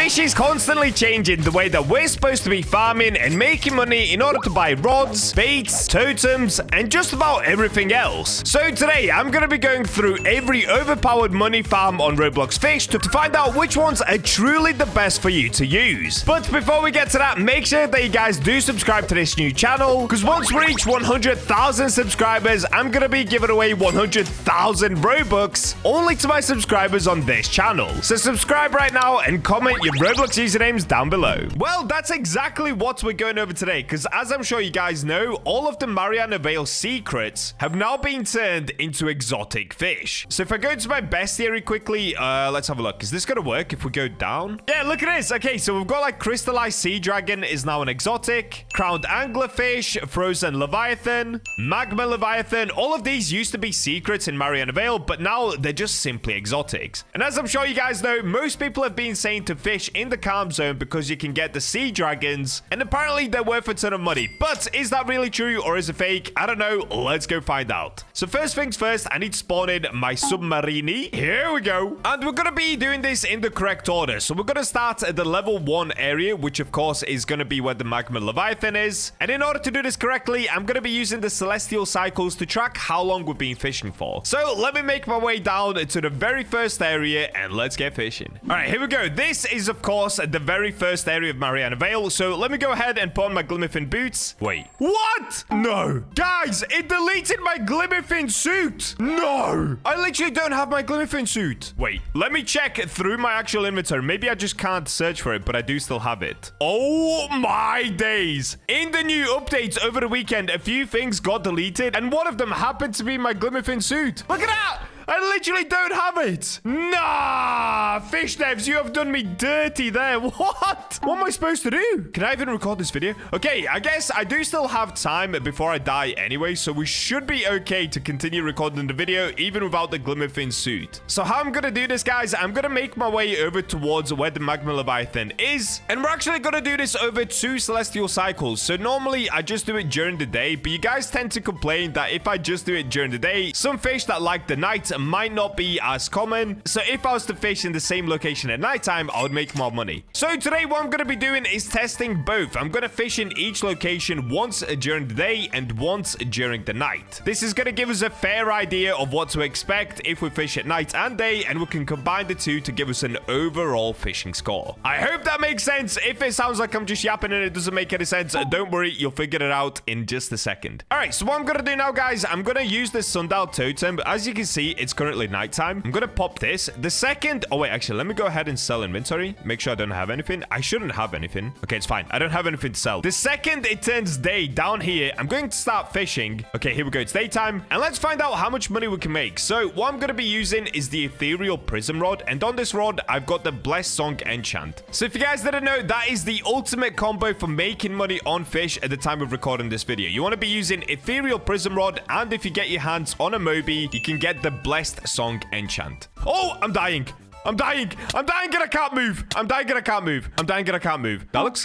fish is constantly changing the way that we're supposed to be farming and making money in order to buy rods, baits, totems, and just about everything else. So today, I'm going to be going through every overpowered money farm on Roblox Fisch to find out which ones are truly the best for you to use. But before we get to that, make sure that you guys do subscribe to this new channel, because once we reach 100,000 subscribers, I'm going to be giving away 100,000 Robux only to my subscribers on this channel. So subscribe right now and comment your Roblox usernames down below. Well, that's exactly what we're going over today, because as I'm sure you guys know, all of the Mariana Vale secrets have now been turned into exotic fish. So if I go to my bestiary quickly, let's have a look. Is this going to work if we go down? Yeah, look at this. Okay, so we've got like crystallized sea dragon is now an exotic, crowned anglerfish, frozen Leviathan, magma Leviathan. All of these used to be secrets in Mariana Vale, but now they're just simply exotics. And as I'm sure you guys know, most people have been saying to fish in the calm zone because you can get the sea dragons, and apparently they're worth a ton of money. But is that really true or is it fake? I don't know. Let's go find out. So first things first, I need to spawn in my submarini. Here we go. And we're going to be doing this in the correct order. So we're going to start at the level 1 area, which of course is going to be where the magma Leviathan is. And in order to do this correctly, I'm going to be using the celestial cycles to track how long we've been fishing for. So let me make my way down to the very first area and let's get fishing. All right, here we go. This is of course the very first area of Mariana Vale. So let me go ahead and put on my Glimmerfin boots. Wait, what? No. Guys, it deleted my Glimmerfin suit. No. I literally don't have my Glimmerfin suit. Wait, let me check through my actual inventory. Maybe I just can't search for it, but I do still have it. Oh my days. In the new updates over the weekend, a few things got deleted, and one of them happened to be my Glimmerfin suit. Look at that. I literally don't have it. Nah, fish devs, you have done me dirty there. What? What am I supposed to do? Can I even record this video? Okay, I guess I do still have time before I die anyway, so we should be okay to continue recording the video even without the Glimmerfin suit. So how I'm gonna do this, guys, I'm gonna make my way over towards where the magma Leviathan is, and we're actually gonna do this over 2 celestial cycles. So normally I just do it during the day, but you guys tend to complain that if I just do it during the day, some fish that like the night might not be as common. So if I was to fish in the same location at nighttime, I would make more money. So today what I'm going to be doing is testing both. I'm going to fish in each location once during the day and once during the night. This is going to give us a fair idea of what to expect if we fish at night and day, and we can combine the two to give us an overall fishing score. I hope that makes sense. If it sounds like I'm just yapping and it doesn't make any sense, don't worry, you'll figure it out in just a second. All right, so what I'm going to do now, guys, I'm going to use the sundial totem. As you can see, it's currently nighttime. I'm gonna pop this. The second... Oh, wait, actually, let me go ahead and sell inventory. Make sure I don't have anything. I shouldn't have anything. Okay, it's fine. I don't have anything to sell. The second it turns day down here, I'm going to start fishing. Okay, here we go. It's daytime. And let's find out how much money we can make. So, what I'm gonna be using is the ethereal prism rod. And on this rod, I've got the blessed song enchant. So, if you guys didn't know, that is the ultimate combo for making money on fish at the time of recording this video. You want to be using ethereal prism rod, and if you get your hands on a Moby, you can get the blessed song enchant. Oh, I'm dying. I'm dying. I'm dying and I can't move. I'm dying and I can't move. I'm dying and I can't move. That looks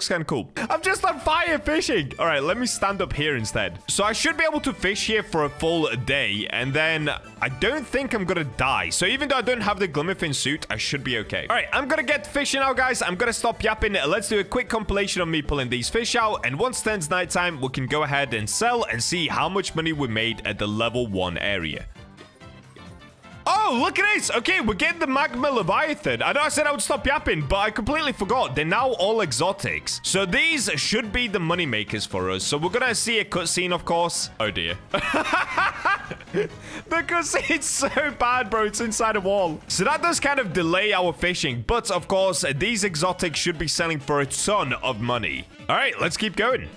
kind of cool. I'm just on fire fishing. All right, let me stand up here instead. So I should be able to fish here for a full day, and then I don't think I'm gonna die. So even though I don't have the Glimmerfin suit, I should be okay. All right, I'm gonna get fishing now, guys. I'm gonna stop yapping. Let's do a quick compilation of me pulling these fish out, and once it turns nighttime, we can go ahead and sell and see how much money we made at the level 1 area. Oh, look at this. Okay, we're getting the magma Leviathan. I know I said I would stop yapping, but I completely forgot. They're now all exotics. So these should be the money makers for us. So we're going to see a cutscene, of course. Oh, dear. The cutscene's so bad, bro. It's inside a wall. So that does kind of delay our fishing. But, of course, these exotics should be selling for a ton of money. All right, let's keep going.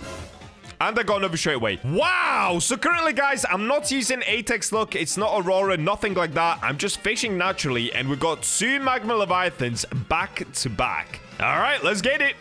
And I got another straight away. Wow. So currently, guys, I'm not using Apex Luck. It's not Aurora, nothing like that. I'm just fishing naturally. And we've got 2 magma Leviathans back to back. All right, let's get it.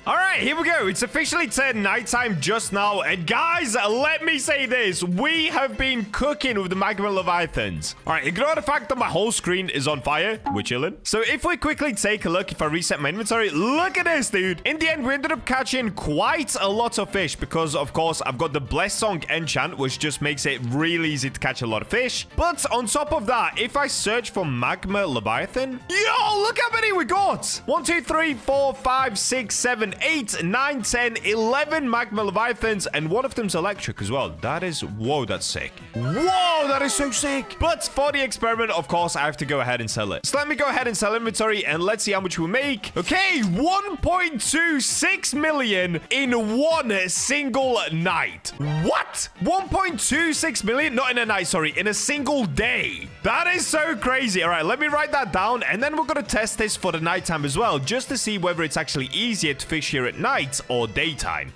All right, here we go. It's officially turned nighttime just now. And guys, let me say this. We have been cooking with the magma leviathans. All right, ignore the fact that my whole screen is on fire. We're chilling. So if we quickly take a look, if I reset my inventory, look at this, dude. In the end, we ended up catching quite a lot of fish because, of course, I've got the Blessed Song enchant, which just makes it really easy to catch a lot of fish. But on top of that, if I search for magma leviathan, yo, look how many we got. 1, 2, 3, 4, 5, 6, 7, 8, 9, 10, 11 magma leviathans, and one of them's electric as well. That is, whoa, that's sick. Whoa, that is so sick. But for the experiment, of course, I have to go ahead and sell it. So let me go ahead and sell inventory, and let's see how much we make. Okay, 1.26 million in one single night. What? 1.26 million? Not in a night, sorry, in a single day. That is so crazy. All right, let me write that down, and then we're going to test this for the nighttime as well, just to see whether it's actually easier to fish here at night or daytime.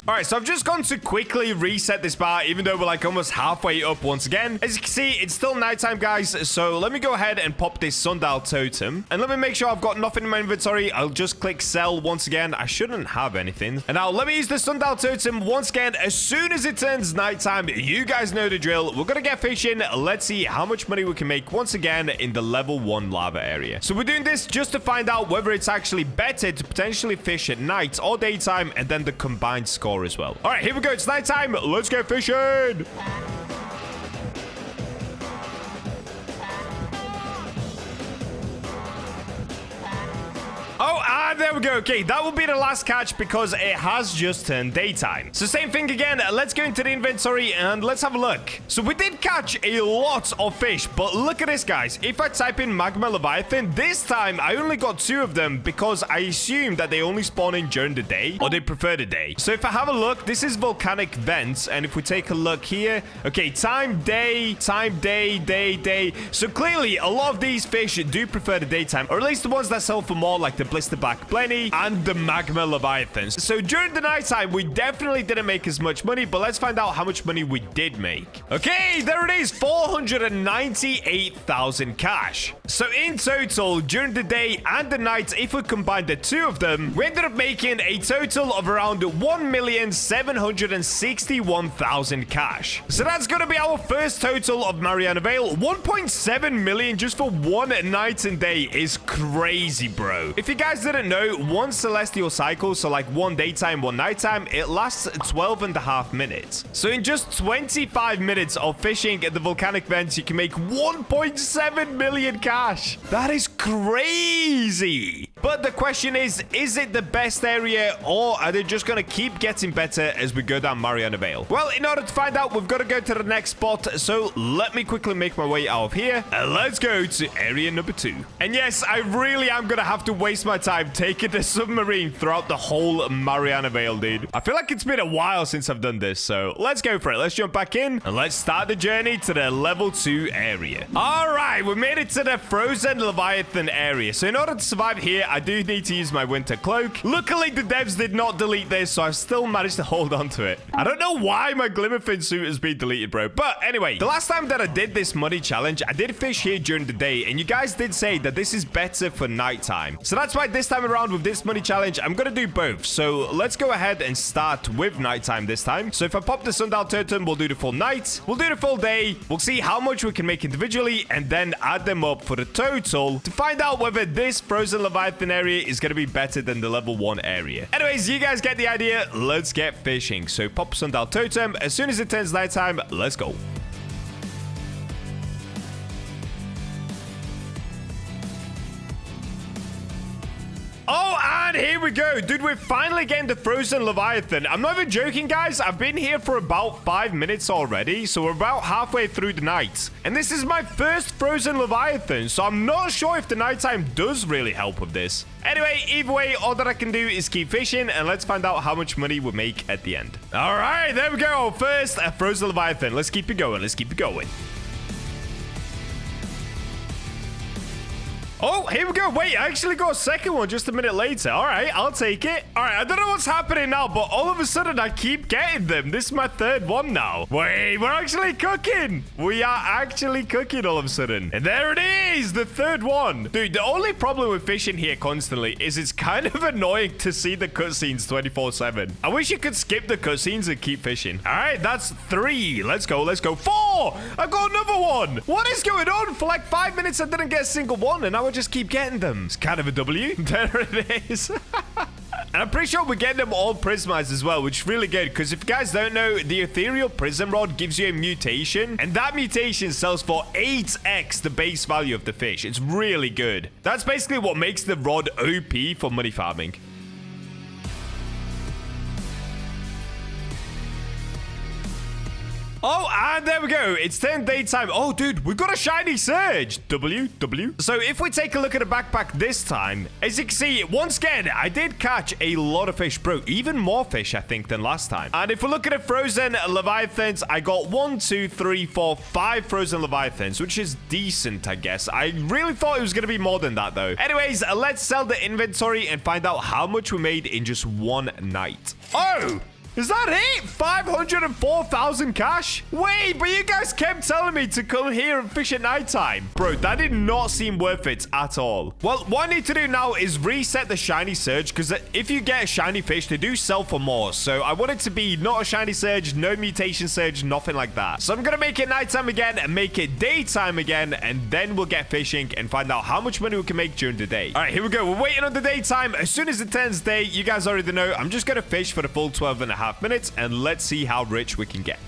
All right, so I've just gone to quickly reset this bar, even though we're like almost halfway up once again. As you can see, it's still nighttime, guys. So let me go ahead and pop this sundial totem. And let me make sure I've got nothing in my inventory. I'll just click sell once again. I shouldn't have anything. And now let me use the sundial totem once again. As soon as it turns nighttime, you guys know the drill. We're going to get fishing. Let's see how much money we can make once again in the level 1 lava area. So we're doing this just to find out whether it's actually better to potentially fish at night or daytime, and then the combined score as well. All right, here we go. It's nighttime. Let's go fishing. Oh, there we go. Okay, that will be the last catch because it has just turned daytime. So same thing again. Let's go into the inventory and let's have a look. So we did catch a lot of fish, but look at this, guys. If I type in magma leviathan, this time I only got 2 of them because I assumed that they only spawn in during the day, or they prefer the day. So if I have a look, this is volcanic vents, and if we take a look here, okay, time, day, day. So clearly a lot of these fish do prefer the daytime, or at least the ones that sell for more, like the blister black plenty and the magma leviathans. So during the nighttime, we definitely didn't make as much money, but let's find out how much money we did make. Okay, there it is, 498,000 cash. So in total, during the day and the night, if we combine the 2 of them, we ended up making a total of around 1,761,000 cash. So that's gonna be our first total of Mariana Vale. 1.7 million just for one night and day is crazy, bro. If you guys didn't know, one celestial cycle, so like one daytime, one nighttime, it lasts 12.5 minutes. So in just 25 minutes of fishing at the volcanic vents, you can make 1.7 million cash. That is crazy. But the question is it the best area, or are they just going to keep getting better as we go down Mariana Vale? Well, in order to find out, we've got to go to the next spot. So let me quickly make my way out of here. And let's go to area number 2. And yes, I really am going to have to waste my time taking the submarine throughout the whole Mariana Vale, dude. I feel like it's been a while since I've done this. So let's go for it. Let's jump back in and let's start the journey to the level 2 area. All right, we made it to the frozen Leviathan area. So in order to survive here, I do need to use my winter cloak. Luckily, the devs did not delete this, so I've still managed to hold on to it. I don't know why my Glimmerfin suit has been deleted, bro. But anyway, the last time that I did this money challenge, I did fish here during the day, and you guys did say that this is better for nighttime. So that's why this time around with this money challenge, I'm gonna do both. So let's go ahead and start with nighttime this time. So if I pop the sundial totem, we'll do the full night. We'll do the full day. We'll see how much we can make individually, and then add them up for the total to find out whether this frozen Leviathan area is going to be better than the level 1 area. Anyways, you guys get the idea. Let's get fishing. So pop sundial totem. As soon as it turns nighttime, let's go. Oh, and here we go. Dude, we're finally getting the frozen Leviathan. I'm not even joking, guys. I've been here for about 5 minutes already, so we're about halfway through the night. And this is my first frozen Leviathan, so I'm not sure if the nighttime does really help with this. Anyway, either way, all that I can do is keep fishing, and let's find out how much money we make at the end. All right, there we go. First, a frozen Leviathan. Let's keep it going. Let's keep it going. Oh, here we go. Wait, I actually got a second one just a minute later. All right, I'll take it. All right, I don't know what's happening now, but all of a sudden I keep getting them. This is my third one now. Wait, we're actually cooking. We are actually cooking all of a sudden. And there it is, the third one. Dude, the only problem with fishing here constantly is it's kind of annoying to see the cutscenes 24/7. I wish you could skip the cutscenes and keep fishing. All right, that's 3. Let's go, let's go. 4! I got another one. What is going on? For like 5 minutes, I didn't get a single one, and now I just keep getting them. It's kind of a W. There it is. And I'm pretty sure we're getting them all prismized as well, which is really good, because if you guys don't know, the ethereal prism rod gives you a mutation, and that mutation sells for 8x the base value of the fish. It's really good. That's basically what makes the rod OP for money farming. Oh, and there we go. It's 10 daytime. Oh, dude, we've got a shiny surge. W. So if we take a look at the backpack this time, as you can see, once again, I did catch a lot of fish, bro. Even more fish, I think, than last time. And if we look at the frozen Leviathans, I got 1, 2, 3, 4, 5 frozen Leviathans, which is decent, I guess. I really thought it was going to be more than that, though. Anyways, let's sell the inventory and find out how much we made in just one night. Oh! Is that it? 504,000 cash? Wait, but you guys kept telling me to come here and fish at nighttime. Bro, that did not seem worth it at all. Well, what I need to do now is reset the shiny surge, because if you get a shiny fish, they do sell for more. So I want it to be not a shiny surge, no mutation surge, nothing like that. So I'm going to make it nighttime again and make it daytime again, and then we'll get fishing and find out how much money we can make during the day. All right, here we go. We're waiting on the daytime. As soon as it turns day, you guys already know, I'm just going to fish for the full 12.5 minutes, and let's see how rich we can get.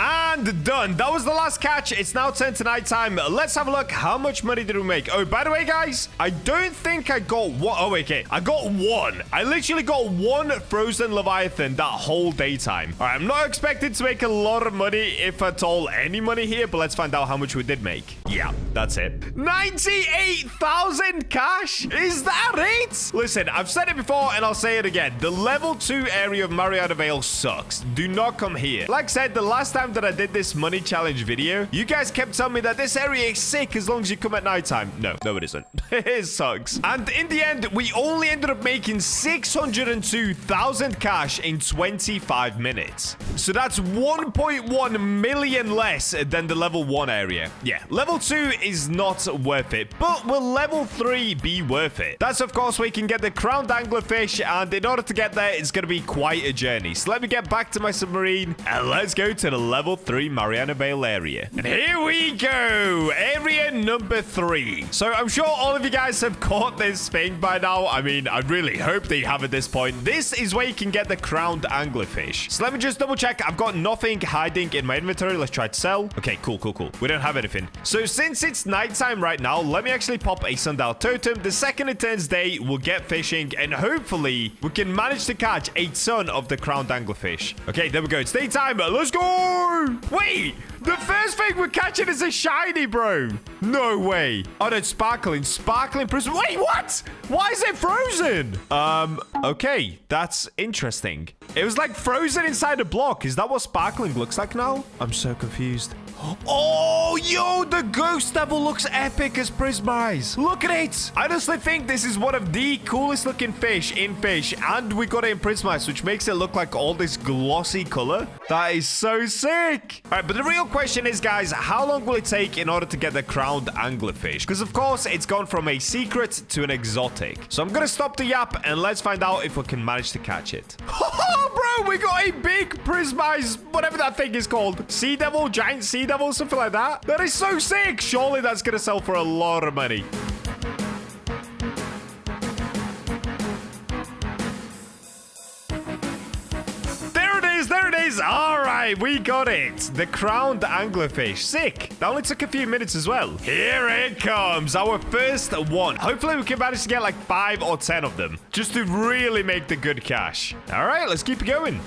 And done. That was the last catch. It's now turned to nighttime. Let's have a look. How much money did we make? Oh, by the way, guys, I don't think I got one. Oh, okay. I got one. I literally got one frozen Leviathan that whole daytime. All right, I'm not expected to make a lot of money, if at all any money here, but let's find out how much we did make. Yeah, that's it. 98,000 cash? Is that it? Listen, I've said it before and I'll say it again. The level 2 area of Mariana Vale sucks. Do not come here. Like I said, the last time that I did this money challenge video, you guys kept telling me that this area is sick as long as you come at nighttime. No, it isn't. It sucks. And in the end, we only ended up making 602,000 cash in 25 minutes. So that's 1.1 million less than the level 1 area. Yeah, level 2 is not worth it, but will level 3 be worth it? That's, of course, where you can get the crowned anglerfish, and in order to get there, it's going to be quite a journey. So let me get back to my submarine, and let's go to the level 3 Mariana Vale area. And here we go. Area number 3. So I'm sure all of you guys have caught this thing by now. I mean, I really hope that you have at this point. This is where you can get the crowned anglerfish. So let me just double check. I've got nothing hiding in my inventory. Let's try to sell. Okay, cool. We don't have anything. So since it's nighttime right now, let me actually pop a sundial totem. The second it turns day, we'll get fishing, and hopefully we can manage to catch a ton of the crowned anglerfish. Okay, there we go. It's daytime. Let's go. Wait, the first thing we're catching is a shiny, bro. No way. Oh, no, it's sparkling prism. Wait, what? Why is it frozen? Okay, that's interesting. It was like frozen inside a block. Is that what sparkling looks like now? I'm so confused. Oh, yo, the ghost devil looks epic as Prismize. Look at it. I honestly think this is one of the coolest looking fish in Fish, and we got it in Prismize, which makes it look like all this glossy color. That is so sick. All right, but the real question is, guys, how long will it take in order to get the crowned anglerfish? Because, of course, it's gone from a secret to an exotic. So I'm going to stop the yap, and let's find out if we can manage to catch it. Oh, bro, we got a big Prismize, whatever that thing is called. Sea devil, giant sea devil, something like that. That is so sick. Surely that's gonna sell for a lot of money. There it is. All right, we got it. The crowned anglerfish. Sick. That only took a few minutes as well. Here it comes. Our first one. Hopefully we can manage to get like 5 or 10 of them, just to really make the good cash. All right, let's keep going.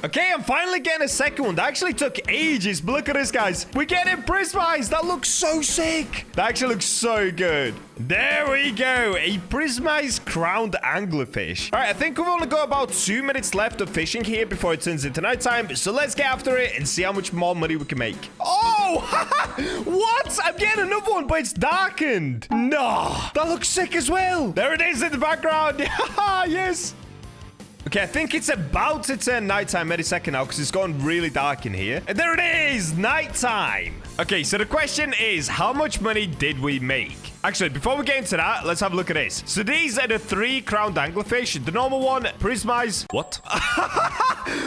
Okay, I'm finally getting a second one. That actually took ages, but look at this, guys. We're getting Prismize. That looks so sick. That actually looks so good. There we go. A Prismize crowned anglerfish. All right, I think we've only got about 2 minutes left of fishing here before it turns into nighttime. So let's get after it and see how much more money we can make. Oh, No! What? I'm getting another one, but it's darkened. No. That looks sick as well. There it is in the background. Yes. Okay, I think it's about to turn nighttime any second now because it's gone really dark in here. And there it is, nighttime. Okay, so the question is, how much money did we make? Actually, before we get into that, let's have a look at this. So these are the 3 crowned anglerfish. The normal one, Prismize. What?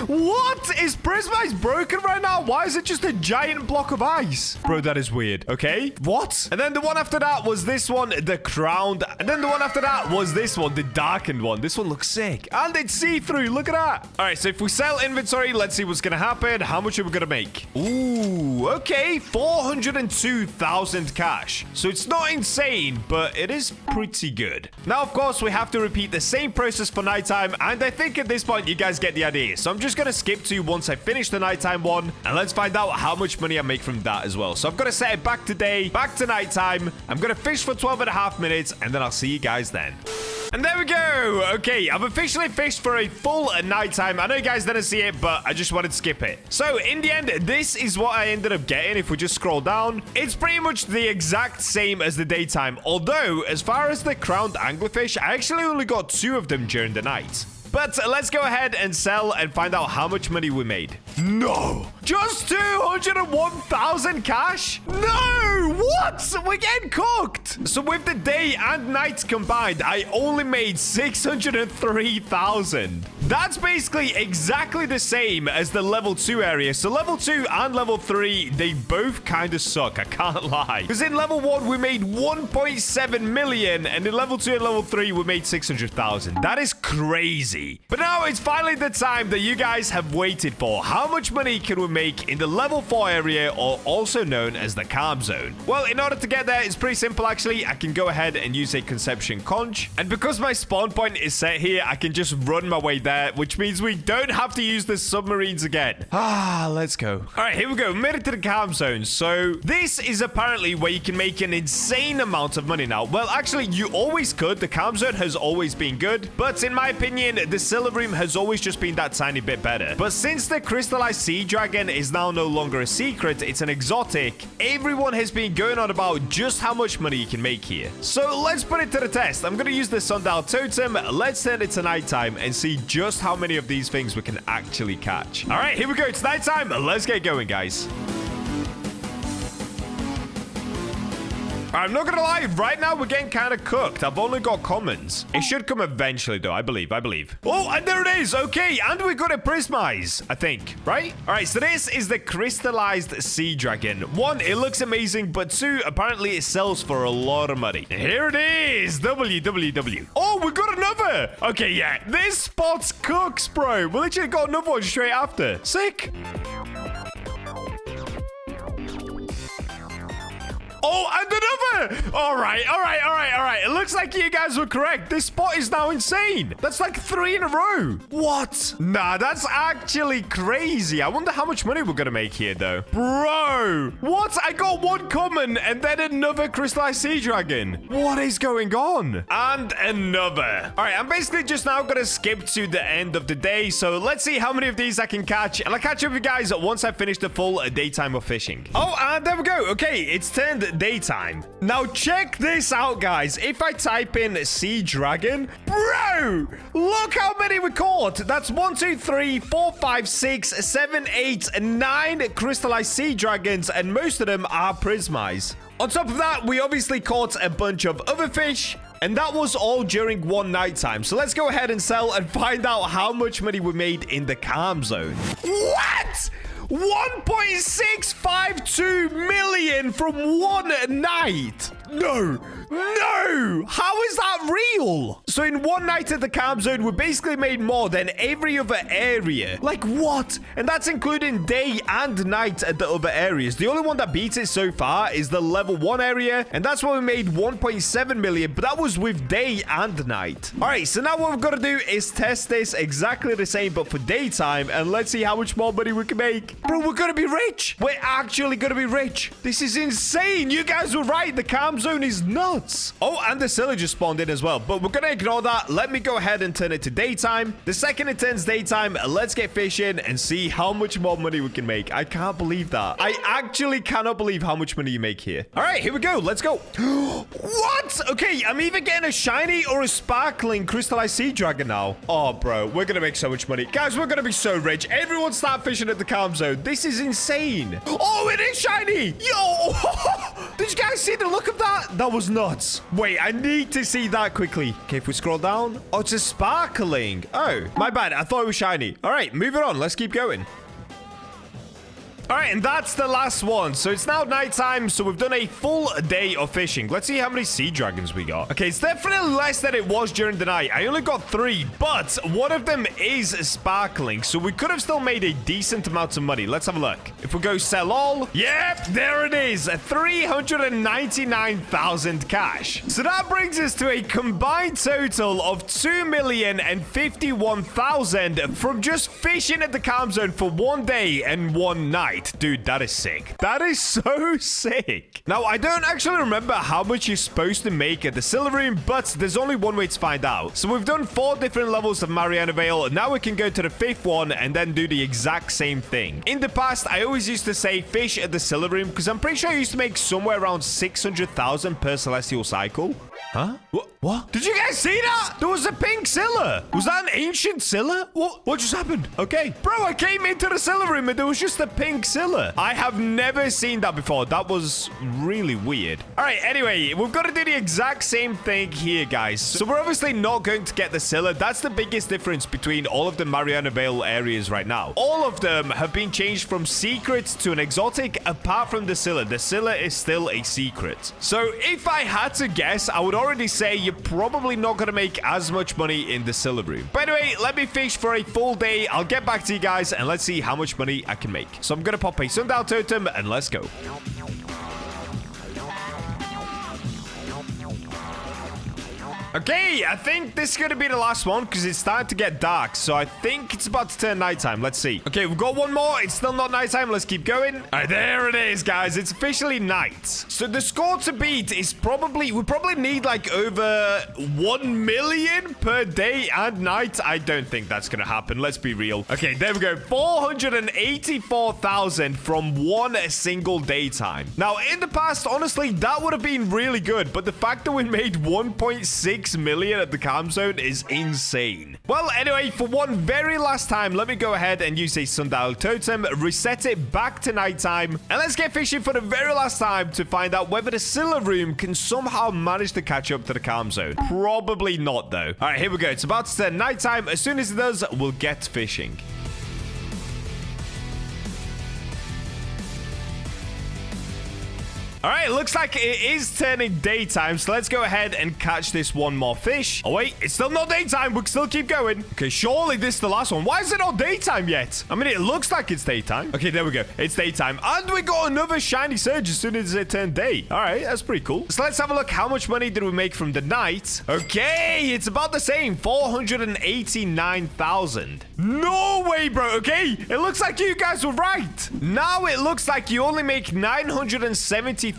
What? Is Prismize broken right now? Why is it just a giant block of ice? Bro, that is weird. Okay, what? And then the one after that was this one, the crowned. And then the one after that was this one, the darkened one. This one looks sick. And it's see-through. Look at that. All right, so if we sell inventory, let's see what's going to happen. How much are we going to make? Ooh, okay. 402,000 cash. So it's not insane, but it is pretty good. Now, of course, we have to repeat the same process for nighttime, and I think at this point, you guys get the idea. So I'm just going to skip to once I finish the nighttime one, and let's find out how much money I make from that as well. So I've got to set it back to day, back to nighttime. I'm going to fish for 12.5 minutes, and then I'll see you guys then. And there we go. Okay, I've officially fished for a full nighttime. I know you guys didn't see it, but I just wanted to skip it. So in the end, this is what I ended up getting. If we just scroll down, it's pretty much the exact same as the daytime. Although, as far as the crowned anglerfish, I actually only got 2 of them during the night. But let's go ahead and sell and find out how much money we made. No! Just 201,000 cash? No! What? We're getting cooked! So with the day and night combined, I only made 603,000. That's basically exactly the same as the level 2 area. So level 2 and level 3, they both kind of suck. I can't lie. Because in level 1, we made 1.7 million. And in level 2 and level 3, we made 600,000. That is crazy. But now it's finally the time that you guys have waited for. How much money can we make in the level 4 area, or also known as the calm zone? Well, in order to get there, it's pretty simple actually. I can go ahead and use a conception conch. And because my spawn point is set here, I can just run my way there, which means we don't have to use the submarines again. Let's go. All right, here we go. Made it to the calm zone. So this is apparently where you can make an insane amount of money now. Well, actually, you always could. The calm zone has always been good. But in my opinion, the Scylla room has always just been that tiny bit better. But since the crystallized sea dragon is now no longer a secret, it's an exotic, everyone has been going on about just how much money you can make here. So let's put it to the test. I'm going to use the sundial totem. Let's turn it to nighttime and see just how many of these things we can actually catch. All right, here we go. It's nighttime. Let's get going, guys. I'm not gonna lie, right now we're getting kind of cooked. I've only got commons. It should come eventually, though, I believe. Oh, and there it is. Okay, and we got a Prismize, I think, right? All right, so this is the crystallized sea dragon. 1, it looks amazing, but 2, apparently it sells for a lot of money. Here it is, WWW. Oh, we got another. Okay, yeah, this spot's cooks, bro. We literally got another one straight after. Sick. Oh, and another! All right. It looks like you guys were correct. This spot is now insane. That's like 3 in a row. What? Nah, that's actually crazy. I wonder how much money we're gonna make here, though. Bro, what? I got 1 common and then another crystallized sea dragon. What is going on? And another. All right, I'm basically just now gonna skip to the end of the day. So let's see how many of these I can catch. And I'll catch up with you guys once I finish the full daytime of fishing. Oh, and there we go. Okay, it's turned daytime. Now check this out, guys. If I type in sea dragon, bro, look how many we caught. That's 1, 2, 3, 4, 5, 6, 7, 8, 9 crystallized sea dragons, and most of them are Prismize. On top of that, we obviously caught a bunch of other fish, and that was all during one nighttime. So let's go ahead and sell and find out how much money we made in the calm zone. What? 1.652 million from one night. No. How is that real? So in one night at the calm zone, we basically made more than every other area. Like what? And that's including day and night at the other areas. The only one that beats it so far is the level 1 area, and that's where we made 1.7 million, but that was with day and night. All right, so now what we've got to do is test this exactly the same, but for daytime, and let's see how much more money we can make. Bro, we're gonna be rich. We're actually gonna be rich. This is insane. You guys were right. The calm zone is nuts. Oh, and the Scylla just spawned in as well, but we're gonna ignore that. Let me go ahead and turn it to daytime. The second it turns daytime, let's get fishing and see how much more money we can make. I can't believe that. I actually cannot believe how much money you make here. All right, here we go. Let's go. What? Okay, I'm either getting a shiny or a sparkling crystallized sea dragon now. Oh, bro, we're going to make so much money. Guys, we're going to be so rich. Everyone start fishing at the calm zone. This is insane. Oh, it is shiny. Yo. Did you guys see the look of that? That was nuts. Wait, I need to see that quickly. Okay, if we scroll down. Oh, it's a sparkling. Oh, my bad. I thought it was shiny. All right, moving on. Let's keep going. All right, and that's the last one. So it's now nighttime, so we've done a full day of fishing. Let's see how many sea dragons we got. Okay, it's definitely less than it was during the night. I only got 3, but one of them is sparkling, so we could have still made a decent amount of money. Let's have a look. If we go sell all, yep, there it is, 399,000 cash. So that brings us to a combined total of 2,051,000 from just fishing at the calm zone for 1 day and 1 night. Dude, that is sick. That is so sick. Now, I don't actually remember how much you're supposed to make at the Scylla room, but there's only one way to find out. So we've done 4 different levels of Mariana Vale. Now we can go to the 5th one and then do the exact same thing. In the past, I always used to say fish at the Scylla room because I'm pretty sure I used to make somewhere around 600,000 per celestial cycle. Huh? What? Did you guys see that? There was a pink Scylla. Was that an ancient Scylla? What just happened? Okay. Bro, I came into the Scylla room and there was just a pink Scylla. I have never seen that before. That was really weird. All right, anyway, we've got to do the exact same thing here, guys. So we're obviously not going to get the Scylla. That's the biggest difference between all of the Mariana Vale areas right now. All of them have been changed from secret to an exotic, apart from the Scylla. The Scylla is still a secret. So if I had to guess, I would already say you're probably not going to make as much money in the Scylla room. By the way, let me fish for a full day. I'll get back to you guys and let's see how much money I can make. So I'm going to pop a sundial totem and let's go. Okay, I think this is going to be the last one because it's starting to get dark. So I think it's about to turn nighttime. Let's see. Okay, we've got one more. It's still not nighttime. Let's keep going. All right, there it is, guys. It's officially night. So the score to beat is probably, we probably need like over 1 million per day and night. I don't think that's going to happen. Let's be real. Okay, there we go. 484,000 from one single daytime. Now, in the past, honestly, that would have been really good. But the fact that we made 1.6 million at the calm zone is insane. Well, anyway, for one very last time, let me go ahead and use a sundial totem, reset it back to nighttime, and let's get fishing for the very last time to find out whether the Scylla room can somehow manage to catch up to the calm zone. Probably not, though. All right, here we go. It's about to turn nighttime. As soon as it does, we'll get fishing. All right, looks like it is turning daytime, so let's go ahead and catch this one more fish. Oh, wait, it's still not daytime. We can still keep going. Okay, surely this is the last one. Why is it not daytime yet? I mean, it looks like it's daytime. Okay, there we go. It's daytime. And we got another shiny surge as soon as it turned day. All right, that's pretty cool. So let's have a look. How much money did we make from the night? Okay, it's about the same. 489,000. No way, bro. Okay, it looks like you guys were right. Now it looks like you only make 973,000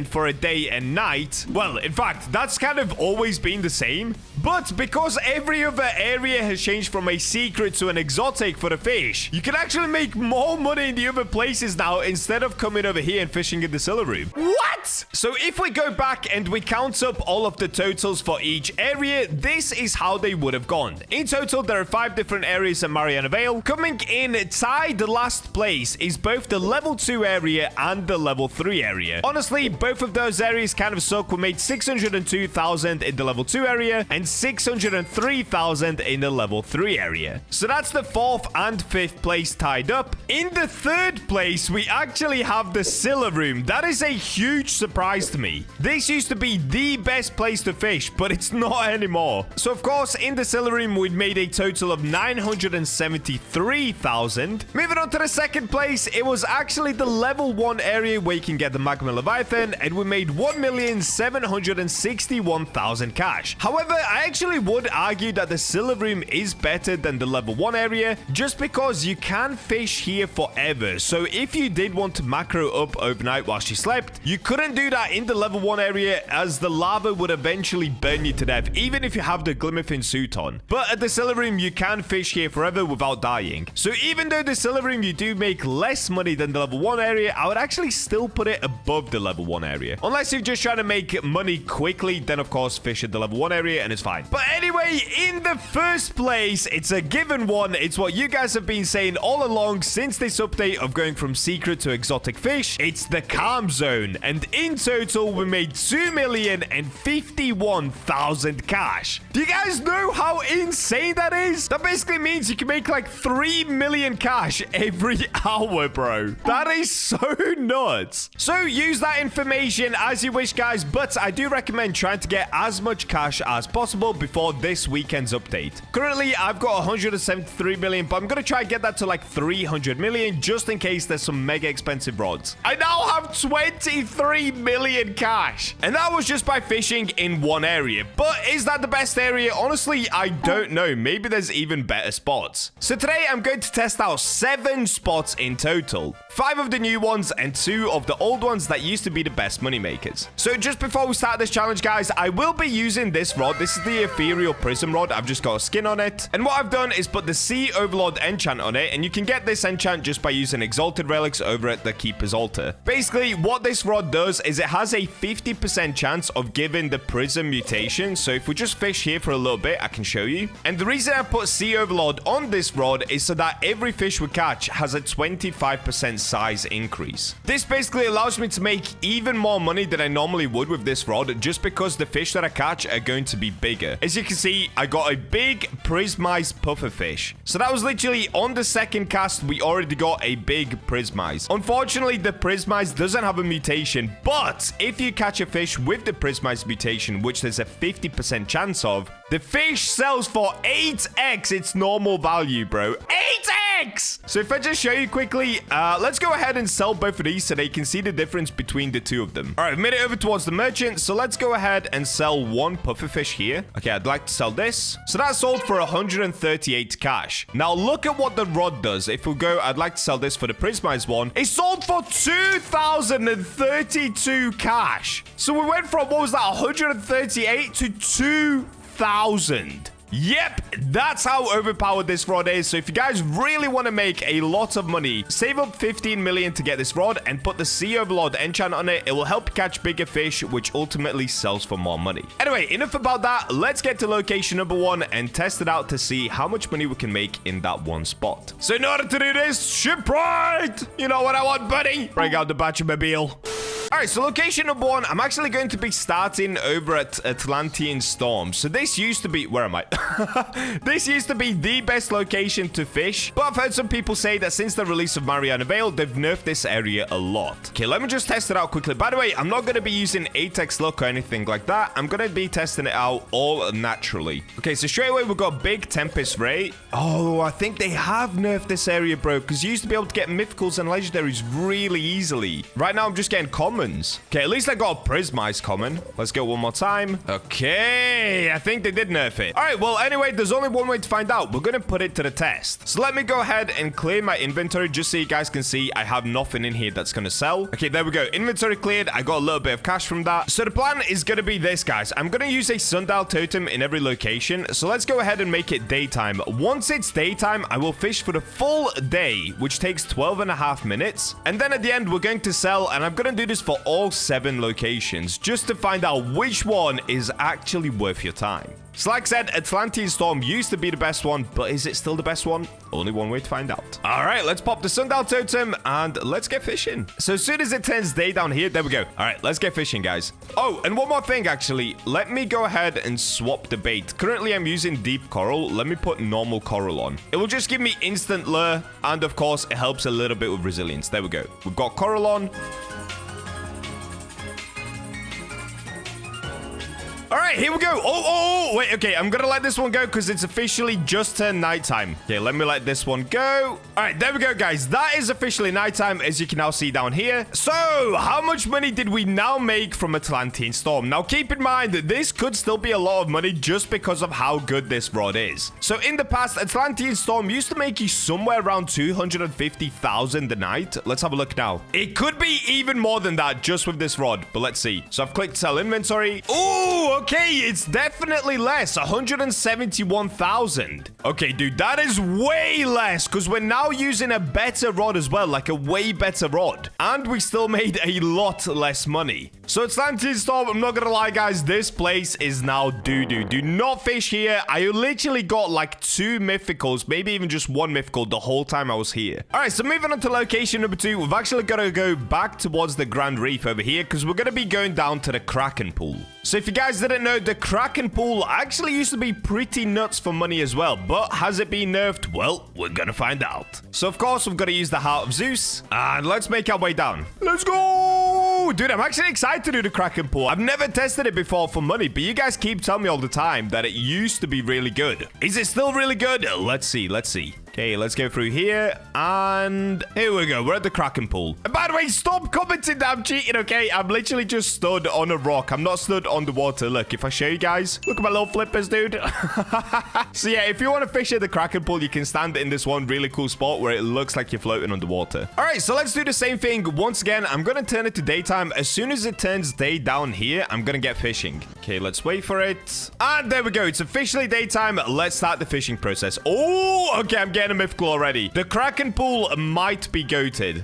for a day and night. Well, in fact, that's kind of always been the same. But because every other area has changed from a secret to an exotic for the fish, you can actually make more money in the other places now instead of coming over here and fishing in the Scylla room. What? So if we go back and we count up all of the totals for each area, this is how they would have gone. In total, there are 5 different areas in Mariana Vale. Coming in tied last place is both the level 2 area and the level 3 area. Honestly, both of those areas kind of suck. We made 602,000 in the level 2 area and 603,000 in the level 3 area. So that's the 4th and 5th place tied up. In the 3rd place, we actually have the Scylla room. That is a huge surprise to me. This used to be the best place to fish, but it's not anymore. So of course, in the Scylla room, we'd made a total of 973,000. Moving on to the 2nd place, it was actually the level 1 area where you can get the Magma Leviathan, and we made 1,761,000 cash. However, I I actually would argue that the Scylla room is better than the level 1 area, just because you can fish here forever. So if you did want to macro up overnight while she slept, you couldn't do that in the level 1 area, as the lava would eventually burn you to death, even if you have the Glimmerfin suit on. But at the Scylla room, you can fish here forever without dying. So even though the Scylla room, you do make less money than the level 1 area, I would actually still put it above the level 1 area. Unless you're just trying to make money quickly, then of course fish at the level 1 area and it's fine. But anyway, in the first place, it's a given one. It's what you guys have been saying all along since this update of going from secret to exotic fish. It's the calm zone. And in total, we made 2,051,000 cash. Do you guys know how insane that is? That basically means you can make like 3 million cash every hour, bro. That is so nuts. So use that information as you wish, guys, but I do recommend trying to get as much cash as possible before this weekend's update. Currently, I've got 173 million, but I'm going to try and get that to like 300 million just in case there's some mega expensive rods. I now have 23 million cash, and that was just by fishing in one area. But is that the best area? Honestly, I don't know. Maybe there's even better spots. So today, I'm going to test out 7 spots in total. 5 of the new ones and 2 of the old ones that used to be the best money makers. So just before we start this challenge, guys, I will be using this rod. This is the ethereal prism rod. I've just got a skin on it. And what I've done is put the Sea Overlord enchant on it. And you can get this enchant just by using exalted relics over at the Keeper's Altar. Basically, what this rod does is it has a 50% chance of giving the prism mutation. So if we just fish here for a little bit, I can show you. And the reason I put Sea Overlord on this rod is so that every fish we catch has a 25% size increase. This basically allows me to make even more money than I normally would with this rod, just because the fish that I catch are going to be bigger. As you can see, I got a big prismized pufferfish. So that was literally on the second cast, we already got a big prismize. Unfortunately, the prismize doesn't have a mutation, but if you catch a fish with the prismize mutation, which there's a 50% chance of, the fish sells for 8x its normal value, bro. 8x! So if I just show you quickly, let's go ahead and sell both of these so they can see the difference between the two of them. All right, I've made it over towards the merchant, so let's go ahead and sell one pufferfish here. Okay, I'd like to sell this. So that sold for 138 cash. Now look at what the rod does. If we go, I'd like to sell this for the prismized one. It sold for 2,032 cash. So we went from, what was that, 138 to 2,000. Yep, that's how overpowered this rod is. So if you guys really want to make a lot of money, save up 15 million to get this rod and put the Sea Overlord enchant on it. It will help you catch bigger fish, which ultimately sells for more money. Anyway, enough about that. Let's get to location number 1 and test it out to see how much money we can make in that one spot. So in order to do this, shipwright! You know what I want, buddy? Bring out the BachaBlox. All right, so location number 1, I'm actually going to be starting over at Atlantean Storm. So this used to be, where am I? This used to be the best location to fish, but I've heard some people say that since the release of Mariana Vale, they've nerfed this area a lot. Okay, let me just test it out quickly. By the way, I'm not going to be using 8x luck or anything like that. I'm going to be testing it out all naturally. Okay, so straight away, we've got Big Tempest Ray. Oh, I think they have nerfed this area, bro, because you used to be able to get mythicals and legendaries really easily. Right now, I'm just getting commons. Okay, at least I got a prismized common. Let's go one more time. Okay, I think they did nerf it. All right, well, anyway, there's only one way to find out. We're going to put it to the test. So let me go ahead and clear my inventory just so you guys can see I have nothing in here that's going to sell. Okay, there we go. Inventory cleared. I got a little bit of cash from that. So the plan is going to be this, guys. I'm going to use a sundial totem in every location. So let's go ahead and make it daytime. Once it's daytime, I will fish for the full day, which takes 12.5 minutes. And then at the end, we're going to sell, and I'm going to do this for all 7 locations just to find out which one is actually worth your time. So like I said, Atlantean Storm used to be the best one, but is it still the best one? Only one way to find out. All right, let's pop the sundial totem and let's get fishing. So as soon as it turns day down here, there we go. All right, let's get fishing, guys. Oh, and one more thing, actually. Let me go ahead and swap the bait. Currently, I'm using deep coral. Let me put normal coral on. It will just give me instant lure, and of course, it helps a little bit with resilience. There we go. We've got coral on. All right, here we go. Oh, wait, okay. I'm gonna let this one go because it's officially just turned nighttime. Okay, let me let this one go. All right, there we go, guys. That is officially nighttime, as you can now see down here. So, how much money did we now make from Atlantean Storm? Now, keep in mind that this could still be a lot of money just because of how good this rod is. So, in the past, Atlantean Storm used to make you somewhere around 250,000 a night. Let's have a look now. It could be even more than that just with this rod, but let's see. So, I've clicked sell inventory. Oh, okay, it's definitely less. 171,000. Okay, dude, that is way less because we're now using a better rod as well, like a way better rod. And we still made a lot less money. So Atlantean Storm, I'm not gonna lie, guys, this place is now doo-doo. Do not fish here. I literally got like 2 mythicals, maybe even just 1 mythical the whole time I was here. All right, so moving on to location number 2, we've actually got to go back towards the Grand Reef over here because we're going to be going down to the Kraken Pool. So if you guys didn't know, the Kraken Pool actually used to be pretty nuts for money as well, but has it been nerfed? Well, we're gonna find out. So of course, we've got to use the Heart of Zeus, and let's make our way down. Let's go! Dude, I'm actually excited to do the Kraken Pool. I've never tested it before for money, but you guys keep telling me all the time that it used to be really good. Is it still really good? Let's see, let's see. Okay, let's go through here, and here we go. We're at the Kraken Pool. And by the way, stop commenting that I'm cheating, okay? I'm literally just stood on a rock. I'm not stood on the water. Look, if I show you guys, look at my little flippers, dude. So yeah, if you want to fish at the Kraken Pool, you can stand in this one really cool spot where it looks like you're floating underwater. All right, so let's do the same thing. Once again, I'm going to turn it to daytime. As soon as it turns day down here, I'm going to get fishing. Okay, let's wait for it. And there we go. It's officially daytime. Let's start the fishing process. Oh, okay, I'm getting a mythical already. The Kraken Pool might be goated.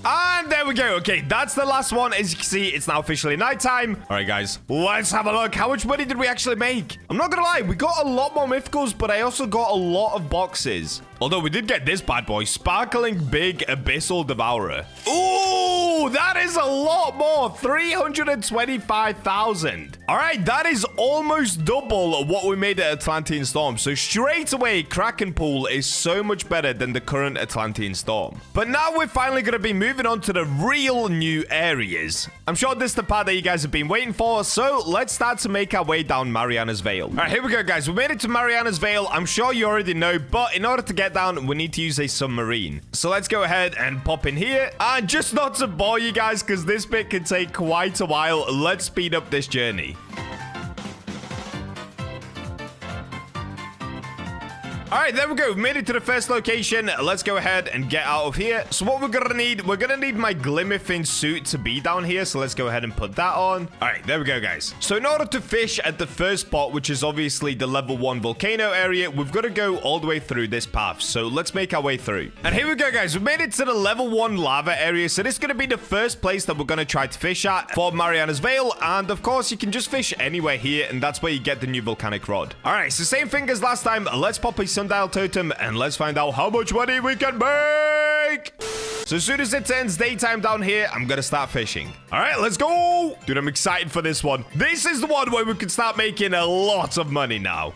And there we go. Okay, that's the last one. As you can see, it's now officially nighttime. All right, guys, let's have a look. How much money did we actually make? I'm not gonna lie, we got a lot more mythicals, but I also got a lot of boxes. Although we did get this bad boy, Sparkling Big Abyssal Devourer. Ooh, that is a lot more. 325,000. All right, that is almost double what we made at Atlantean Storm. So straight away, Kraken Pool is so much better than the current Atlantean Storm. But now we're finally going to be moving on to the real new areas. I'm sure this is the part that you guys have been waiting for. So let's start to make our way down Mariana's Veil. All right, here we go, guys. We made it to Mariana's Veil. I'm sure you already know, but in order to get down, we need to use a submarine. So let's go ahead and pop in here. And just not to bore you guys, because this bit can take quite a while, let's speed up this journey. All right, there we go. We've made it to the first location. Let's go ahead and get out of here. So what we're going to need my Glimmerfin suit to be down here. So let's go ahead and put that on. All right, there we go, guys. So in order to fish at the first spot, which is obviously the level 1 volcano area, we've got to go all the way through this path. So let's make our way through. And here we go, guys. We made it to the level 1 lava area. So this is going to be the first place that we're going to try to fish at for Mariana's Veil. And of course, you can just fish anywhere here. And that's where you get the new volcanic rod. All right, so same thing as last time. Let's pop a sundial totem and let's find out how much money we can make. So as soon as it turns daytime down here, I'm gonna start fishing. All right, let's go. Dude, I'm excited for this one. This is the one where we can start making a lot of money now.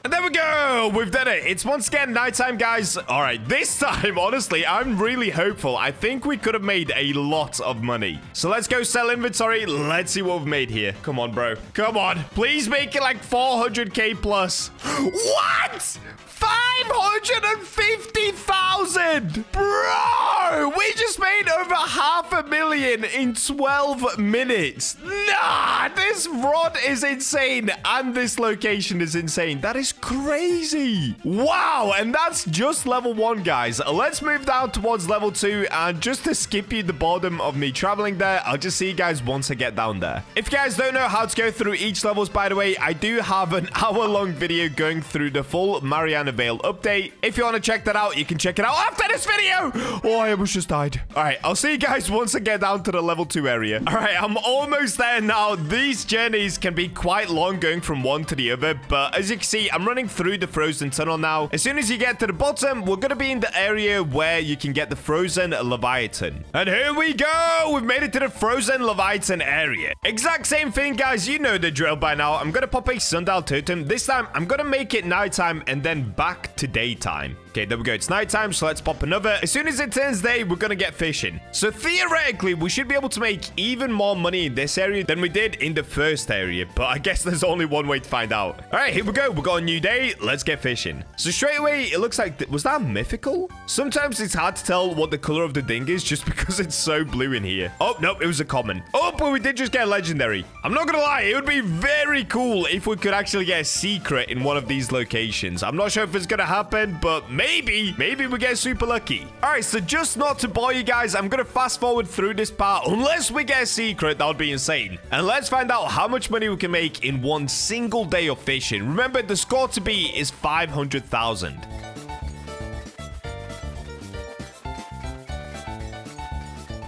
And there we go. We've done it. It's once again nighttime, guys. All right, this time, honestly, I'm really hopeful. I think we could have made a lot of money. So let's go sell inventory. Let's see what we've made here. Come on, bro. Come on. Please make it like 400k plus. What? 550,000! Bro! We just made over 500,000 in 12 minutes. Nah! This rod is insane. And this location is insane. That is crazy. Wow! And that's just level 1, guys. Let's move down towards level 2. And just to skip you the boredom of me traveling there, I'll just see you guys once I get down there. If you guys don't know how to go through each levels, by the way, I do have an hour-long video going through the full Mariana Veil update. If you want to check that out, you can check it out after this video. Oh, I almost just died. All right, I'll see you guys once I get down to the level 2 area. All right, I'm almost there now. These journeys can be quite long going from one to the other, but as you can see, I'm running through the frozen tunnel now. As soon as you get to the bottom, we're going to be in the area where you can get the frozen Leviathan. And here we go. We've made it to the frozen Leviathan area. Exact same thing, guys. You know the drill by now. I'm going to pop a sundial totem. This time, I'm going to make it nighttime and then back to daytime. Okay, there we go. It's nighttime, so let's pop another. As soon as it turns day, we're gonna get fishing. So theoretically, we should be able to make even more money in this area than we did in the first area. But I guess there's only one way to find out. All right, here we go. We got a new day. Let's get fishing. So straight away, it looks like... was that mythical? Sometimes it's hard to tell what the color of the thing is just because it's so blue in here. Oh, nope, it was a common. Oh, but we did just get a legendary. I'm not gonna lie, it would be very cool if we could actually get a secret in one of these locations. I'm not sure if it's gonna happen, but maybe we get super lucky. All right, so just not to bore you guys, I'm gonna fast forward through this part. Unless we get a secret, that would be insane. And let's find out how much money we can make in one single day of fishing. Remember, the score to beat is 500,000.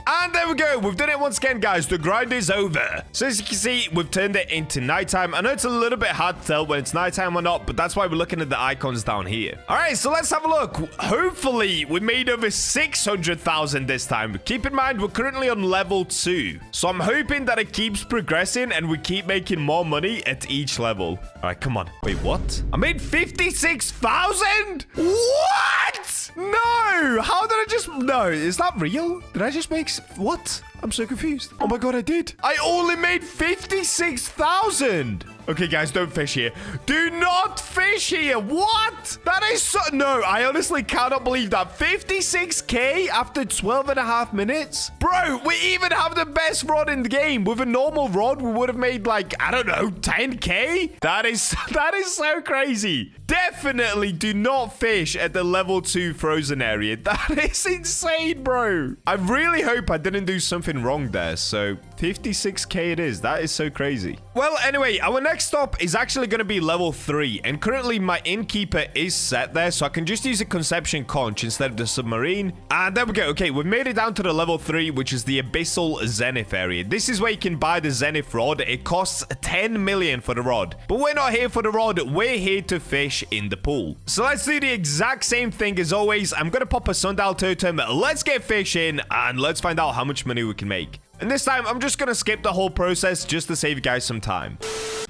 And there we go. We've done it once again, guys. The grind is over. So as you can see, we've turned it into nighttime. I know it's a little bit hard to tell when it's nighttime or not, but that's why we're looking at the icons down here. All right, so let's have a look. Hopefully, we made over 600,000 this time. Keep in mind, we're currently on level 2. So I'm hoping that it keeps progressing and we keep making more money at each level. All right, come on. Wait, what? I made 56,000? What? No. How did I just... No, is that real? Did I just make... What? I'm so confused. Oh my god, I did. I only made 56,000. Okay, guys, don't fish here. Do not fish here. What? That is so... No, I honestly cannot believe that. 56k after 12 and a half minutes? Bro, we even have the best rod in the game. With a normal rod, we would have made like, I don't know, 10k? That is so crazy. Definitely do not fish at the level 2 frozen area. That is insane, bro. I really hope I didn't do something wrong there. So 56k it is. That is so crazy. Well, anyway, our next stop is actually going to be level 3. And currently my innkeeper is set there. So I can just use a conception conch instead of the submarine. And there we go. Okay, we've made it down to the level 3, which is the Abyssal Zenith area. This is where you can buy the Zenith rod. It costs 10 million for the rod. But we're not here for the rod. We're here to fish in the pool. So let's do the exact same thing as always. I'm going to pop a sundial totem. Let's get fishing and let's find out how much money we can make. And this time, I'm just going to skip the whole process just to save you guys some time.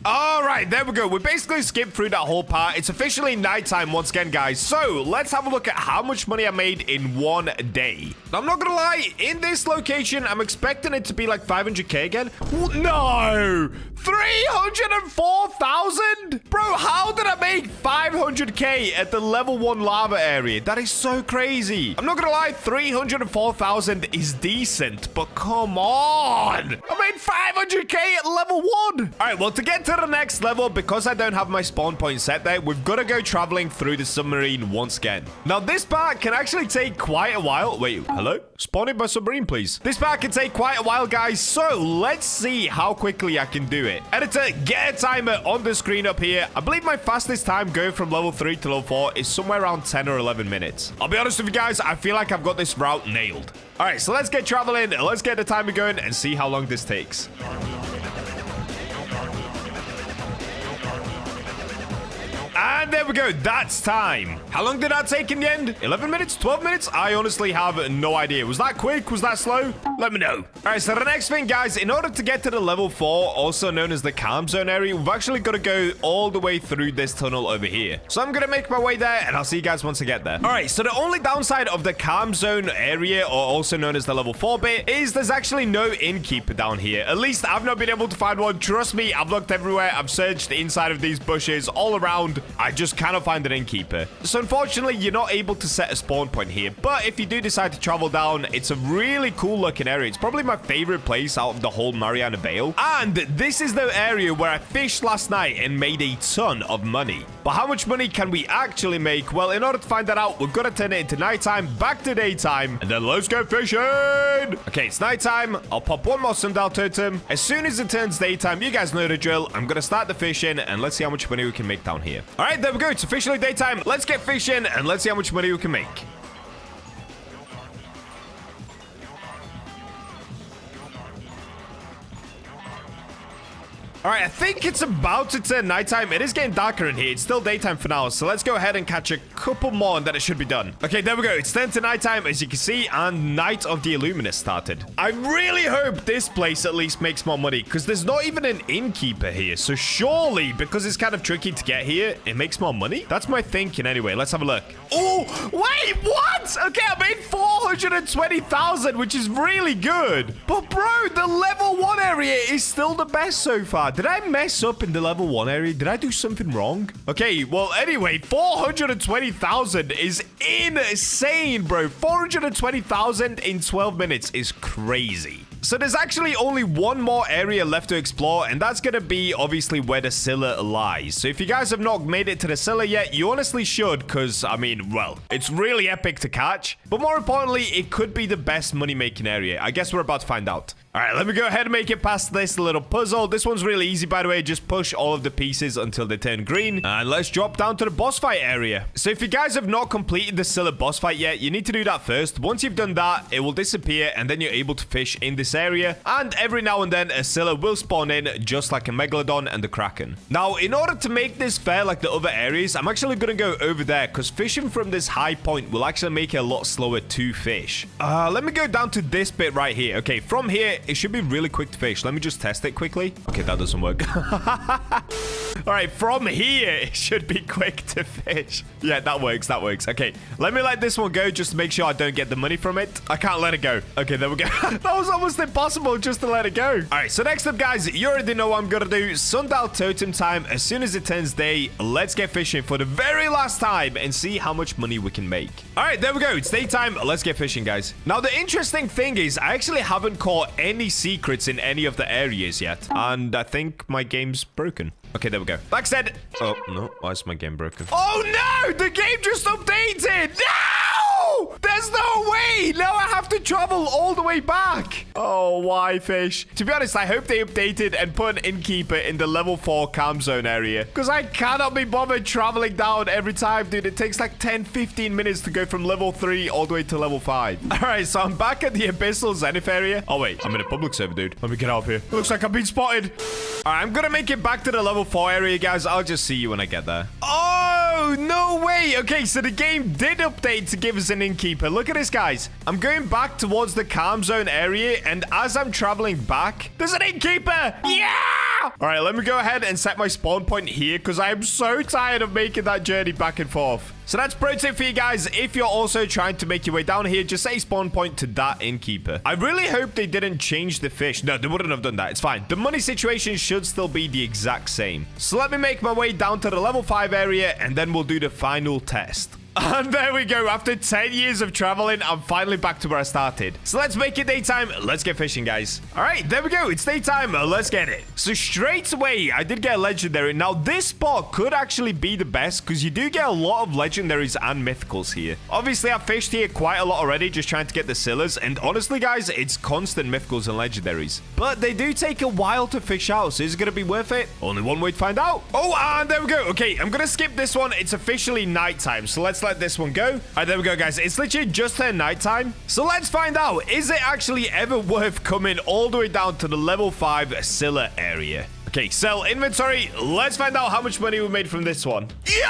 All right, there we go. We basically skipped through that whole part. It's officially nighttime once again, guys. So let's have a look at how much money I made in one day. I'm not gonna lie, in this location, I'm expecting it to be like 500k again. No, 304,000? Bro, how did I make 500k at the level 1 lava area? That is so crazy. I'm not gonna lie, 304,000 is decent, but come on. I made 500k at level 1. All right, well, to get to the next level, because I don't have my spawn point set there, we've got to go traveling through the submarine once again. Now, this part can actually take quite a while. Wait, hello? Spawn in my submarine, please. This part can take quite a while, guys, so let's see how quickly I can do it. Editor, get a timer on the screen up here. I believe my fastest time going from level 3 to level 4 is somewhere around 10 or 11 minutes. I'll be honest with you guys, I feel like I've got this route nailed. All right, so let's get traveling. Let's get the timer going and see how long this takes. And there we go. That's time. How long did that take in the end? 11 minutes? 12 minutes? I honestly have no idea. Was that quick? Was that slow? Let me know. All right, so the next thing, guys, in order to get to the level 4, also known as the calm zone area, we've actually got to go all the way through this tunnel over here. So I'm going to make my way there, and I'll see you guys once I get there. All right, so the only downside of the calm zone area, or also known as the level 4 bit, is there's actually no innkeeper down here. At least I've not been able to find one. Trust me, I've looked everywhere. I've searched the inside of these bushes all around. I just cannot find an innkeeper. So unfortunately, you're not able to set a spawn point here. But if you do decide to travel down, it's a really cool looking area. It's probably my favorite place out of the whole Mariana Vale. And this is the area where I fished last night and made a ton of money. But how much money can we actually make? Well, in order to find that out, we've got to turn it into nighttime, back to daytime, and then let's go fishing. Okay, it's nighttime. I'll pop one more sundial totem. As soon as it turns daytime, you guys know the drill. I'm going to start the fishing, and let's see how much money we can make down here. All right, there we go. It's officially daytime. Let's get fishing, and let's see how much money we can make. All right, I think it's about to turn nighttime. It is getting darker in here. It's still daytime for now, so let's go ahead and catch a couple more and then it should be done. Okay, there we go. It's turned to nighttime, as you can see, and Night of the Illuminous started. I really hope this place at least makes more money, because there's not even an innkeeper here. So surely, because it's kind of tricky to get here, it makes more money? That's my thinking anyway. Let's have a look. Oh, wait, what? Okay, I made 420,000, which is really good. But bro, the level 1 area is still the best so far. Did I mess up in the level 1 area? Did I do something wrong? Okay, well, anyway, 420,000 is insane, bro. 420,000 in 12 minutes is crazy. So there's actually only one more area left to explore, and that's going to be obviously where the Scylla lies. So if you guys have not made it to the Scylla yet, you honestly should, because, I mean, well, it's really epic to catch. But more importantly, it could be the best money-making area. I guess we're about to find out. All right, let me go ahead and make it past this little puzzle. This one's really easy, by the way. Just push all of the pieces until they turn green. And let's drop down to the boss fight area. So if you guys have not completed the Scylla boss fight yet, you need to do that first. Once you've done that, it will disappear, and then you're able to fish in this area. And every now and then, a Scylla will spawn in, just like a Megalodon and the Kraken. Now, in order to make this fair like the other areas, I'm actually going to go over there, because fishing from this high point will actually make it a lot slower to fish. Let me go down to this bit right here. Okay, from here, it should be really quick to fish. Let me just test it quickly. Okay, that doesn't work. All right, from here, it should be quick to fish. Yeah, that works. That works. Okay, let me let this one go just to make sure I don't get the money from it. I can't let it go. Okay, there we go. That was almost impossible just to let it go. All right, so next up, guys, you already know what I'm going to do. Sundial totem time. As soon as it turns day, let's get fishing for the very last time and see how much money we can make. All right, there we go. It's daytime. Let's get fishing, guys. Now, the interesting thing is I actually haven't caught any secrets in any of the areas yet. And I think my game's broken. Okay, there we go. Like I said... Oh, no. Why is my game broken? Oh, no! The game just updated! No! There's no way! Now I have to travel all the way back. Oh, why, fish? To be honest, I hope they updated and put an innkeeper in the level 4 calm zone area. Because I cannot be bothered traveling down every time, dude. It takes like 10-15 minutes to go from level 3 all the way to level 5. All right, so I'm back at the Abyssal Zenith area. Oh, wait. I'm in a public server, dude. Let me get out of here. It looks like I've been spotted. All right, I'm going to make it back to the level 4 area, guys. I'll just see you when I get there. Oh, no way. Okay, so the game did update to give us an innkeeper. Look at this, guys. I'm going back towards the calm zone area, and as I'm traveling back, there's an innkeeper. Yeah! All right, let me go ahead and set my spawn point here, because I am so tired of making that journey back and forth. So that's pro tip for you guys. If you're also trying to make your way down here, just say spawn point to that innkeeper. I really hope they didn't change the fish. No, they wouldn't have done that. It's fine. The money situation should still be the exact same. So let me make my way down to the level 5 area, and then we'll do the final test. And there we go. After 10 years of traveling, I'm finally back to where I started. So let's make it daytime. Let's get fishing, guys. All right, there we go. It's daytime. Let's get it. So straight away, I did get a legendary. Now, this spot could actually be the best because you do get a lot of legendaries and mythicals here. Obviously, I've fished here quite a lot already, just trying to get the Scyllas. And honestly, guys, it's constant mythicals and legendaries. But they do take a while to fish out. So is it going to be worth it? Only one way to find out. Oh, and there we go. Okay, I'm going to skip this one. It's officially nighttime. So let's let this one go. All right, there we go, guys. It's literally just turned nighttime. So let's find out. Is it actually ever worth coming all the way down to the level 5 Scylla area? Okay, sell inventory. Let's find out how much money we made from this one. Yo,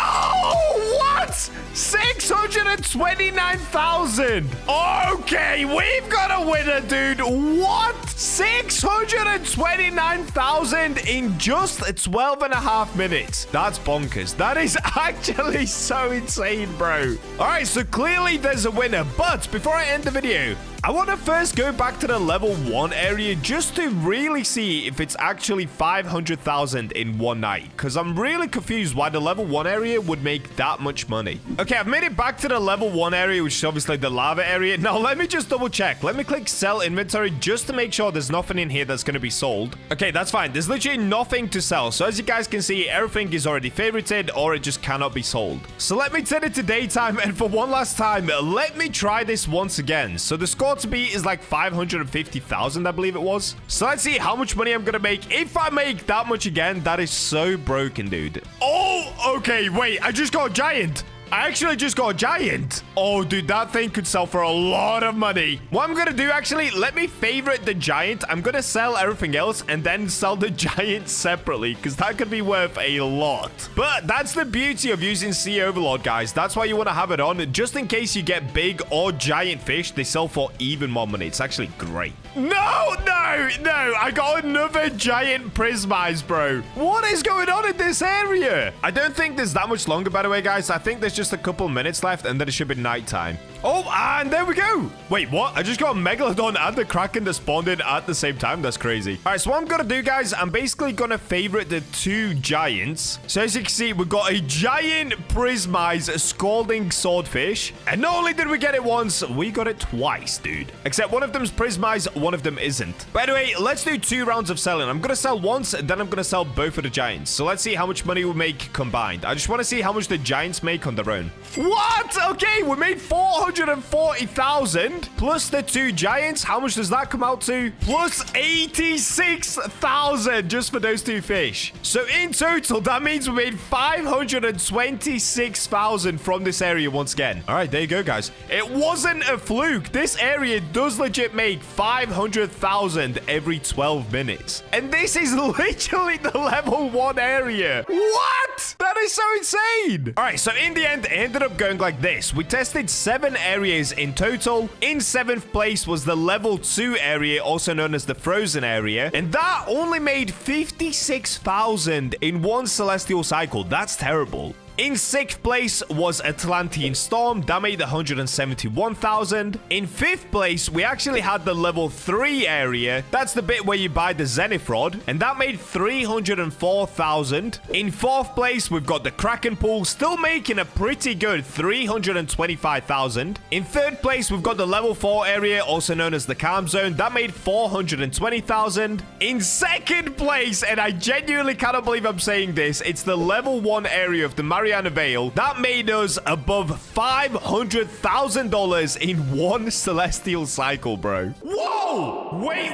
what? 629,000. Okay, we've got a winner, dude. What? 629,000 in just 12.5 minutes. That's bonkers. That is actually so insane, bro. All right, so clearly there's a winner. But before I end the video, I want to first go back to the level 1 area just to really see if it's actually 500,000 in one night. Because I'm really confused why the level 1 area would make that much money. Okay, I've made it back to the level 1 area, which is obviously the lava area. Now, let me just double check. Let me click sell inventory just to make sure there's nothing in here that's going to be sold. Okay, that's fine. There's literally nothing to sell. So as you guys can see, everything is already favorited or it just cannot be sold. So let me turn it to daytime. And for one last time, let me try this once again. So the score to beat is like 550,000, I believe it was. So let's see how much money I'm gonna make. If I make that much again, that is so broken, dude. Oh, okay, wait, I just got a giant. I actually just got a giant. Oh, dude, that thing could sell for a lot of money. What I'm gonna do, actually, let me favorite the giant. I'm gonna sell everything else and then sell the giant separately, because that could be worth a lot. But that's the beauty of using Sea Overlord, guys. That's why you want to have it on, just in case you get big or giant fish. They sell for even more money. It's actually great. No, no, no. I got another giant prismize, bro. What is going on in this area? I don't think there's that much longer, by the way, guys. I think there's just a couple minutes left, and then it should be nighttime. Oh, and there we go. Wait, what? I just got a Megalodon and the Kraken that spawned in at the same time. That's crazy. All right, so what I'm going to do, guys, I'm basically going to favorite the two giants. So as you can see, we've got a giant prismize scalding swordfish. And not only did we get it once, we got it twice, dude. Except one of them's prismize, one of them isn't. By the way, let's do 2 rounds of selling. I'm going to sell once, and then I'm going to sell both of the giants. So let's see how much money we make combined. I just want to see how much the giants make on their own. What? Okay, we made 440,000 plus the 2 giants. How much does that come out to? Plus 86,000 just for those 2 fish. So in total, that means we made 526,000 from this area once again. All right, there you go, guys. It wasn't a fluke. This area does legit make 500,000 every 12 minutes. And this is literally the level 1 area. What? That is so insane. All right, so in the end, it ended up going like this. We tested 7 areas in total. In 7th place was the level 2 area, also known as the frozen area. And that only made 56,000 in one celestial cycle. That's terrible. In 6th place was Atlantean Storm. That made 171,000. In 5th place, we actually had the level 3 area. That's the bit where you buy the Zenith rod. And that made 304,000. In 4th place, we've got the Kraken pool. Still making a pretty good 325,000. In 3rd place, we've got the level 4 area, also known as the Calm Zone. That made 420,000. In 2nd place, and I genuinely cannot believe I'm saying this, it's the level 1 area of the Mariana Vale. That made us above $500,000 in one celestial cycle, bro. Whoa! Wait.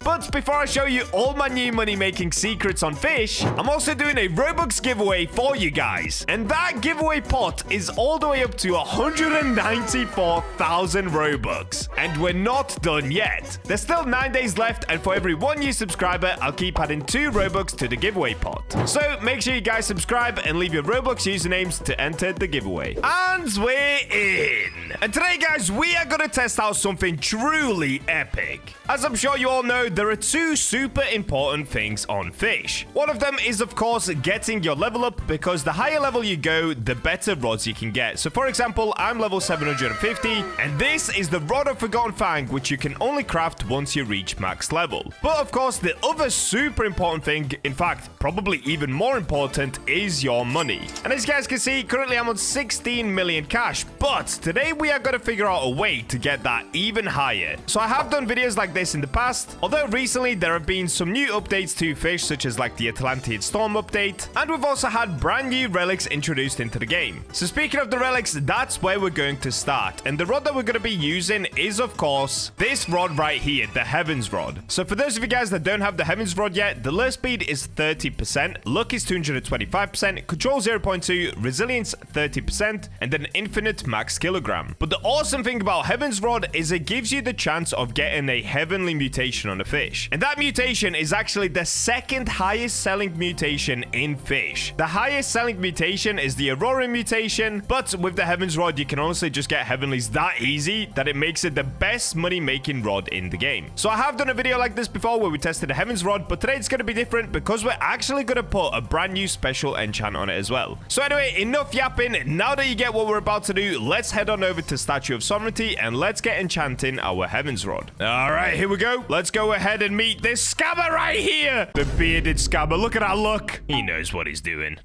But before I show you all my new money-making secrets on Fish, I'm also doing a Robux giveaway for you guys. And that giveaway pot is all the way up to 194,000 Robux. And we're not done yet. There's still 9 days left, and for every 1 new subscriber, I'll keep adding 2 Robux to the giveaway pot. So make sure you guys subscribe and leave your Robux usernames to enter the giveaway. And we're in. And today, guys, we are going to test out something truly epic. As I'm sure you all know, there are 2 super important things on Fish. One of them is, of course, getting your level up, because the higher level you go, the better rods you can get. So, for example, I'm level 750, and this is the Rod of Forgotten Fang, which you can only craft once you reach max level. But, of course, the other super important thing, in fact, probably even more important, is your money. And as you guys can see, currently I'm on 16 million cash, but today we are going to figure out a way to get that even higher. So I have done videos like this in the past, although recently there have been some new updates to Fish, such as like the Atlantean Storm update, and we've also had brand new relics introduced into the game. So speaking of the relics, that's where we're going to start, and the rod that we're going to be using is, of course, this rod right here, the Heavens Rod. So for those of you guys that don't have the Heavens Rod yet, the lure speed is 30%, luck is 225%, control 0.2, resilience 30%, and then infinite max kilogram. But the awesome thing about Heavens Rod is it gives you the chance of getting a heavenly mutation on a fish. And that mutation is actually the 2nd highest selling mutation in Fish. The highest selling mutation is the Aurora mutation, but with the Heavens Rod, you can honestly just get heavenlies that easy that it makes it the best money-making rod in the game. So I have done a video like this before where we tested the Heavens Rod, but today it's going to be different because we're actually going to put a brand new special enchant on it as well. So anyway, enough yapping. Now that you get what we're about to do, let's head on over to Statue of Sovereignty and let's get enchanting our Heavens Rod. All right, here we go. Let's go ahead and meet this scammer right here. The bearded scammer. Look at that look. He knows what he's doing.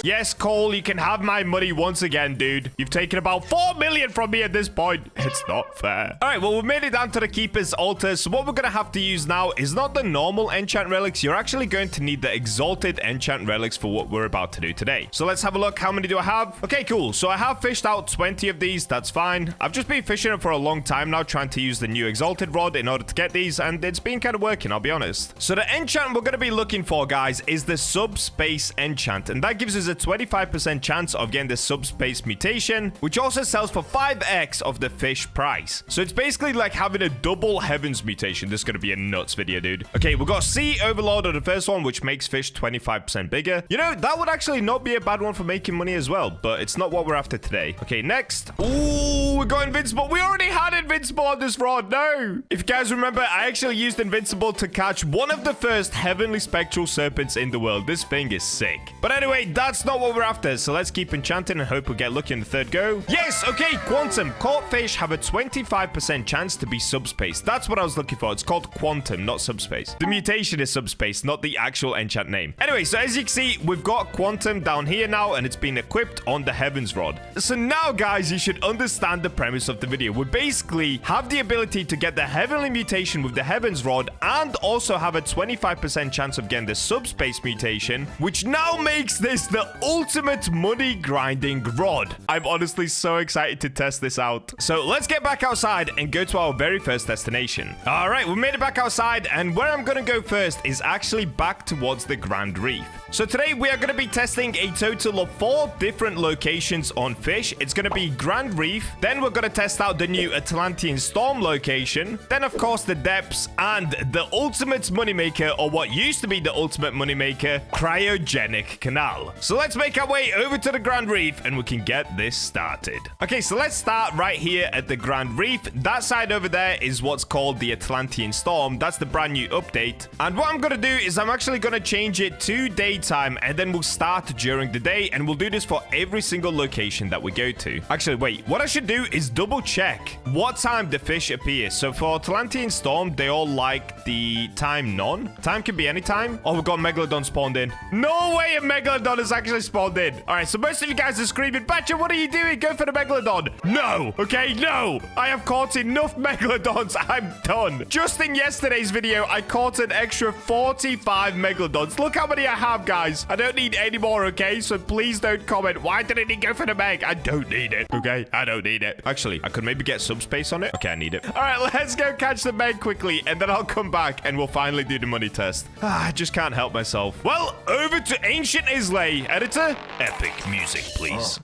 Yes, Cole, you can have my money once again, dude. You've taken about 4 million from me at this point. It's not fair. All right, well, we've made it down to the Keeper's Altar. So what we're going to have to use now is not the normal enchant relics. You're actually going to need the exalted enchant relics for what we're about to do today. So let's have a look. How many do I have? Okay, cool. So I have fished out 20 of these. That's fine. I've just been fishing it for a long time now, trying to use the new exalted rod in order to get these, and it's been kind of working, I'll be honest. So the enchant we're going to be looking for, guys, is the subspace enchant. And that gives us a 25% chance of getting the subspace mutation, which also sells for 5x of the fish price. So it's basically like having a double heavens mutation. This is going to be a nuts video, dude. Okay, we've got Sea Overlord on the first one, which makes fish 25% bigger. You know, that would actually not be a bad one for making money as well, but it's not what we're after today. Okay, next. Ooh, we got Invincible. We already had Invincible on this rod. No. If you guys remember, I actually used Invincible to catch one of the first heavenly spectral serpents in the world. This thing is sick. But anyway, that's not what we're after. So let's keep enchanting and hope we get lucky in the third go. Yes, okay, Quantum. Caught fish have a 25% chance to be subspace. That's what I was looking for. It's called Quantum, not subspace. The mutation is subspace, not the actual enchant name. Anyway, so as you can see, we've got Quantum down here now, and it's been equipped on the Heavens Rod. So now, guys, you should understand the premise of the video. We basically have the ability to get the heavenly mutation with the Heavens Rod and also have a 25% chance of getting the subspace mutation, which now makes this the ultimate money grinding rod. I'm honestly so excited to test this out. So let's get back outside and go to our very first destination. All right, we made it back outside, and where I'm going to go first is actually back towards the Grand Reef. So today we are going to be testing a total of 4 different locations on fish. It's going to be Grand Reef. Then we're going to test out the new Atlantean Storm location. Then, of course, the depths and the ultimate moneymaker, or what used to be the ultimate moneymaker, Cryogenic Canal. So let's make our way over to the Grand Reef and we can get this started. Okay, so let's start right here at the Grand Reef. That side over there is what's called the Atlantean Storm. That's the brand new update. And what I'm going to do is I'm actually going to change it to daytime, and then we'll start during the day, and we'll do this for every single location that we go to. Actually, wait, what I should do is double check what time the fish appear. So for Atlantean Storm, they all like the time none. Time can be any time. Oh, we've got Megalodon spawned in. No way a Megalodon has actually spawned in. All right, so most of you guys are screaming, Bacha, what are you doing? Go for the Megalodon. No. Okay, no. I have caught enough Megalodons. I'm done. Just in yesterday's video, I caught an extra 45 Megalodons. Look how many I have, guys. I don't need any more, okay? So please don't comment. Why didn't he go for the Meg? I don't need it, okay? I don't need it. Actually, I could maybe get subspace on it. Okay, I need it. All right, let's go catch the Meg quickly, and then I'll come back and we'll finally do the money test. I just can't help myself. Well, over to Ancient Islay. Editor, epic music, please.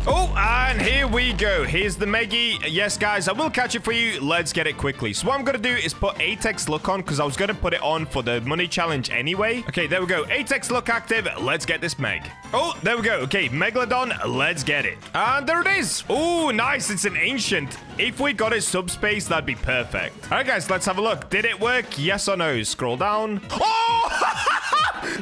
Oh, and here we go. Here's the Meggy. Yes, guys, I will catch it for you. Let's get it quickly. So what I'm going to do is put Atex Look on, because I was going to put it on for the money challenge anyway. Okay, there we go. Atex Look active. Let's get this Meg. Oh, there we go. Okay, Megalodon. Let's get it. And there it is. Oh, nice. It's an ancient. If we got it subspace, that'd be perfect. All right, guys, let's have a look. Did it work? Yes or no? Scroll down. Oh!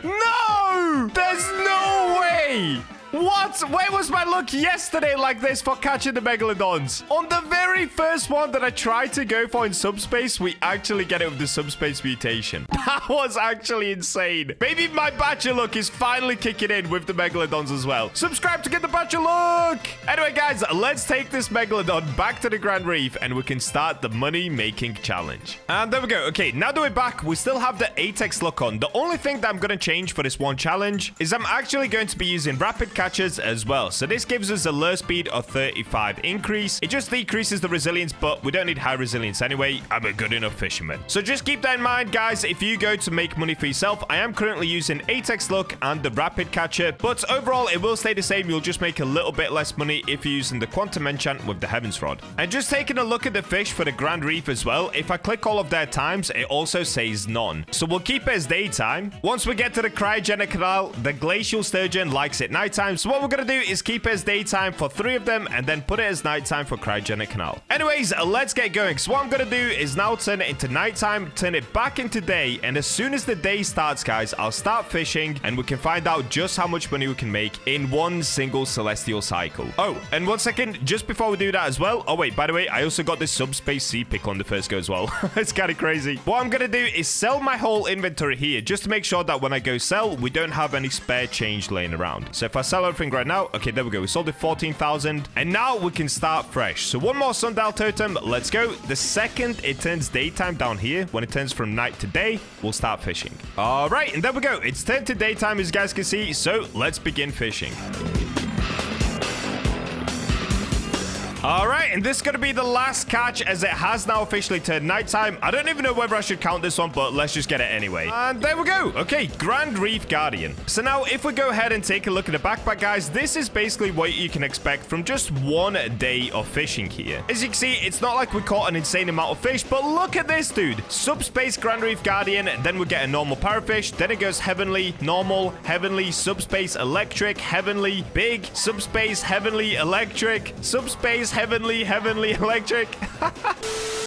No! There's no way! What? Where was my luck yesterday like this for catching the Megalodons? On the very first one that I tried to go for in subspace, we actually get it with the subspace mutation. That was actually insane. Maybe my Bacha luck is finally kicking in with the Megalodons as well. Subscribe to get the Bacha luck. Anyway, guys, let's take this Megalodon back to the Grand Reef and we can start the money-making challenge. And there we go. Okay, now that we're back, we still have the Atex Look on. The only thing that I'm going to change for this one challenge is I'm actually going to be using Rapid Catchers as well. So this gives us a lure speed of 35 increase. It just decreases the resilience, but we don't need high resilience anyway. I'm a good enough fisherman. So just keep that in mind, guys. If you go to make money for yourself, I am currently using Atex Look and the Rapid Catcher, but overall it will stay the same. You'll just make a little bit less money if you're using the Quantum Enchant with the Heavens Rod. And just taking a look at the fish for the Grand Reef as well, if I click all of their times, it also says none. So we'll keep it as daytime. Once we get to the Cryogenic Canal, the Glacial Sturgeon likes it nighttime. So what we're going to do is keep it as daytime for 3 of them and then put it as nighttime for Cryogenic Canal. Anyways, let's get going. So what I'm going to do is now turn it into nighttime, turn it back into day, and as soon as the day starts, guys, I'll start fishing and we can find out just how much money we can make in one single celestial cycle. Oh, and 1 second, just before we do that as well. Oh, wait, by the way, I also got this subspace sea pickle on the first go as well. It's kind of crazy. What I'm going to do is sell my whole inventory here just to make sure that when I go sell, we don't have any spare change laying around. So if I sell everything right now, okay, there we go. We sold it 14,000 and now we can start fresh. So one more sundial totem. Let's go. The second it turns daytime down here, when it turns from night to day, we'll start fishing. All right, and there we go. It's turned to daytime, as you guys can see. So let's begin fishing. All right, and this is going to be the last catch as it has now officially turned nighttime. I don't even know whether I should count this one, but let's just get it anyway. And there we go. Okay, Grand Reef Guardian. So now if we go ahead and take a look at the backpack, guys, this is basically what you can expect from just 1 day of fishing here. As you can see, it's not like we caught an insane amount of fish, but look at this, dude. Subspace Grand Reef Guardian, then we get a normal parrotfish, then it goes heavenly, normal, heavenly, subspace, electric, heavenly, big, subspace, heavenly, electric, subspace, heavenly, electric.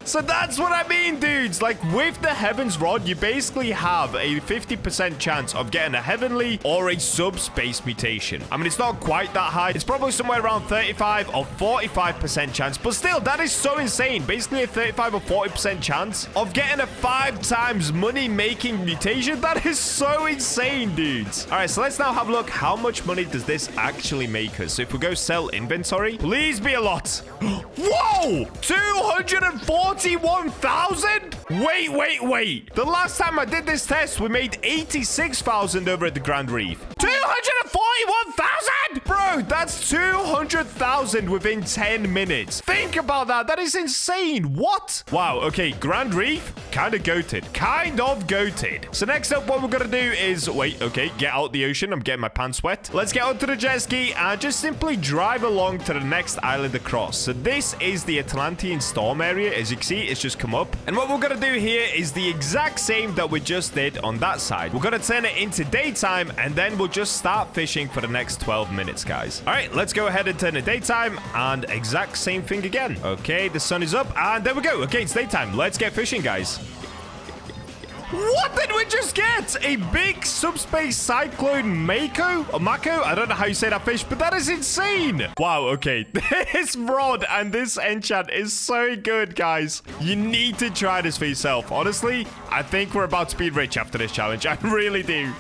So that's what I mean, dudes. Like, with the Heaven's Rod, you basically have a 50% chance of getting a heavenly or a subspace mutation. I mean, it's not quite that high. It's probably somewhere around 35 or 45% chance, but still, that is so insane. Basically a 35 or 40% chance of getting a 5 times money-making mutation. That is so insane, dudes. All right, so let's now have a look. How much money does this actually make us? So if we go sell inventory, please be a lot. Whoa! 241,000? Wait. The last time I did this test, we made 86,000 over at the Grand Reef. 241,000? Bro, that's 200,000 within 10 minutes. Think about that. That is insane. What? Wow, okay, Grand Reef, kind of goated. So next up, what we're going to do is, get out the ocean. I'm getting my pants wet. Let's get onto the jet ski and just simply drive along to the next island across. So this is the Atlantean storm area. As you can see, it's just come up. And what we're going to do here is the exact same that we just did on that side. We're going to turn it into daytime, and then we'll just start fishing for the next 12 minutes, guys. All right, let's go ahead and turn it daytime, and exact same thing again. Okay, the sun is up, and there we go. Okay, it's daytime. Let's get fishing, guys. What did we just get? A big subspace cyclone mako? Or mako? I don't know how you say that fish, but that is insane. Wow, okay. This rod and this enchant is so good, guys. You need to try this for yourself. Honestly, I think we're about to be rich after this challenge. I really do.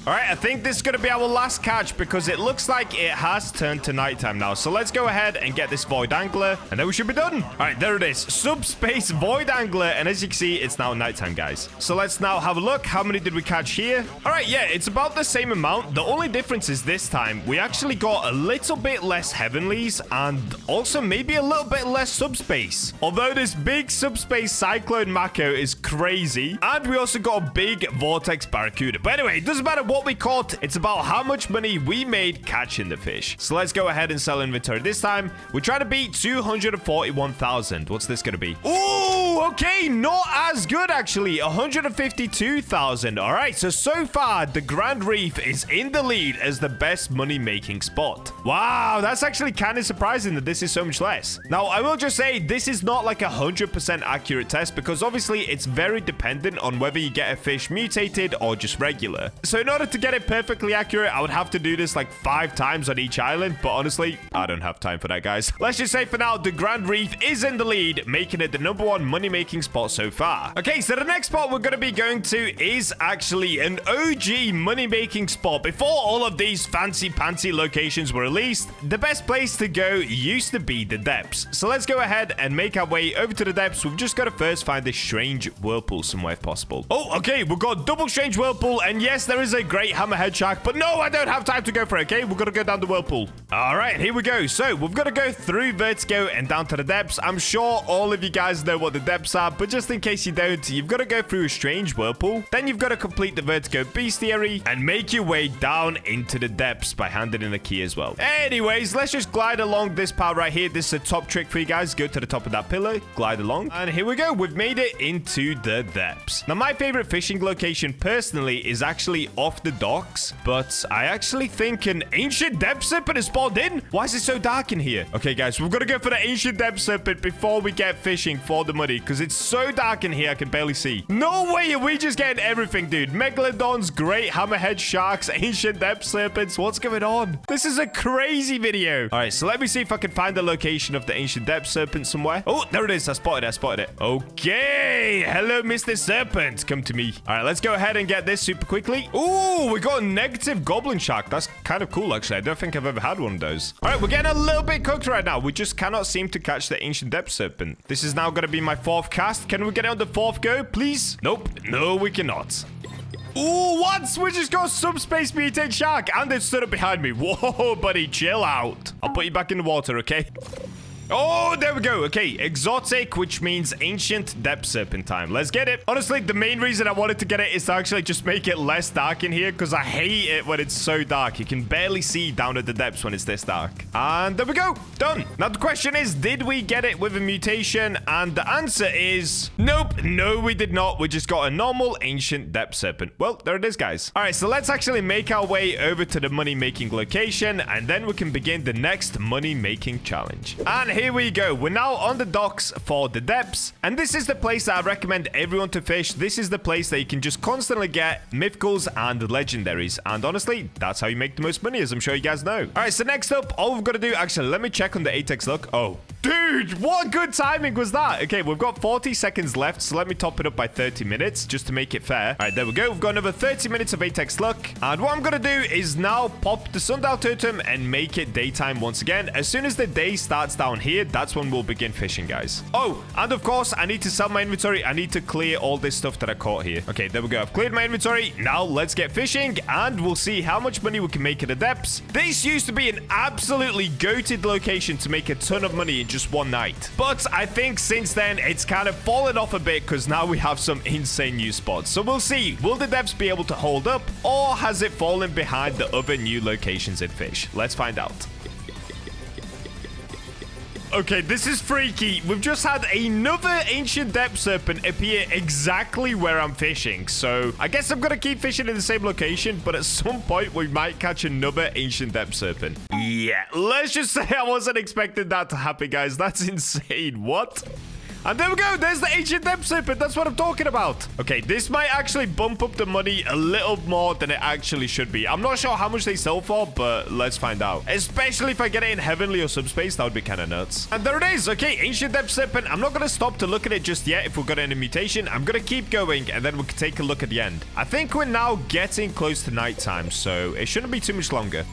All right, I think this is going to be our last catch because it looks like it has turned to nighttime now. So let's go ahead and get this void angler, and then we should be done. All right, there it is. Subspace void angler, and as you can see, it's now nighttime, guys. So let's now have a look. How many did we catch here? All right, yeah, it's about the same amount. The only difference is this time, we actually got a little bit less heavenlies and also maybe a little bit less subspace. Although this big subspace cyclone mako is crazy, and we also got a big vortex barracuda. But anyway, it doesn't matter what we caught, it's about how much money we made catching the fish. So let's go ahead and sell inventory. This time, we're trying to beat 241,000. What's this gonna be? Ooh, okay, not as good actually. 152,000. All right, so far, the Grand Reef is in the lead as the best money-making spot. Wow, that's actually kind of surprising that this is so much less. Now, I will just say, this is not like 100% accurate test because obviously it's very dependent on whether you get a fish mutated or just regular. So in order to get it perfectly accurate, I would have to do this like 5 times on each island, but honestly, I don't have time for that, guys. Let's just say for now, the Grand Reef is in the lead, making it the #1 money-making spot so far. Okay, so the next spot we're going to be going to is actually an OG money-making spot. Before all of these fancy-pantsy locations were released, the best place to go used to be the depths. So let's go ahead and make our way over to the depths. We've just got to first find this strange whirlpool somewhere if possible. Oh, okay, we've got double strange whirlpool, and yes, there is a great hammerhead shark, but no, I don't have time to go for it, okay? We've got to go down the whirlpool. All right, here we go. So we've got to go through vertigo and down to the depths. I'm sure all of you guys know what the depths are, but just in case you don't, you've got to go through a strange whirlpool. Then you've got to complete the vertigo bestiary and make your way down into the depths by handing in a key as well. Anyways, let's just glide along this part right here. This is a top trick for you guys. Go to the top of that pillar, glide along, and here we go. We've made it into the depths. Now, my favorite fishing location personally is actually off the docks, but I actually think an ancient depth serpent has spawned in. Why is it so dark in here? Okay, guys, we've got to go for the ancient depth serpent before we get fishing for the money, because it's so dark in here I can barely see. No way are we just getting everything, dude. Megalodons, great hammerhead sharks, ancient depth serpents. What's going on? This is a crazy video. All right, so let me see if I can find the location of the ancient depth serpent somewhere. Oh, there it is. I spotted it. Okay. Hello, Mr. Serpent. Come to me. All right, let's go ahead and get this super quickly. Ooh, we got a negative goblin shark. That's kind of cool, actually. I don't think I've ever had one of those. All right, we're getting a little bit cooked right now. We just cannot seem to catch the ancient depth serpent. This is now going to be my 4th cast. Can we get it on the 4th go, please? Nope. No, we cannot. Ooh, what? We just got subspace mutated shark, and it stood up behind me. Whoa, buddy, chill out. I'll put you back in the water, okay? Oh, there we go. Okay, exotic, which means ancient depth serpentine. Let's get it. Honestly, the main reason I wanted to get it is to actually just make it less dark in here because I hate it when it's so dark. You can barely see down at the depths when it's this dark. And there we go. Done. Now, the question is, did we get it with a mutation? And the answer is nope. No, we did not. We just got a normal ancient depth serpent. Well, there it is, guys. All right, so let's actually make our way over to the money-making location, and then we can begin the next money-making challenge. And here we go. We're now on the docks for the depths, and this is the place that I recommend everyone to fish. This is the place that you can just constantly get mythicals and legendaries, and honestly, that's how you make the most money, as I'm sure you guys know. All right, so next up, all we've got to do, actually, let me check on the Apex look. Oh, dude, what good timing was that? Okay, we've got 40 seconds left, so let me top it up by 30 minutes just to make it fair. All right, there we go. We've got another 30 minutes of Apex luck, and what I'm going to do is now pop the sundial totem and make it daytime once again. As soon as the day starts down here, that's when we'll begin fishing, guys. Oh, and of course, I need to sell my inventory. I need to clear all this stuff that I caught here. Okay, there we go. I've cleared my inventory. Now, let's get fishing, and we'll see how much money we can make at the depths. This used to be an absolutely goated location to make a ton of money in just one night. But I think since then, it's kind of fallen off a bit because now we have some insane new spots. So we'll see. Will the depths be able to hold up, or has it fallen behind the other new locations in Fish? Let's find out. Okay, this is freaky. We've just had another ancient depth serpent appear exactly where I'm fishing. So I guess I'm going to keep fishing in the same location, but at some point we might catch another ancient depth serpent. Yeah, let's just say I wasn't expecting that to happen, guys. That's insane. What? And there we go. There's the ancient depth serpent. That's what I'm talking about. Okay, this might actually bump up the money a little more than it actually should be. I'm not sure how much they sell for, but let's find out. Especially if I get it in heavenly or subspace, that would be kind of nuts. And there it is. Okay, ancient depth serpent. I'm not going to stop to look at it just yet if we've got any mutation. I'm going to keep going, and then we can take a look at the end. I think we're now getting close to nighttime, so it shouldn't be too much longer.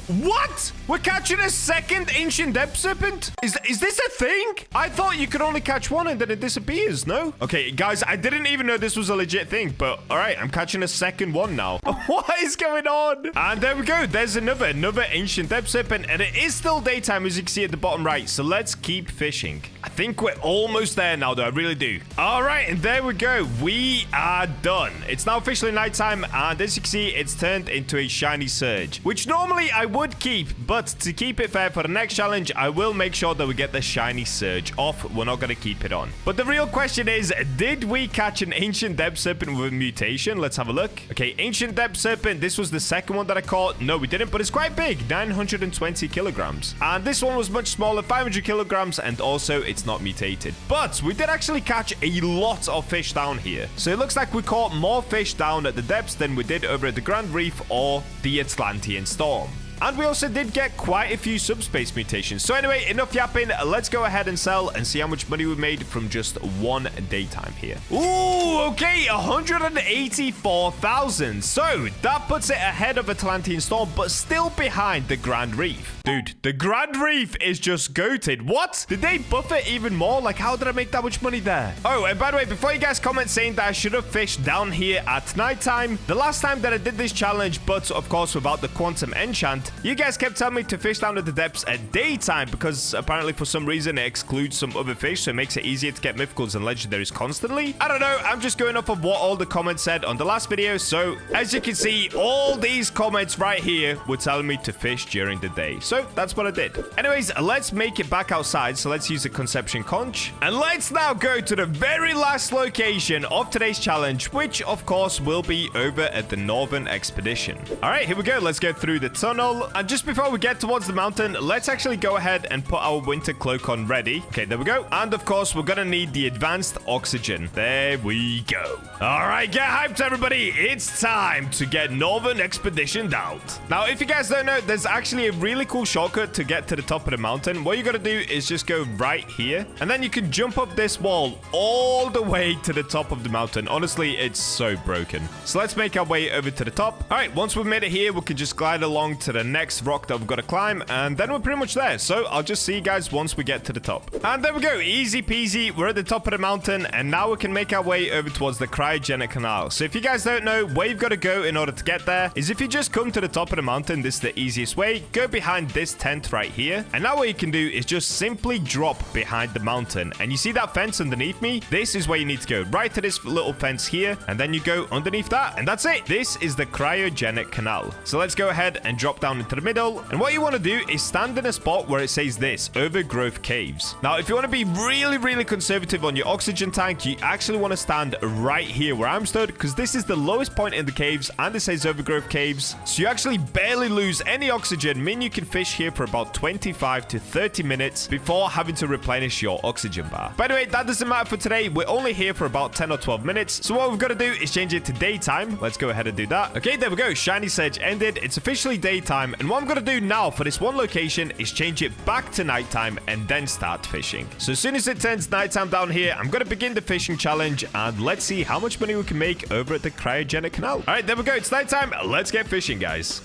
What? We're catching a second ancient depth serpent? Is this a thing? I thought you could only catch one and then it disappears, no? Okay, guys, I didn't even know this was a legit thing, but all right, I'm catching a second one now. What is going on? And there we go. There's another ancient depth serpent, and it is still daytime, as you can see at the bottom right. So let's keep fishing. I think we're almost there now, though. I really do. All right, and there we go. We are done. It's now officially nighttime, and as you can see, it's turned into a shiny surge, which normally I would keep, but to keep it fair for the next challenge, I will make sure that we get the shiny surge off. We're not going to keep it on. But the real question is, did we catch an ancient depth serpent with a mutation? Let's have a look. Okay, ancient depth serpent. This was the second one that I caught. No, we didn't, but it's quite big, 920 kilograms. And this one was much smaller, 500 kilograms, and also it's not mutated. But we did actually catch a lot of fish down here. So it looks like we caught more fish down at the depths than we did over at the Grand Reef or the Atlantean Storm. And we also did get quite a few subspace mutations. So anyway, enough yapping. Let's go ahead and sell and see how much money we made from just one daytime here. Ooh, okay, 184,000. So that puts it ahead of Atlantean Storm, but still behind the Grand Reef. Dude, the Grand Reef is just goated. What? Did they buff it even more? Like, how did I make that much money there? Oh, and by the way, before you guys comment saying that I should have fished down here at nighttime, the last time that I did this challenge, but of course without the quantum enchant, you guys kept telling me to fish down at the depths at daytime because apparently for some reason it excludes some other fish, so it makes it easier to get mythicals and legendaries constantly. I don't know. I'm just going off of what all the comments said on the last video. So as you can see, all these comments right here were telling me to fish during the day. So that's what I did. Anyways, let's make it back outside. So let's use the conception conch. And let's now go to the very last location of today's challenge, which of course will be over at the Northern Expedition. All right, here we go. Let's go through the tunnel. And just before we get towards the mountain, let's actually go ahead and put our winter cloak on ready. Okay, there we go. And of course, we're gonna need the advanced oxygen. There we go. All right, get hyped, everybody. It's time to get Northern Expedition out. Now, if you guys don't know, there's actually a really cool shortcut to get to the top of the mountain. What you gotta do is just go right here, and then you can jump up this wall all the way to the top of the mountain. Honestly, it's so broken. So let's make our way over to the top. All right, once we've made it here, we can just glide along to the the next rock that we've got to climb, and then we're pretty much there. So I'll just see you guys once we get to the top. And there we go. Easy peasy. We're at the top of the mountain, and now we can make our way over towards the cryogenic canal. So if you guys don't know, where you've got to go in order to get there is if you just come to the top of the mountain, this is the easiest way. Go behind this tent right here. And now what you can do is just simply drop behind the mountain. And you see that fence underneath me? This is where you need to go. Right to this little fence here, and then you go underneath that, and that's it. This is the cryogenic canal. So let's go ahead and drop down into the middle. And what you want to do is stand in a spot where it says this, overgrowth caves. Now, if you want to be really conservative on your oxygen tank, you actually want to stand right here where I'm stood, because this is the lowest point in the caves, and it says overgrowth caves. So you actually barely lose any oxygen, meaning you can fish here for about 25 to 30 minutes before having to replenish your oxygen bar. By the way, that doesn't matter for today. We're only here for about 10 or 12 minutes. So what we've got to do is change it to daytime. Let's go ahead and do that. Okay, there we go. Shiny Sedge ended. It's officially daytime. And what I'm going to do now for this one location is change it back to nighttime and then start fishing. So as soon as it turns nighttime down here, I'm going to begin the fishing challenge, and let's see how much money we can make over at the cryogenic canal. All right, there we go. It's nighttime. Let's get fishing, guys.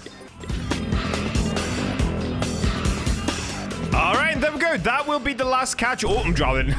All right, there we go. That will be the last catch. Oh, I'm drowning.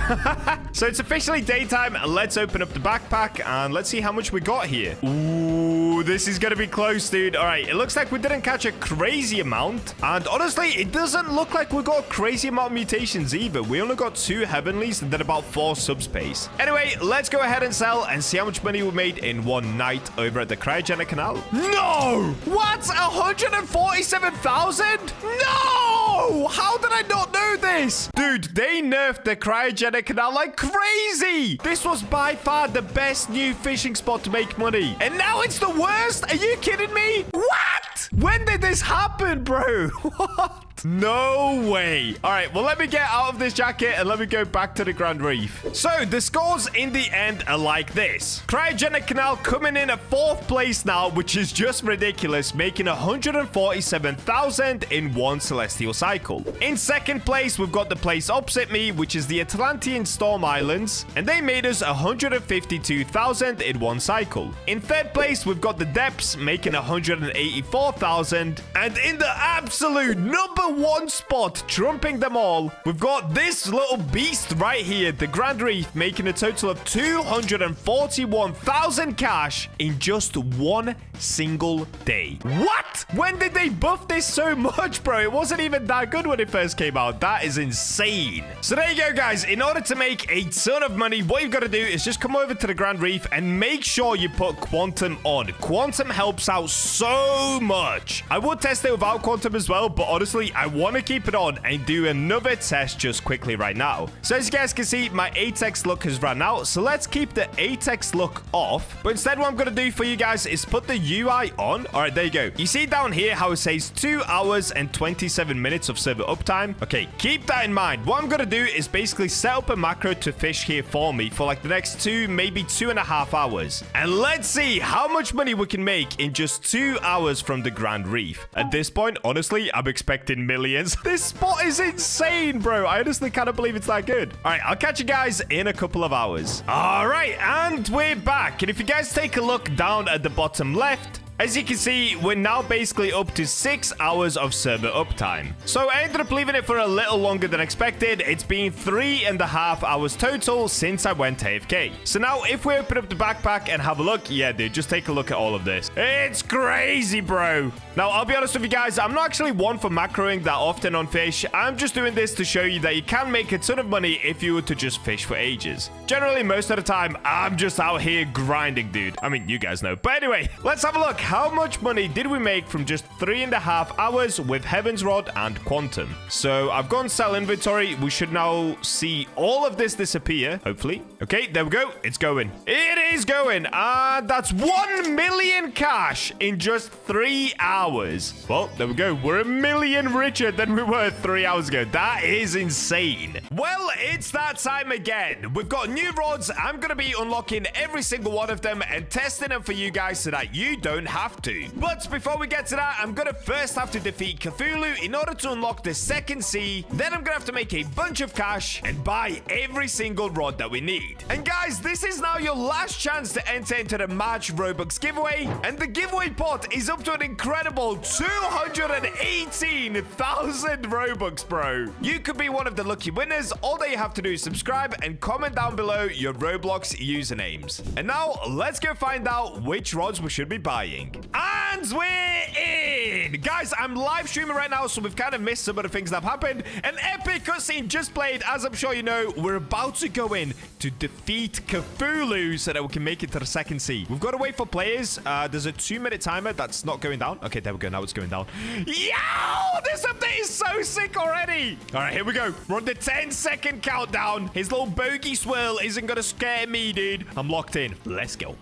So it's officially daytime. Let's open up the backpack and let's see how much we got here. Ooh, this is going to be close, dude. All right, it looks like we didn't catch a crazy amount. And honestly, it doesn't look like we got a crazy amount of mutations either. We only got 2 heavenlies and then about 4 subspace. Anyway, let's go ahead and sell and see how much money we made in one night over at the cryogenic canal. No! What? 147,000? No! How did I not know this? Dude, they nerfed the cryogenic canal like crazy. This was by far the best new fishing spot to make money. And now it's the worst? Are you kidding me? What? When did this happen, bro? What? No way. All right, well, let me get out of this jacket and let me go back to the Grand Reef. So the scores in the end are like this. Cryogenic Canal coming in at 4th place now, which is just ridiculous, making 147,000 in one celestial cycle. In 2nd place, we've got the place opposite me, which is the Atlantean Storm Islands, and they made us 152,000 in one cycle. In 3rd place, we've got the Depths, making 184,000, and in the absolute number 1 spot, trumping them all, we've got this little beast right here, the Grand Reef, making a total of 241,000 cash in just one single day. What? When did they buff this so much, bro? It wasn't even that good when it first came out. That is insane. So there you go, guys. In order to make a ton of money, what you've got to do is just come over to the Grand Reef and make sure you put Quantum on. Quantum helps out so much. I would test it without Quantum as well, but honestly, I want to keep it on and do another test just quickly right now. So as you guys can see, my 8x look has run out. So let's keep the 8x look off. But instead, what I'm going to do for you guys is put the UI on. All right, there you go. You see down here how it says 2 hours and 27 minutes of server uptime. Okay, keep that in mind. What I'm going to do is basically set up a macro to fish here for me for like the next 2, maybe 2.5 hours. And let's see how much money we can make in just 2 hours from the Grand Reef. At this point, honestly, I'm expecting millions. This spot is insane, bro. I honestly cannot believe it's that good. All right, I'll catch you guys in a couple of hours. All right, and we're back. And if you guys take a look down at the bottom left, as you can see, we're now basically up to 6 hours of server uptime. So I ended up leaving it for a little longer than expected. It's been 3.5 hours total since I went AFK. So now if we open up the backpack and have a look, yeah, dude, just take a look at all of this. It's crazy, bro. Now, I'll be honest with you guys, I'm not actually one for macroing that often on fish. I'm just doing this to show you that you can make a ton of money if you were to just fish for ages. Generally, most of the time, I'm just out here grinding, dude. I mean, you guys know. But anyway, let's have a look. How much money did we make from just 3.5 hours with Heaven's Rod and Quantum? So I've gone sell inventory. We should now see all of this disappear, hopefully. Okay, there we go. It's going. It is going. That's 1 million cash in just 3 hours. Well, there we go. We're 1 million richer than we were 3 hours ago. That is insane. Well, it's that time again. We've got new rods. I'm going to be unlocking every single one of them and testing them for you guys so that you don't have have to. But before we get to that, I'm gonna first have to defeat Cthulhu in order to unlock the second sea. Then I'm gonna have to make a bunch of cash and buy every single rod that we need. And guys, this is now your last chance to enter into the March Robux giveaway. And the giveaway pot is up to an incredible 218,000 Robux, bro. You could be one of the lucky winners. All that you have to do is subscribe and comment down below your Roblox usernames. And now let's go find out which rods we should be buying. And we're in! Guys, I'm live streaming right now, so we've kind of missed some of the things that have happened. An epic cutscene just played. As I'm sure you know, we're about to go in to defeat Cthulhu so that we can make it to the second sea. We've got to wait for players. There's a 2-minute timer that's not going down. Okay, there we go. Now it's going down. Yo! This update is so sick already. All right, here we go. We're on the 10-second countdown. His little bogey swirl isn't going to scare me, dude. I'm locked in. Let's go.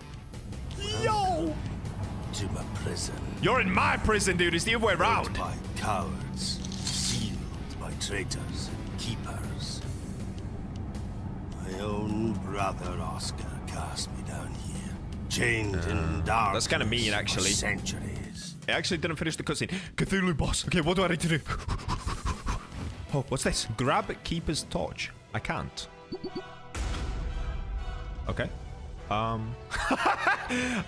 Yo! To my prison. You're in my prison, dude. It's the other way around. Built by cowards, sealed by traitors and keepers. My own brother Oscar cast me down here, chained in dark. That's kind of mean, actually. Centuries. I actually didn't finish the cutscene. Cthulhu boss. Okay, what do I need to do? Oh, what's this? Grab Keeper's torch. I can't. Okay. All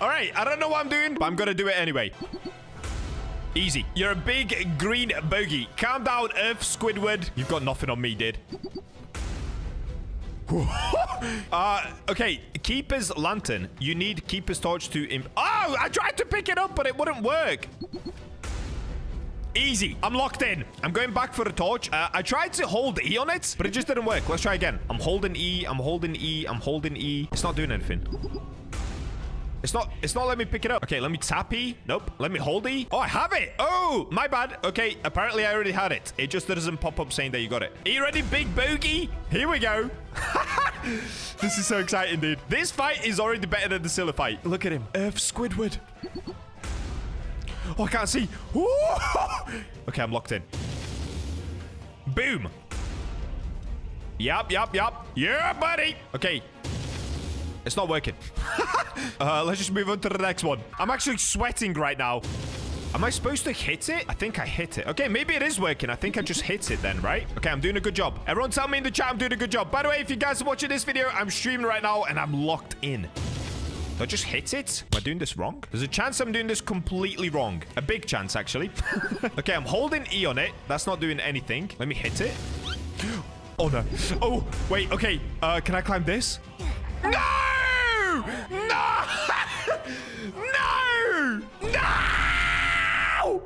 right, I don't know what I'm doing, but I'm gonna do it anyway. Easy. You're a big green bogey. Calm down, Earth Squidward. You've got nothing on me, dude. Okay. Keeper's lantern. You need Keeper's torch to... Oh, I tried to pick it up, but it wouldn't work. Easy. I'm locked in. I'm going back for the torch. I tried to hold E on it, but it just didn't work. Let's try again. I'm holding E. I'm holding E. I'm holding E. It's not doing anything. It's not letting me pick it up. Okay, let me tap E. Nope. Let me hold E. Oh, I have it. Oh, my bad. Okay, apparently I already had it. It just doesn't pop up saying that you got it. Are you ready, big bogey? Here we go. This is so exciting, dude. This fight is already better than the Scylla fight. Look at him. Earth Squidward. Oh, I can't see. Ooh! Okay, I'm locked in. Boom. Yup. Yeah, buddy. Okay. It's not working. Let's just move on to the next one. I'm actually sweating right now. Am I supposed to hit it? I think I hit it. Okay, maybe it is working. I think I just hit it then, right? Okay, I'm doing a good job. Everyone tell me in the chat I'm doing a good job. By the way, if you guys are watching this video, I'm streaming right now and I'm locked in. Did I just hit it? Am I doing this wrong? There's a chance I'm doing this completely wrong. A big chance, actually. Okay, I'm holding E on it. That's not doing anything. Let me hit it. Oh, no. Oh, wait. Okay. Can I climb this? No! No! No! No!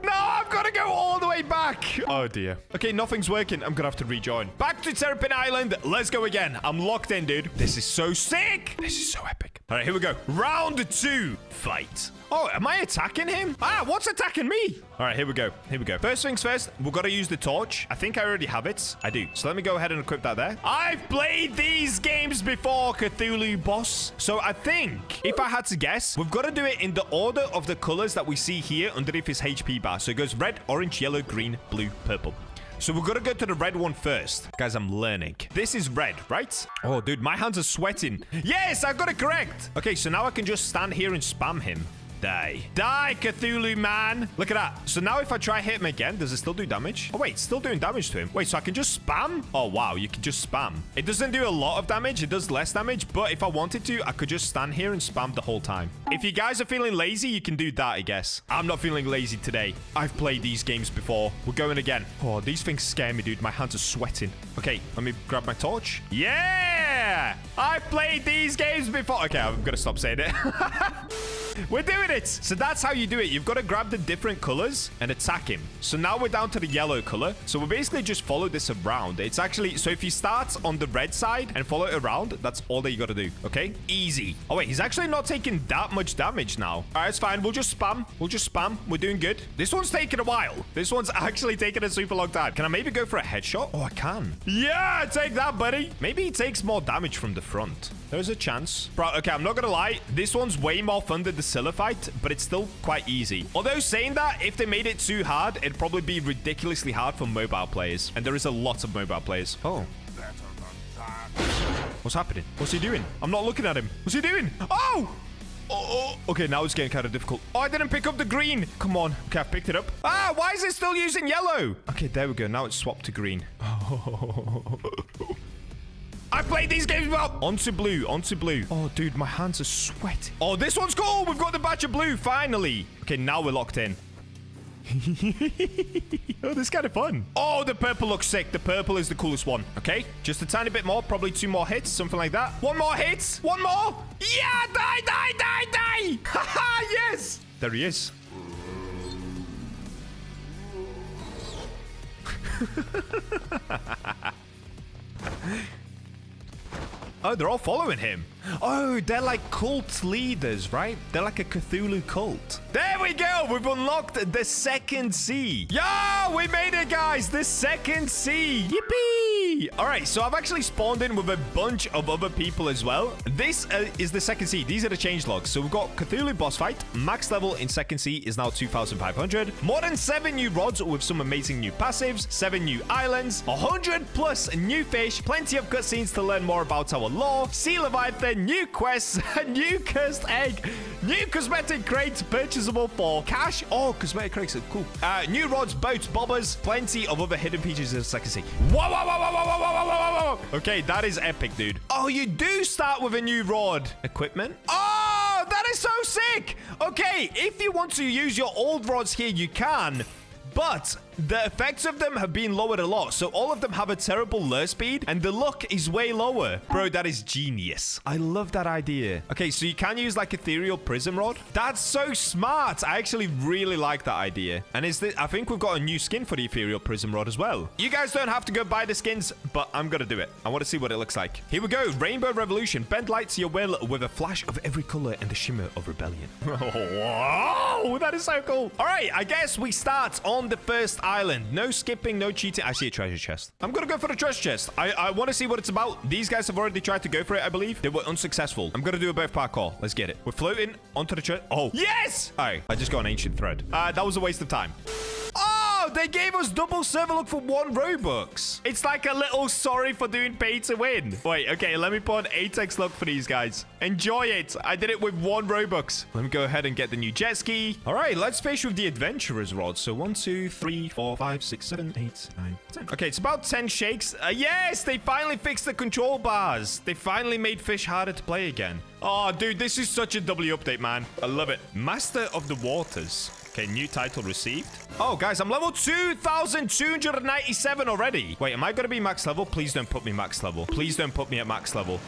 No, I've got to go all the way back. Oh, dear. Okay, nothing's working. I'm going to have to rejoin. Back to Terrapin Island. Let's go again. I'm locked in, dude. This is so sick. This is so epic. All right, here we go. Round 2. Fight. Oh, am I attacking him? Ah, what's attacking me? All right, here we go. Here we go. First things first, we've got to use the torch. I think I already have it. I do. So let me go ahead and equip that there. I've played these games before, Cthulhu boss. So I think, if I had to guess, we've got to do it in the order of the colors that we see here underneath his HP bar. So it goes red, orange, yellow, green, blue, purple. So we're going to go to the red one first. Guys, I'm learning. This is red, right? Oh, dude, my hands are sweating. Yes, I got it correct. Okay, so now I can just stand here and spam him. Die. Die, Cthulhu, man. Look at that. So now if I try hit him again, does it still do damage? Oh, wait, it's still doing damage to him. Wait, so I can just spam? Oh, wow, you can just spam. It doesn't do a lot of damage. It does less damage. But if I wanted to, I could just stand here and spam the whole time. If you guys are feeling lazy, you can do that, I guess. I'm not feeling lazy today. I've played these games before. We're going again. Oh, these things scare me, dude. My hands are sweating. Okay, let me grab my torch. Yeah! I've played these games before. Okay, I'm going to stop saying it. We're doing it. So that's how you do it. You've got to grab the different colors and attack him. So now we're down to the yellow color. So we basically just follow this around. It's actually, so if you start on the red side and follow it around, that's all that you got to do. Okay? Easy. Oh, wait, he's actually not taking that much damage now. All right, it's fine. We'll just spam. We're doing good. This one's taking a while. This one's actually taking a super long time. Can I maybe go for a headshot? Oh, I can. Yeah, take that, buddy. Maybe he takes more damage from the front. There's a chance. Bro, okay, I'm not gonna lie. This one's way more fun than the Scylla fight, but it's still quite easy. Although saying that, if they made it too hard, it'd probably be ridiculously hard for mobile players. And there is a lot of mobile players. Oh. What's happening? What's he doing? I'm not looking at him. What's he doing? Oh! Okay, now it's getting kind of difficult. Oh, I didn't pick up the green. Come on. Okay, I picked it up. Ah, why is it still using yellow? Okay, there we go. Now it's swapped to green. I played these games well. Onto blue, onto blue. Oh, dude, my hands are sweating. Oh, this one's cool. We've got the batch of blue, finally. Okay, now we're locked in. Oh, this is kind of fun. Oh, the purple looks sick. The purple is the coolest one. Okay, just a tiny bit more. Probably 2 more hits, something like that. 1 more hit. 1 more. Yeah, die, die, die, die. Haha, yes. There he is. Oh, they're all following him. Oh, they're like cult leaders, right? They're like a Cthulhu cult. There we go. We've unlocked the second sea. Yeah, we made it, guys. The second sea. Yippee. All right, so I've actually spawned in with a bunch of other people as well. This is the second sea. These are the change logs. So we've got Cthulhu boss fight. Max level in second sea is now 2,500. More than 7 new rods with some amazing new passives. 7 new islands. 100 plus new fish. Plenty of cutscenes to learn more about our lore. Sea Leviathan. New quests, a new cursed egg, new cosmetic crates purchasable for cash. Oh, cosmetic crates are cool. New rods, boats, bobbers, plenty of other hidden features in the second sea. Whoa, whoa, whoa, whoa, whoa, whoa, whoa, whoa, whoa. Okay, that is epic, dude. Oh, you do start with a new rod. Equipment. Oh, that is so sick. Okay, if you want to use your old rods here, you can. But the effects of them have been lowered a lot. So all of them have a terrible lure speed and the luck is way lower. Bro, that is genius. I love that idea. Okay, so you can use like ethereal prism rod. That's so smart. I actually really like that idea. And I think we've got a new skin for the ethereal prism rod as well. You guys don't have to go buy the skins, but I'm going to do it. I want to see what it looks like. Here we go. Rainbow Revolution. Bend light to your will with a flash of every color and the shimmer of rebellion. Oh, that is so cool. All right, I guess we start on the first island. No skipping, no cheating. I see a treasure chest. I'm gonna go for the treasure chest. I want to see what it's about. These guys have already tried to go for it, I believe. They were unsuccessful. I'm gonna do a both parkour. Let's get it. We're floating onto the chest. Oh, yes! All right, I just got an ancient thread. That was a waste of time. Oh, they gave us double server look for 1 Robux. It's like a little sorry for doing pay to win. Wait, okay, let me put an 8x luck for these guys. Enjoy it. I did it with 1 Robux. Let me go ahead and get the new jet ski. All right, let's fish with the adventurer's rod. So 1, 2, 3, 4, 5, 6, 7, 8, 9, 10. Okay, it's about 10 shakes. Yes, they finally fixed the control bars. They finally made fish harder to play again. Oh, dude, this is such a W update, man. I love it. Master of the Waters. Okay, new title received. Oh, guys, I'm level 2,297 already. Wait, am I going to be max level? Please don't put me max level. Please don't put me at max level.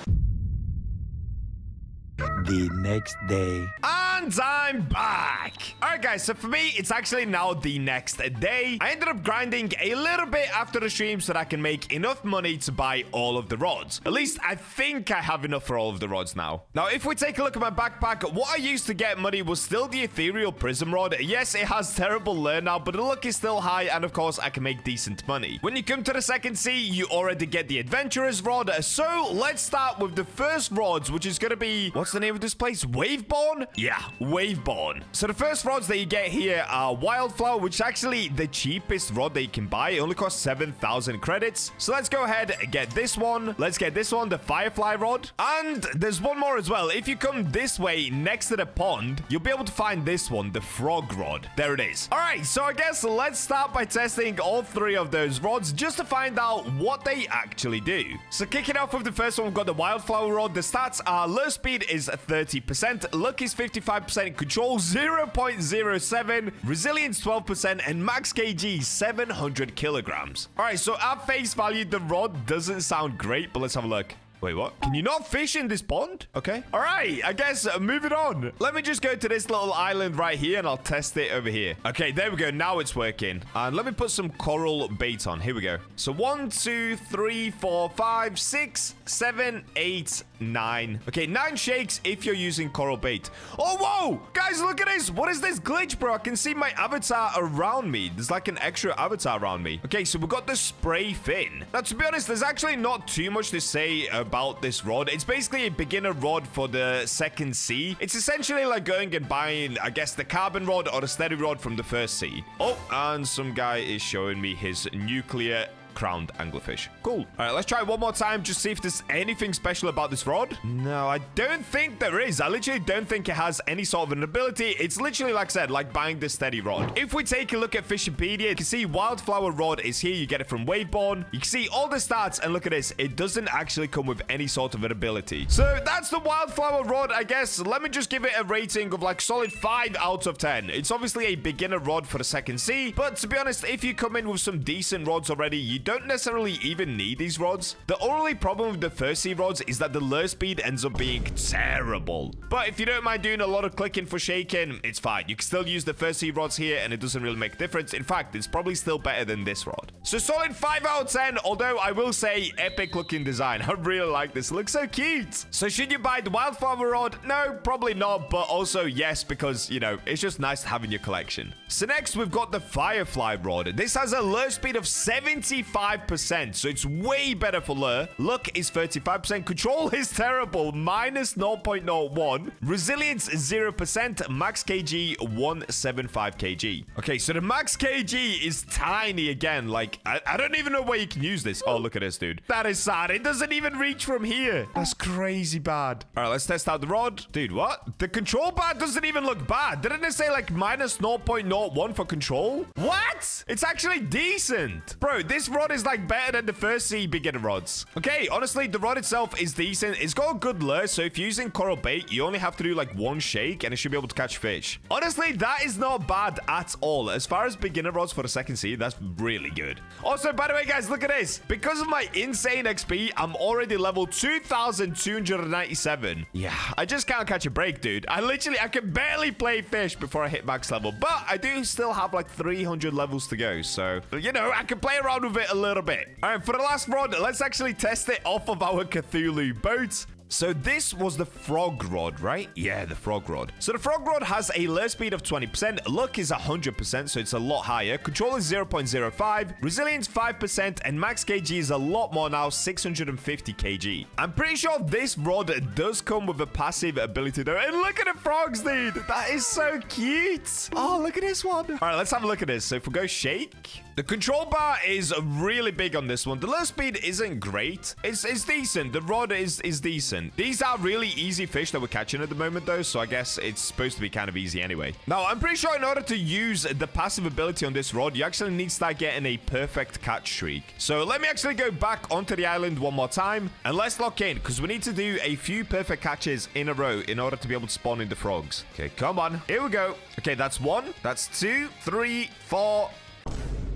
The next day. And I'm back. All right, guys. So for me, it's actually now the next day. I ended up grinding a little bit after the stream so that I can make enough money to buy all of the rods. At least I think I have enough for all of the rods now. Now, if we take a look at my backpack, what I used to get money was still the ethereal prism rod. Yes, it has terrible lure now, but the luck is still high. And of course, I can make decent money. When you come to the second sea, you already get the adventurer's rod. So let's start with the first rods, which is going to be... What's the name of this place? Waveborn? Yeah, Waveborn. So the first rods that you get here are Wildflower, which is actually the cheapest rod that you can buy. It only costs 7,000 credits. So let's go ahead and get this one. Let's get this one, the Firefly rod. And there's one more as well. If you come this way next to the pond, you'll be able to find this one, the Frog rod. There it is. All right, so I guess let's start by testing all 3 of those rods just to find out what they actually do. So kicking off with the first one, we've got the Wildflower rod. The stats are lure speed is 30%, luck is 55%, control 0.07, resilience 12%, and max kg 700 kilograms. All right, so at face value, the rod doesn't sound great, but let's have a look. Wait, what? Can you not fish in this pond? Okay. All right. I guess moving on. Let me just go to this little island right here and I'll test it over here. Okay, there we go. Now it's working. And let me put some coral bait on. Here we go. So 1, 2, 3, 4, 5, 6, 7, 8, 9. Okay, 9 shakes if you're using coral bait. Oh, whoa! Guys, look at this. What is this glitch, bro? I can see my avatar around me. There's like an extra avatar around me. Okay, so we got the spray fin. Now, to be honest, there's actually not too much to say about this rod. It's basically a beginner rod for the second sea. It's essentially like going and buying, I guess, the carbon rod or the steady rod from the first sea. Oh, and some guy is showing me his nuclear crowned anglerfish. Cool. All right, let's try it one more time. Just see if there's anything special about this rod. No, I don't think there is. I literally don't think it has any sort of an ability. It's literally, like I said, like buying the steady rod. If we take a look at Fishipedia, you can see Wildflower Rod is here. You get it from Waveborn. You can see all the stats, and look at this. It doesn't actually come with any sort of an ability. So that's the Wildflower Rod, I guess. Let me just give it a rating of like solid 5 out of 10. It's obviously a beginner rod for the second sea, but to be honest, if you come in with some decent rods already, you don't necessarily even need these rods. The only problem with the first sea rods is that the lure speed ends up being terrible. But if you don't mind doing a lot of clicking for shaking, it's fine. You can still use the first sea rods here, and it doesn't really make a difference. In fact, it's probably still better than this rod. So solid 5 out of 10, although I will say epic looking design. I really like this. It looks so cute. So should you buy the Wildflower Rod? No, probably not, but also yes, because, you know, it's just nice to have in your collection. So next, we've got the Firefly Rod. This has a lure speed of 75%, so it's way better for lure. Luck is 35%. Control is terrible, minus 0.01. Resilience 0%. Max kg 175 kg. Okay, so the max kg is tiny again. Like, I don't even know where you can use this. Oh, look at this, dude. That is sad. It doesn't even reach from here. That's crazy bad. All right, let's test out the rod. Dude, what? The control bar doesn't even look bad. Didn't it say like minus 0.01 for control? What? It's actually decent. Bro, this rod is like better than the first sea beginner rods. Okay, honestly, the rod itself is decent. It's got a good lure, so if you're using coral bait, you only have to do like one shake and it should be able to catch fish. Honestly, that is not bad at all. As far as beginner rods for the second sea, that's really good. Also, by the way, guys, look at this. Because of my insane XP, I'm already level 2,297. Yeah, I just can't catch a break, dude. I can barely play fish before I hit max level, but I do still have like 300 levels to go, so, you know, I can play around with it a little bit. All right, for the last rod, let's actually test it off of our Cthulhu boat. So this was the frog rod, right? Yeah, the frog rod. So the frog rod has a lure speed of 20%. Luck is 100%, so it's a lot higher. Control is 0.05. Resilience 5%. And max kg is a lot more now, 650 kg. I'm pretty sure this rod does come with a passive ability though. And look at the frogs, dude. That is so cute. Oh, look at this one. All right, let's have a look at this. So if we go shake, the control bar is really big on this one. The lure speed isn't great. It's decent. The rod is decent. These are really easy fish that we're catching at the moment, though, so I guess it's supposed to be kind of easy anyway. Now, I'm pretty sure in order to use the passive ability on this rod, you actually need to start getting a perfect catch streak. So let me actually go back onto the island one more time, and let's lock in, because we need to do a few perfect catches in a row in order to be able to spawn in the frogs. Okay, come on. Here we go. Okay, that's 1. That's 2, 3, 4...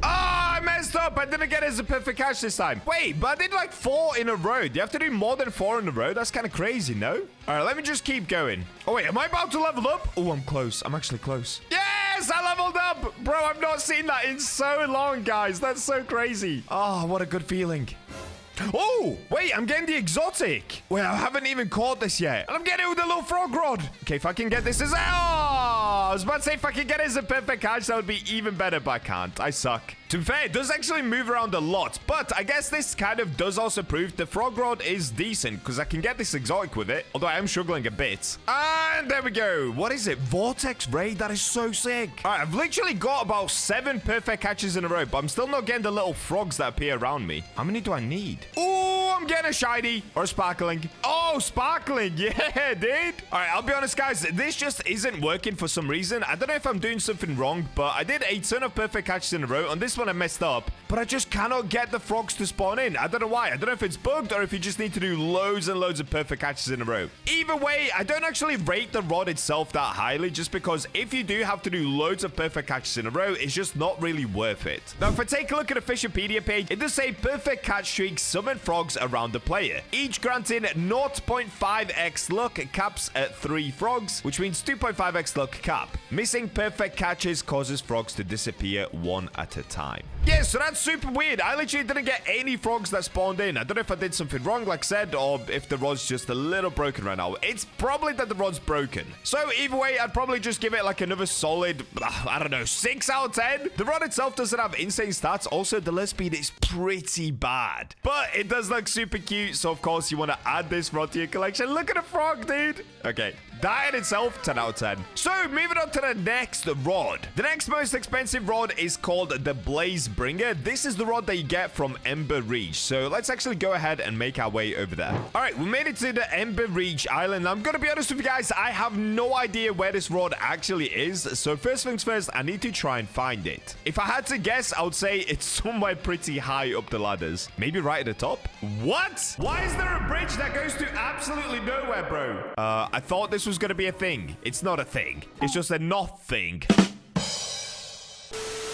Ah, I messed up. I didn't get it as a perfect catch this time. Wait, but I did like 4 in a row. Do you have to do more than 4 in a row? That's kind of crazy, no? All right, let me just keep going. Oh, wait, am I about to level up? Oh, I'm close. I'm actually close. Yes, I leveled up. Bro, I've not seen that in so long, guys. That's so crazy. Oh, what a good feeling. Oh, wait, I'm getting the exotic. Wait, I haven't even caught this yet. And I'm getting it with the little frog rod. Okay, if I can get this as... Oh, I was about to say if I can get it as a perfect catch, that would be even better, but I can't. I suck. To be fair, it does actually move around a lot, but I guess this kind of does also prove the frog rod is decent, because I can get this exotic with it, although I am struggling a bit. And there we go. What is it? Vortex Ray? That is so sick. All right, I've literally got about 7 perfect catches in a row, but I'm still not getting the little frogs that appear around me. How many do I need? Oh, I'm getting a shiny or a sparkling. Oh, sparkling. Yeah, dude. All right, I'll be honest, guys. This just isn't working for some reason. I don't know if I'm doing something wrong, but I did a ton of perfect catches in a row. On this one, I messed up, but I just cannot get the frogs to spawn in. I don't know why. I don't know if it's bugged or if you just need to do loads and loads of perfect catches in a row. Either way, I don't actually rate the rod itself that highly, just because if you do have to do loads of perfect catches in a row, it's just not really worth it. Now, if I take a look at the Fishipedia page, it does say perfect catch streaks summon frogs around the player, each granting 0.5x luck, caps at 3 frogs, which means 2.5x luck cap. Missing perfect catches causes frogs to disappear 1 at a time. Yeah, so that's super weird. I literally didn't get any frogs that spawned in. I don't know if I did something wrong, like I said, or if the rod's just a little broken right now. It's probably that the rod's broken. So either way, I'd probably just give it like another solid, I don't know, 6 out of 10. The rod itself doesn't have insane stats. Also, the lure speed is pretty bad, but it does look super cute. So of course, you want to add this rod to your collection. Look at the frog, dude. Okay. That in itself, 10 out of 10. So, moving on to the next rod. The next most expensive rod is called the Blaze Bringer, this is the rod that you get from Ember Reach. So let's actually go ahead and make our way over there. All right, we made it to the Ember Reach Island. I'm going to be honest with you guys, I have no idea where this rod actually is. So first things first, I need to try and find it. If I had to guess, I would say it's somewhere pretty high up the ladders. Maybe right at the top? What? Why is there a bridge that goes to absolutely nowhere, bro? I thought this was going to be a thing. It's not a thing. It's just a not thing.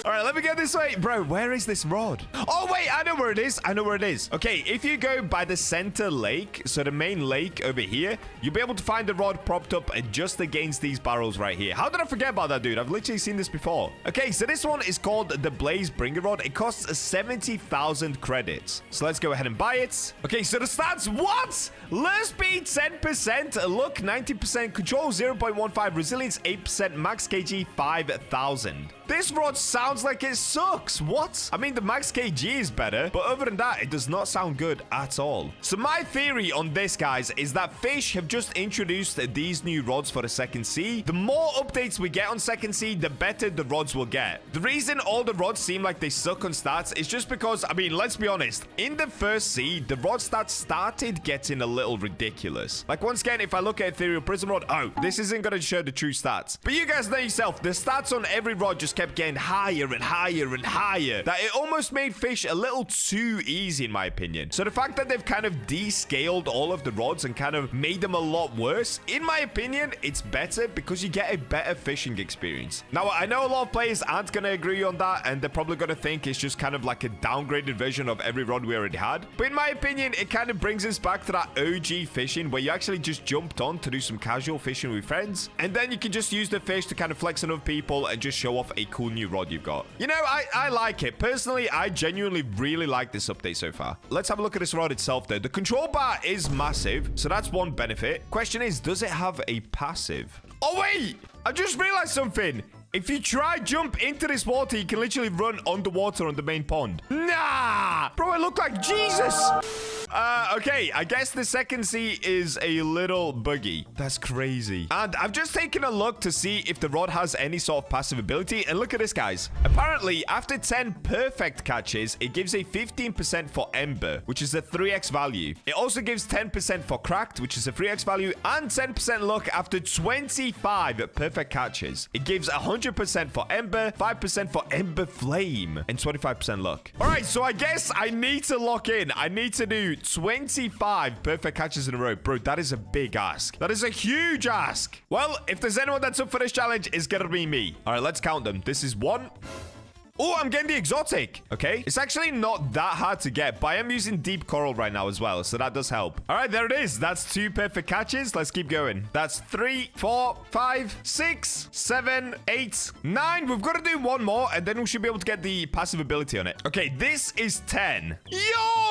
All right, let me go this way. Bro, where is this rod? Oh, wait, I know where it is. I know where it is. Okay, if you go by the center lake, so the main lake over here, you'll be able to find the rod propped up just against these barrels right here. How did I forget about that, dude? I've literally seen this before. Okay, so this one is called the Blaze Bringer Rod. It costs 70,000 credits. So let's go ahead and buy it. Okay, so the stats, what? Lure speed, 10%. Look, 90%. Control, 0.15. Resilience, 8%. Max kg, 5,000. This rod sounds like it sucks. What? I mean, the max kg is better, but other than that, it does not sound good at all. So my theory on this, guys, is that Fish have just introduced these new rods for the second sea. The more updates we get on second sea, the better the rods will get. The reason all the rods seem like they suck on stats is just because, I mean, let's be honest. In the first sea, the rod stats started getting a little ridiculous. Like, once again, if I look at Ethereal Prism Rod, oh, this isn't going to show the true stats. But you guys know yourself, the stats on every rod just kept getting higher and higher and higher, that it almost made Fish a little too easy, in my opinion. So the fact that they've kind of descaled all of the rods and kind of made them a lot worse, in my opinion, it's better because you get a better fishing experience. Now, I know a lot of players aren't going to agree on that, and they're probably going to think it's just kind of like a downgraded version of every rod we already had. But in my opinion, it kind of brings us back to that OG fishing where you actually just jumped on to do some casual fishing with friends, and then you can just use the fish to kind of flex on other people and just show off a cool new rod you've got. You know, I like it. Personally, I genuinely really like this update so far. Let's have a look at this rod itself, though. The control bar is massive, so that's one benefit. Question is, does it have a passive? Oh, wait! I just realized something. If you try jump into this water, you can literally run underwater on the main pond. Nah! Bro, I look like Jesus! Okay, I guess the second sea is a little buggy. That's crazy. And I've just taken a look to see if the rod has any sort of passive ability. And look at this, guys. Apparently, after 10 perfect catches, it gives a 15% for Ember, which is a 3x value. It also gives 10% for Cracked, which is a 3x value, and 10% luck after 25 perfect catches. It gives 100% for Ember, 5% for Ember Flame, and 25% luck. All right, so I guess I need to lock in. I need to do 25 perfect catches in a row. Bro, that is a big ask. That is a huge ask. Well, if there's anyone that's up for this challenge, it's gonna be me. All right, let's count them. This is 1. Oh, I'm getting the exotic. Okay. It's actually not that hard to get, but I am using deep coral right now as well, so that does help. All right, there it is. That's 2 perfect catches. Let's keep going. That's 3, 4, 5, 6, 7, 8, 9. We've got to do one more, and then we should be able to get the passive ability on it. Okay, this is 10. Yo,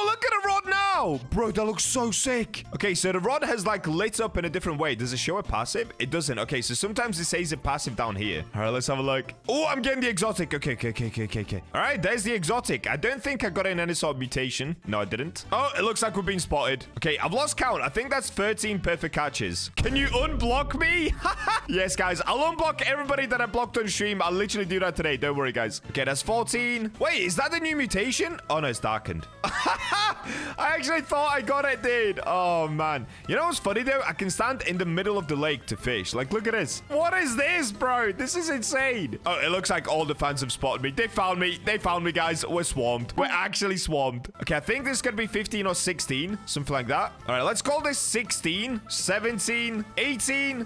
look at the rod now. Bro, that looks so sick. Okay, so the rod has like lit up in a different way. Does it show a passive? It doesn't. Okay, so sometimes it says a passive down here. All right, let's have a look. Oh, I'm getting the exotic. Okay. All right, there's the exotic. I don't think I got in any sort of mutation. No, I didn't. Oh, it looks like we're being spotted. Okay, I've lost count. I think that's 13 perfect catches. Can you unblock me? Yes, guys, I'll unblock everybody that I blocked on stream. I'll literally do that today. Don't worry, guys. Okay, that's 14. Wait, is that the new mutation? Oh, no, it's darkened. I actually thought I got it, dude. Oh, man. You know what's funny, though? I can stand in the middle of the lake to fish. Like, look at this. What is this, bro? This is insane. Oh, it looks like all the fans have spotted me. They found me. They found me, guys. We're swarmed. We're actually swarmed. Okay, I think this is going to be 15 or 16. Something like that. All right, let's call this 16, 17, 18...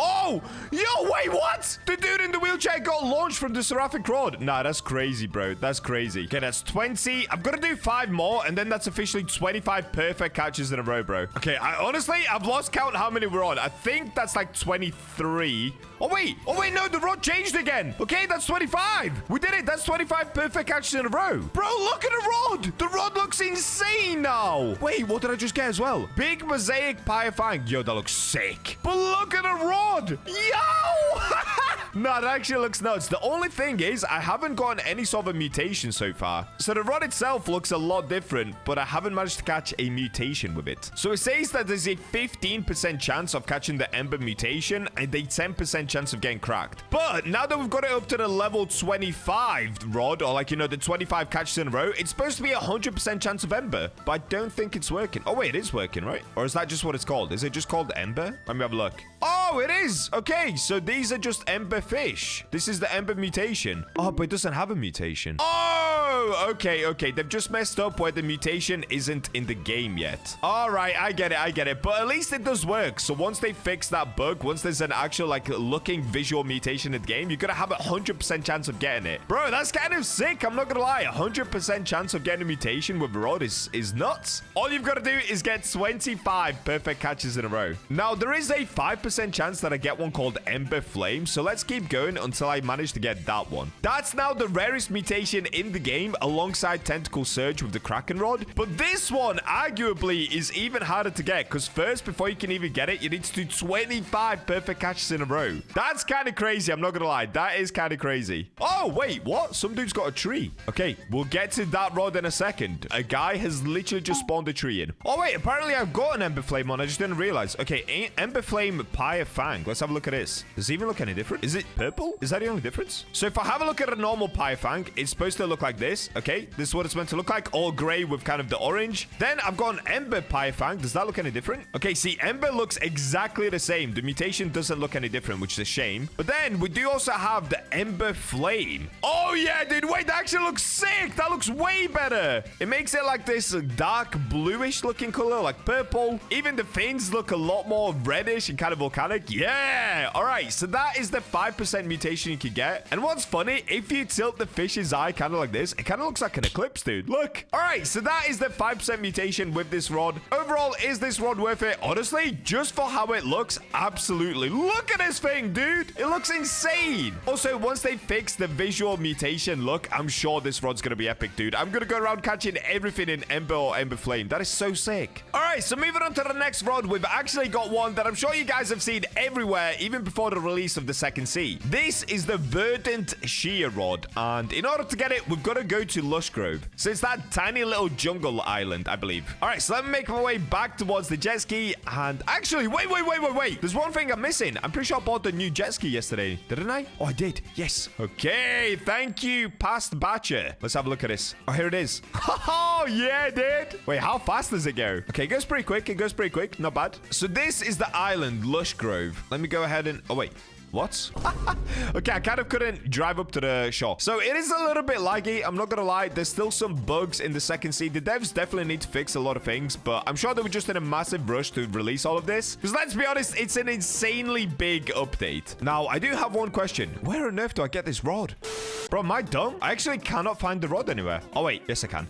Oh, yo, wait, what? The dude in the wheelchair got launched from the Seraphic Rod. Nah, that's crazy, bro. That's crazy. Okay, that's 20. I've got to do 5 more, and then that's officially 25 perfect catches in a row, bro. Okay, honestly, I've lost count how many we're on. I think that's like 23. Oh, wait, no, the rod changed again. Okay, that's 25. We did it. That's 25 perfect catches in a row. Bro, look at the rod. The rod looks insane now. Wait, what did I just get as well? Big Mosaic Pyrifying. Yo, that looks sick. But look at the rod. Yo! No, that actually looks nuts. The only thing is, I haven't gotten any sort of a mutation so far. So the rod itself looks a lot different, but I haven't managed to catch a mutation with it. So it says that there's a 15% chance of catching the Ember mutation and a 10% chance of getting cracked. But now that we've got it up to the level 25 rod, or like, you know, the 25 catches in a row, it's supposed to be a 100% chance of Ember, but I don't think it's working. Oh, wait, it is working, right? Or is that just what it's called? Is it just called Ember? Let me have a look. Oh, it is. Okay, so these are just Ember fish. This is the Ember mutation. Oh, but it doesn't have a mutation. Oh, okay. They've just messed up where the mutation isn't in the game yet. All right, I get it. But at least it does work. So once they fix that bug, once there's an actual, like, looking visual mutation in the game, you're gonna have a 100% chance of getting it. Bro, that's kind of sick. I'm not gonna lie. 100% chance of getting a mutation with a rod is nuts. All you've got to do is get 25 perfect catches in a row. Now, there is a 5% chance that I get one called Ember Flame. So let's keep going until I manage to get that one. That's now the rarest mutation in the game alongside Tentacle Surge with the Kraken Rod. But this one arguably is even harder to get because first, before you can even get it, you need to do 25 perfect catches in a row. That's kind of crazy. I'm not going to lie. That is kind of crazy. Oh, wait, what? Some dude's got a tree. Okay, we'll get to that rod in a second. A guy has literally just spawned a tree in. Oh, wait, apparently I've got an Ember Flame on. I just didn't realize. Okay, Ember Flame Pyre Fang. Let's have a look at this. Does it even look any different? Is it purple? Is that the only difference? So if I have a look at a normal Pyre Fang, it's supposed to look like this. Okay, this is what it's meant to look like. All gray with kind of the orange. Then I've got an Ember Pyre Fang. Does that look any different? Okay, see, Ember looks exactly the same. The mutation doesn't look any different, which is a shame. But then we do also have the Ember Flame. Oh, yeah, dude. Wait, that actually looks sick. That looks way better. It makes it like this dark bluish looking color, like purple. Even the fins look a lot more reddish and kind of volcanic. Yeah. All right. So that is the 5% mutation you can get. And what's funny, if you tilt the fish's eye kind of like this, it kind of looks like an eclipse, dude. Look. All right. So that is the 5% mutation with this rod. Overall, is this rod worth it? Honestly, just for how it looks, absolutely. Look at this thing, dude. It looks insane. Also, once they fix the visual mutation look, I'm sure this rod's going to be epic, dude. I'm going to go around catching everything in Ember or Ember Flame. That is so sick. All right, so moving on to the next rod, we've actually got one that I'm sure you guys have seen everywhere, even before the release of the second sea. This is the Verdant Shear Rod, and in order to get it, we've got to go to Lush Grove. So it's that tiny little jungle island, I believe. All right, so let me make my way back towards the jet ski, and actually, wait. There's one thing I'm missing. I'm pretty sure I bought the new jet ski yesterday. Didn't I? Oh, I did. Yes. Okay, thank you, past Bacha. Let's have a look at this. Oh, here it is. Oh, yeah, dude. Wait, how fast does it go? Okay, it goes pretty quick. Not bad. So this is the island, Lush Grove. Let me go ahead and... Oh, wait. What? Okay, I kind of couldn't drive up to the shore. So it is a little bit laggy. I'm not going to lie. There's still some bugs in the second seed. The devs definitely need to fix a lot of things, but I'm sure they were just in a massive rush to release all of this. Because let's be honest, it's an insanely big update. Now, I do have one question. Where on earth do I get this rod? Bro, am I dumb? I actually cannot find the rod anywhere. Oh, wait. Yes, I can.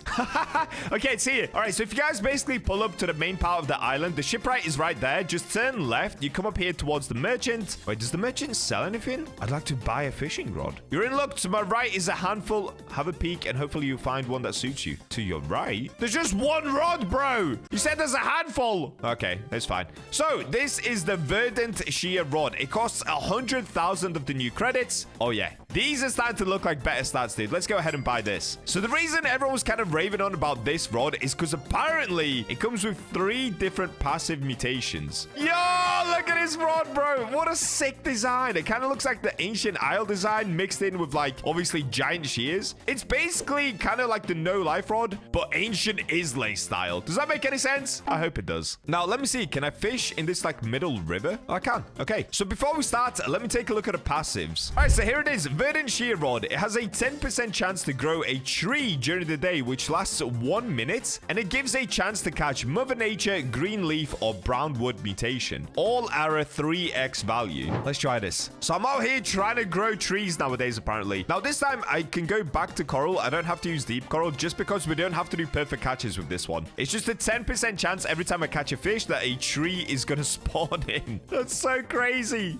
Okay, it's here. All right, so if you guys basically pull up to the main part of the island, the shipwright is right there. Just turn left. You come up here towards the merchant. Wait, does the merchant sell anything? I'd like to buy a fishing rod. You're in luck. To my right is a handful. Have a peek, and hopefully you find one that suits you. To your right? There's just one rod, bro. You said there's a handful. Okay, that's fine. So, this is the Verdant Shear Rod. It costs 100,000 of the new credits. Oh, yeah. These are starting to look like better stats, dude. Let's go ahead and buy this. So the reason everyone was kind of raving on about this rod is because apparently it comes with 3 different passive mutations. Yo, look at this rod, bro. What a sick design. It kind of looks like the Ancient Isle design mixed in with, like, obviously giant shears. It's basically kind of like the no life rod, but ancient Islay style. Does that make any sense? I hope it does. Now, let me see. Can I fish in this, like, middle river? Oh, I can. Okay. So before we start, let me take a look at the passives. All right, so here it is. Verdant Shear Rod. It has a 10% chance to grow a tree during the day, which lasts 1 minute, and it gives a chance to catch Mother Nature, Green Leaf, or Brown Wood mutation. All are a 3x value. Let's try this. So I'm out here trying to grow trees nowadays, apparently. Now, this time, I can go back to coral. I don't have to use deep coral just because we don't have to do perfect catches with this one. It's just a 10% chance every time I catch a fish that a tree is going to spawn in. That's so crazy.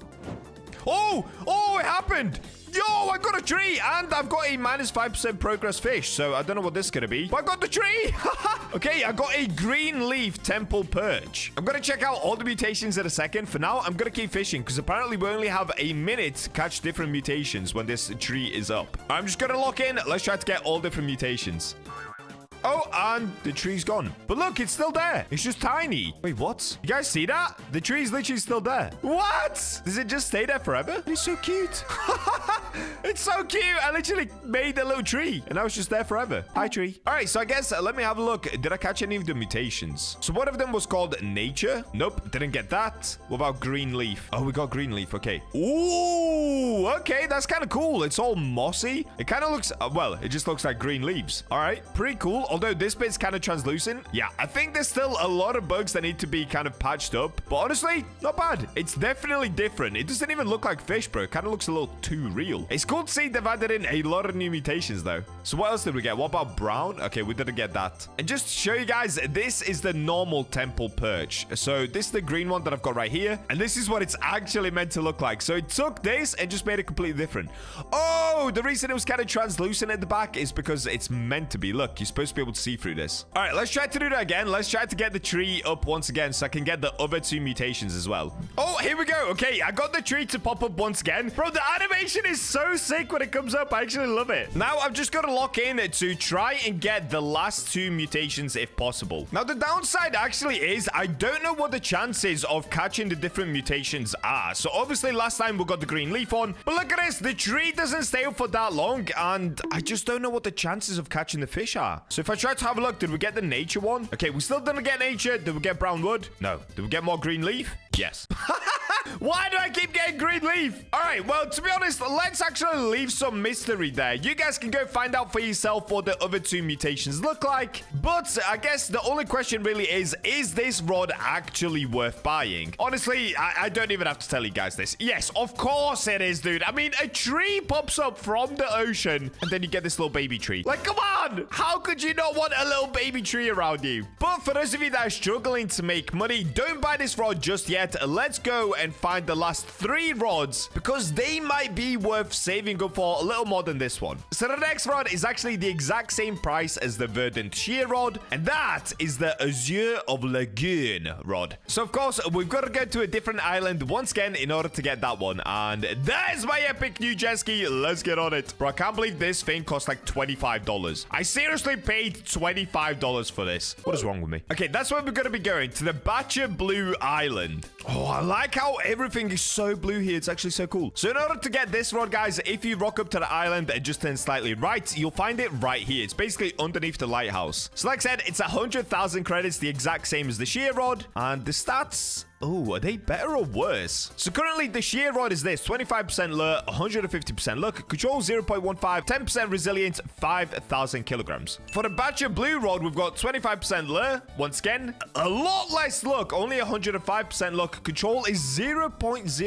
Oh, it happened. Yo, I got a tree, and I've got a minus 5% progress fish, so I don't know what this is going to be, but I got the tree. Okay, I got a green leaf temple perch. I'm going to check out all the mutations in a second. For now, I'm going to keep fishing, because apparently we only have a minute to catch different mutations when this tree is up. I'm just going to lock in. Let's try to get all different mutations. Oh, and the tree's gone. But look, it's still there. It's just tiny. Wait, what? You guys see that? The tree's literally still there. What? Does it just stay there forever? It's so cute. It's so cute. I literally made a little tree, and now it's just there forever. Hi, tree. All right, so I guess let me have a look. Did I catch any of the mutations? So one of them was called nature. Nope, didn't get that. What about green leaf? Oh, we got green leaf. Okay. Ooh, okay. That's kind of cool. It's all mossy. It kind of looks, well, it just looks like green leaves. All right, pretty cool. Although this bit's kind of translucent. Yeah, I think there's still a lot of bugs that need to be kind of patched up. But honestly, not bad. It's definitely different. It doesn't even look like fish, bro. It kind of looks a little too real. It's cool to see they've added in a lot of new mutations, though. So what else did we get? What about brown? Okay, we didn't get that. And just to show you guys, this is the normal temple perch. So this is the green one that I've got right here. And this is what it's actually meant to look like. So it took this and just made it completely different. Oh, the reason it was kind of translucent at the back is because it's meant to be. Look, you're supposed to be able to see through this. All right, let's try to do that again. Let's try to get the tree up once again so I can get the other two mutations as well. Oh, here we go. Okay, I got the tree to pop up once again. Bro, the animation is so sick when it comes up. I actually love it. Now, I've just got to lock in to try and get the last two mutations if possible. Now, the downside actually is I don't know what the chances of catching the different mutations are. So, obviously, last time we got the green leaf on. But look at this. The tree doesn't stay up for that long. And I just don't know what the chances of catching the fish are. So, if I try to have a look, did we get the nature one? Okay, we still didn't get nature. Did we get brown wood? No. Did we get more green leaf? Yes. Why do I keep getting green leaf? All right, well, to be honest, let's actually leave some mystery there. You guys can go find out for yourself what the other two mutations look like. But I guess the only question really is this rod actually worth buying? Honestly, I don't even have to tell you guys this. Yes, of course it is, dude. I mean, a tree pops up from the ocean, and then you get this little baby tree. Like, come on! How could you not want a little baby tree around you? But for those of you that are struggling to make money, don't buy this rod just yet. Let's go and find the last 3 rods because they might be worth saving up for a little more than this one. So the next rod is actually the exact same price as the verdant sheer rod, and that is the Azure of Lagoon rod. So of course, we've got to go to a different island once again in order to get that one, and there's my epic new jet ski. Let's get on it. Bro, I can't believe this thing costs like $25. I seriously paid $25 for this. What is wrong with me? Okay, that's where we're going to be going, to the BachaBlox Island. Oh, I like how everything is so blue here. It's actually so cool. So in order to get this rod, guys, if you rock up to the island and just turn slightly right, you'll find it right here. It's basically underneath the lighthouse. So like I said, it's 100,000 credits, the exact same as the sheer rod. And the stats... oh, are they better or worse? So currently, the sheer rod is this. 25% lure, 150% luck, control 0.15, 10% resilience, 5,000 kilograms. For the BachaBlox rod, we've got 25% lure. Once again, a lot less luck, only 105% luck. Control is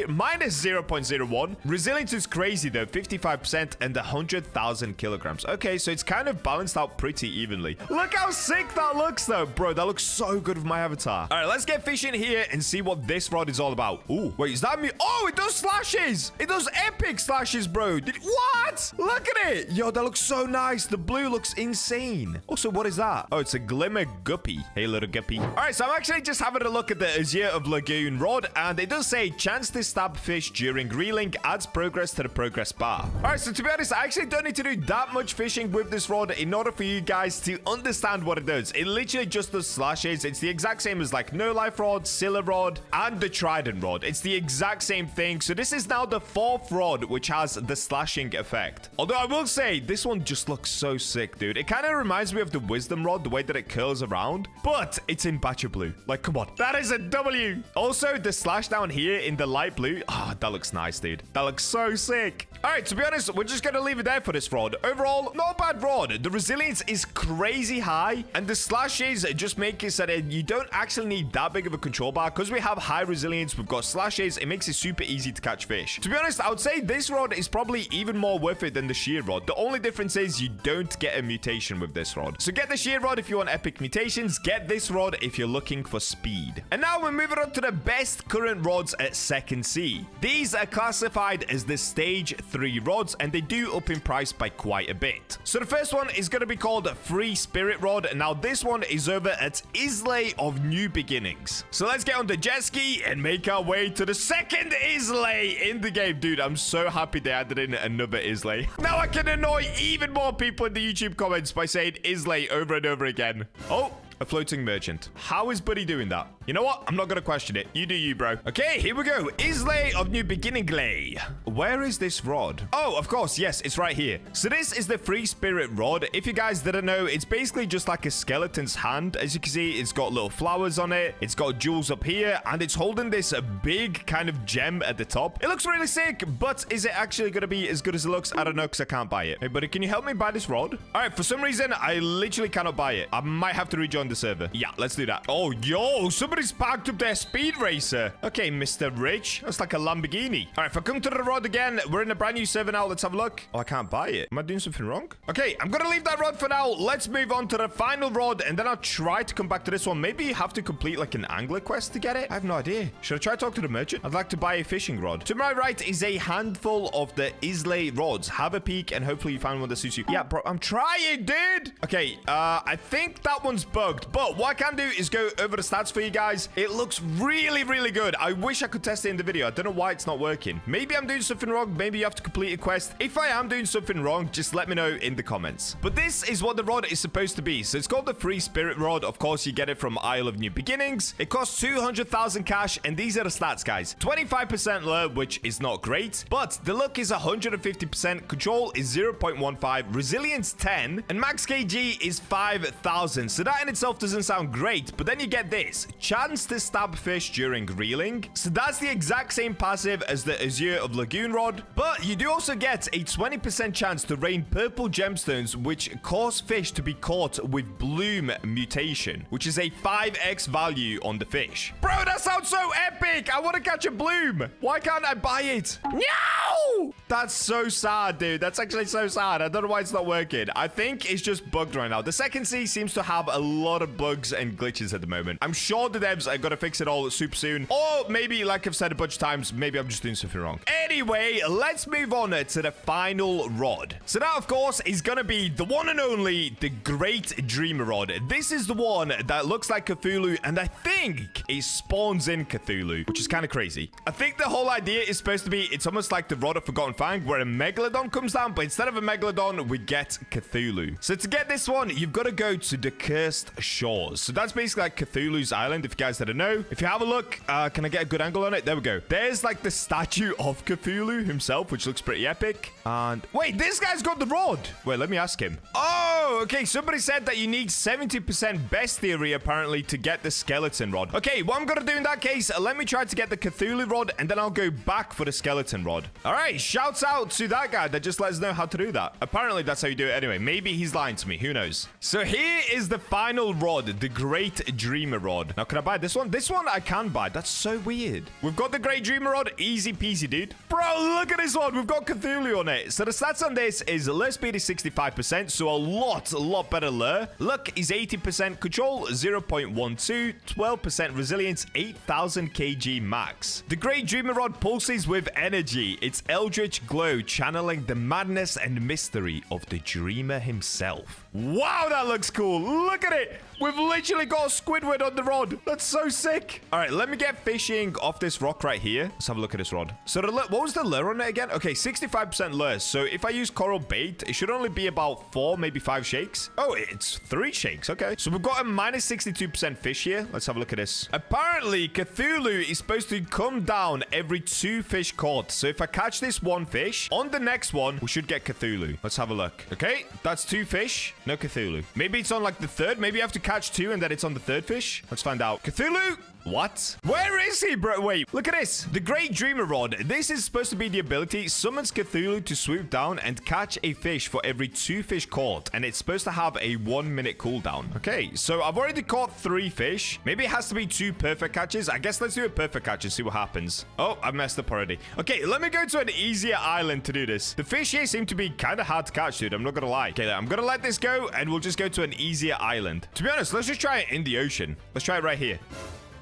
minus 0.01. Resilience is crazy, though. 55% and 100,000 kilograms. Okay, so it's kind of balanced out pretty evenly. Look how sick that looks, though. Bro, that looks so good with my avatar. All right, let's get fishing here and see what this rod is all about. Ooh, wait, is that me? Oh, it does slashes. It does epic slashes, bro. What? Look at it. Yo, that looks so nice. The blue looks insane. Also, what is that? Oh, it's a glimmer guppy. Hey, little guppy. All right, so I'm actually just having a look at the Azure of Lagoon rod, and it does say chance to stab fish during reeling adds progress to the progress bar. All right, so to be honest, I actually don't need to do that much fishing with this rod in order for you guys to understand what it does. It literally just does slashes. It's the exact same as like no life rod, Scylla rod, and the trident rod. It's the exact same thing. So this is now the 4th rod which has the slashing effect. Although I will say this one just looks so sick, dude. It kind of reminds me of the wisdom rod, the way that it curls around, but it's in BachaBlox. Like, come on, that is a W. Also, the slash down here in the light blue, that looks nice, dude. That looks so sick. All right, to be honest, we're just gonna leave it there for this rod. Overall, not a bad rod. The resilience is crazy high, and the slashes just make it so that you don't actually need that big of a control bar because we have high resilience. We've got slashes. It makes it super easy to catch fish. To be honest, I would say this rod is probably even more worth it than the shear rod. The only difference is you don't get a mutation with this rod. So get the shear rod if you want epic mutations. Get this rod if you're looking for speed. And now we're moving on to the best current rods at 2nd Sea. These are classified as the stage 3 rods, and they do up in price by quite a bit. So the first one is going to be called Free Spirit Rod. Now this one is over at Islay of New Beginnings. So let's get on the jet ski and make our way to the second Islay in the game. Dude, I'm so happy they added in another Islay. Now I can annoy even more people in the YouTube comments by saying Islay over and over again. Oh, a floating merchant. How is Buddy doing that? You know what? I'm not going to question it. You do you, bro. Okay, here we go. Islay of New Beginning Lay. Where is this rod? Oh, of course. Yes, it's right here. So this is the Free Spirit Rod. If you guys didn't know, it's basically just like a skeleton's hand. As you can see, it's got little flowers on it. It's got jewels up here, and it's holding this big kind of gem at the top. It looks really sick, but is it actually going to be as good as it looks? I don't know, because I can't buy it. Hey, buddy, can you help me buy this rod? All right, for some reason, I literally cannot buy it. I might have to rejoin the server. Yeah, let's do that. Oh, yo, somebody's parked up their speed racer. Okay, Mr. Rich. That's like a Lamborghini. All right, if I come to the rod again, we're in a brand new server now. Let's have a look. Oh, I can't buy it. Am I doing something wrong? Okay, I'm going to leave that rod for now. Let's move on to the final rod, and then I'll try to come back to this one. Maybe you have to complete like an angler quest to get it. I have no idea. Should I try to talk to the merchant? I'd like to buy a fishing rod. To my right is a handful of the Islay rods. Have a peek, and hopefully you find one that suits you. Yeah, bro, I'm trying, dude. Okay, I think that one's bugged, but what I can do is go over the stats for you guys. It looks really, really good. I wish I could test it in the video. I don't know why it's not working. Maybe I'm doing something wrong. Maybe you have to complete a quest. If I am doing something wrong, just let me know in the comments. But this is what the rod is supposed to be. So it's called the Free Spirit Rod. Of course, you get it from Isle of New Beginnings. It costs 200,000 cash, and these are the stats, guys. 25% lure, which is not great, but the luck is 150%, control is 0.15, resilience 10, and max kg is 5,000. So that in itself doesn't sound great, but then you get this chance to stab fish during reeling. So that's the exact same passive as the Azure of Lagoon Rod, but you do also get a 20% chance to rain purple gemstones, which cause fish to be caught with bloom mutation, which is a 5x value on the fish. Bro, that sounds so epic. I want to catch a bloom. Why can't I buy it? No! That's so sad, dude. That's actually so sad. I don't know why it's not working. I think it's just bugged right now. The 2nd Sea seems to have a lot of bugs and glitches at the moment. I'm sure the devs are going to fix it all super soon. Or maybe, like I've said a bunch of times, maybe I'm just doing something wrong. Anyway, let's move on to the final rod. So that, of course, is going to be the one and only, the Great Dreamer Rod. This is the one that looks like Cthulhu, and I think it spawns in Cthulhu, which is kind of crazy. I think the whole idea is supposed to be, it's almost like the Rod of Forgotten Fang, where a Megalodon comes down, but instead of a Megalodon, we get Cthulhu. So to get this one, you've got to go to the Cursed Shores. So that's basically like Cthulhu's island, if you guys didn't know. If you have a look, can I get a good angle on it? There we go. There's like the statue of Cthulhu himself, which looks pretty epic. And wait, this guy's got the rod. Wait, let me ask him. Oh, okay. Somebody said that you need 70% bestiary apparently to get the skeleton rod. Okay, what I'm going to do in that case, let me try to get the Cthulhu rod, and then I'll go back for the skeleton rod. All right, shouts out to that guy that just let us know how to do that. Apparently, that's how you do it anyway. Maybe he's lying to me. Who knows? So here is the final rod, the Great Dreamer Rod. Now, can I buy this one? This one I can buy. That's so weird. We've got the Great Dreamer Rod. Easy peasy, dude. Bro, look at this one. We've got Cthulhu on it. So the stats on this is lure speed is 65%, so a lot better lure. Luck is 80%, control 0.12, 12% resilience, 8,000 kg max. The Great Dreamer Rod pulses with energy. Its eldritch glow channeling the madness and mystery of the dreamer himself. Wow, that looks cool. Look at it. We've literally got a Squidward on the rod. That's so sick. All right, let me get fishing off this rock right here. Let's have a look at this rod. So what was the lure on it again? Okay, 65% lure. So if I use coral bait, it should only be about 4, maybe 5 shakes. Oh, it's 3 shakes. Okay. So we've got a minus 62% fish here. Let's have a look at this. Apparently, Cthulhu is supposed to come down every 2 fish caught. So if I catch this 1 fish, on the next one, we should get Cthulhu. Let's have a look. Okay, that's 2 fish. No Cthulhu. Maybe it's on like the third. Maybe you have to catch 2 and then it's on the third fish. Let's find out. Cthulhu? What? Where is he, bro? Wait, look at this. The Great Dreamer Rod. This is supposed to be the ability summons Cthulhu to swoop down and catch a fish for every 2 fish caught. And it's supposed to have a 1-minute cooldown. Okay, so I've already caught 3 fish. Maybe it has to be 2 perfect catches. I guess let's do a perfect catch and see what happens. Oh, I messed up already. Okay, let me go to an easier island to do this. The fish here seem to be kind of hard to catch, dude. I'm not gonna lie. Okay, I'm gonna let this go and we'll just go to an easier island. To be honest, let's just try it in the ocean. Let's try it right here.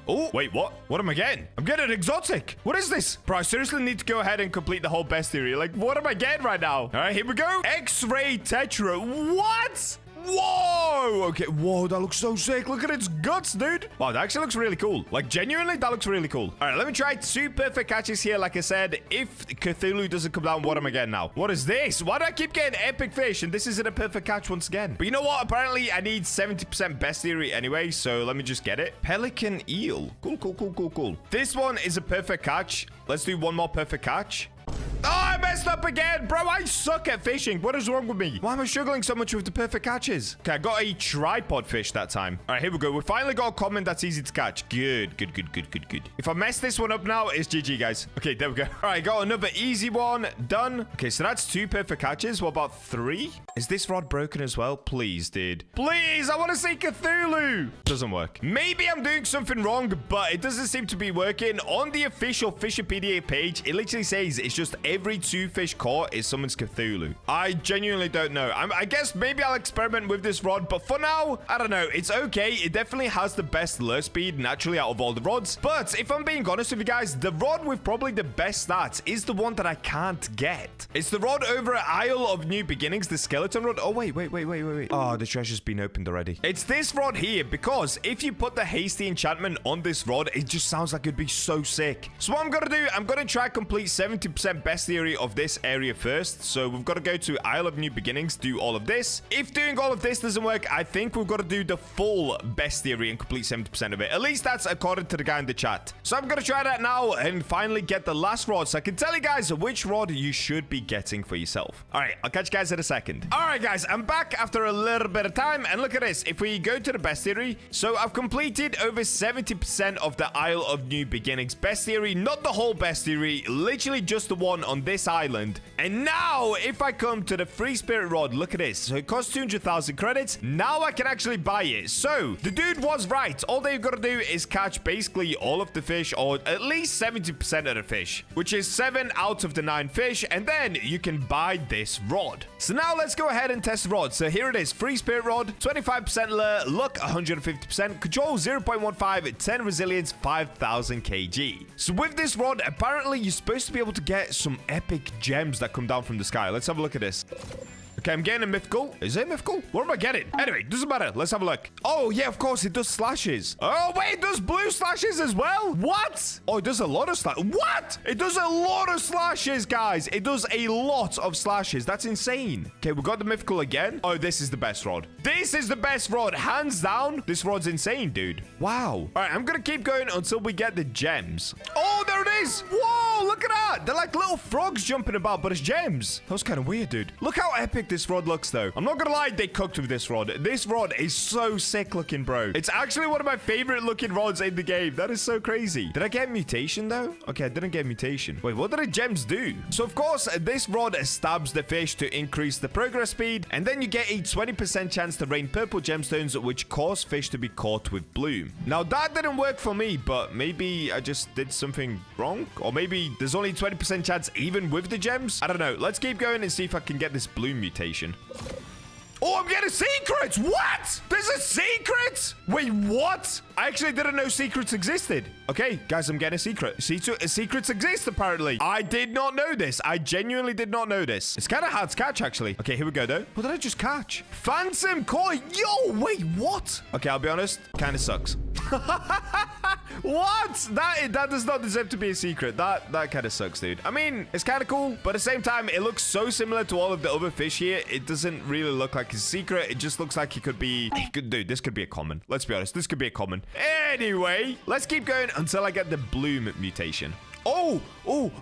Oh, wait, what? What am I getting? I'm getting exotic. What is this? Bro, I seriously need to go ahead and complete the whole bestiary. Like, what am I getting right now? All right, here we go. X-ray tetra. What? Whoa! Okay, whoa, that looks so sick. Look at its guts, dude. Wow, that actually looks really cool. Like, genuinely, that looks really cool. All right, let me try 2 perfect catches here. Like I said, if Cthulhu doesn't come down, what am I getting now? What is this? Why do I keep getting epic fish? And this isn't a perfect catch once again. But you know what? Apparently, I need 70% bestiary anyway, so let me just get it. Pelican eel. Cool, cool, cool, cool, cool. This one is a perfect catch. Let's do 1 more perfect catch. Oh, I messed up again. Bro, I suck at fishing. What is wrong with me? Why am I struggling so much with the perfect catches? Okay, I got a tripod fish that time. All right, here we go. We finally got a common that's easy to catch. Good, good, good, good, good, good. If I mess this one up now, it's GG, guys. Okay, there we go. All right, got another easy one. Done. Okay, so that's 2 perfect catches. What about 3? Is this rod broken as well? Please, dude. Please, I want to see Cthulhu. Doesn't work. Maybe I'm doing something wrong, but it doesn't seem to be working. On the official Fishipedia page, it literally says it's just every 2 fish caught is summons Cthulhu. I genuinely don't know. I guess maybe I'll experiment with this rod, but for now, I don't know. It's okay. It definitely has the best lure speed naturally out of all the rods. But if I'm being honest with you guys, the rod with probably the best stats is the one that I can't get. It's the rod over at Isle of New Beginnings, the skeleton rod. Oh, wait. Oh, the treasure's been opened already. It's this rod here because if you put the hasty enchantment on this rod, it just sounds like it'd be so sick. So what I'm going to do, I'm going to try complete 70% bestiary of this area first. So we've got to go to Isle of New Beginnings, do all of this. If doing all of this doesn't work, I think we've got to do the full bestiary and complete 70% of it. At least that's according to the guy in the chat. So I'm going to try that now and finally get the last rod so I can tell you guys which rod you should be getting for yourself. All right, I'll catch you guys in a second. All right, guys, I'm back after a little bit of time. And look at this. If we go to the bestiary, so I've completed over 70% of the Isle of New Beginnings bestiary. Not the whole bestiary, literally just the one on this island. And now, if I come to the free spirit rod, look at this. So it costs 200,000 credits. Now I can actually buy it. So the dude was right. All they've got to do is catch basically all of the fish, or at least 70% of the fish, which is 7 out of the 9 fish. And then you can buy this rod. So now let's go ahead and test the rod. So here it is. Free spirit rod, 25% lure, luck 150%, control 0.15, 10 resilience, 5,000 kg. So with this rod, apparently you're supposed to be able to get some epic gems that come down from the sky. Let's have a look at this. Okay, I'm getting a mythical. Is it mythical? What am I getting? Anyway, doesn't matter. Let's have a look. Oh, yeah, of course. It does slashes. Oh, wait, it does blue slashes as well? What? Oh, it does a lot of slashes. What? It does a lot of slashes, guys. It does a lot of slashes. That's insane. Okay, we got the mythical again. Oh, this is the best rod. This is the best rod. Hands down. This rod's insane, dude. Wow. All right, I'm going to keep going until we get the gems. Oh, there it is. Whoa, look at that. They're like little frogs jumping about, but it's gems. That was kind of weird, dude. Look how epic this rod looks, though. I'm not gonna lie, they cooked with this rod. This rod is so sick looking, bro. It's actually one of my favorite looking rods in the game. That is so crazy. Did I get mutation, though? Okay, I didn't get mutation. Wait, what did the gems do? So, of course, this rod stabs the fish to increase the progress speed, and then you get a 20% chance to rain purple gemstones, which cause fish to be caught with bloom. Now, that didn't work for me, but maybe I just did something wrong, or maybe there's only 20% chance even with the gems. I don't know. Let's keep going and see if I can get this bloom mutation. Oh, I'm getting secrets. What? There's a secret? Wait, what? I actually didn't know secrets existed. Okay, guys, I'm getting a secret. Secrets exist, apparently. I did not know this. I genuinely did not know this. It's kind of hard to catch, actually. Okay, here we go, though. What did I just catch? Phantom koi. Yo, wait, what? Okay, I'll be honest. Kind of sucks. What? That does not deserve to be a secret. That kind of sucks, dude. I mean, it's kind of cool, but at the same time, it looks so similar to all of the other fish here. It doesn't really look like a secret. It just looks like it could be... Dude, this could be a common. Let's be honest. This could be a common. Anyway, let's keep going until I get the bloom mutation. Oh,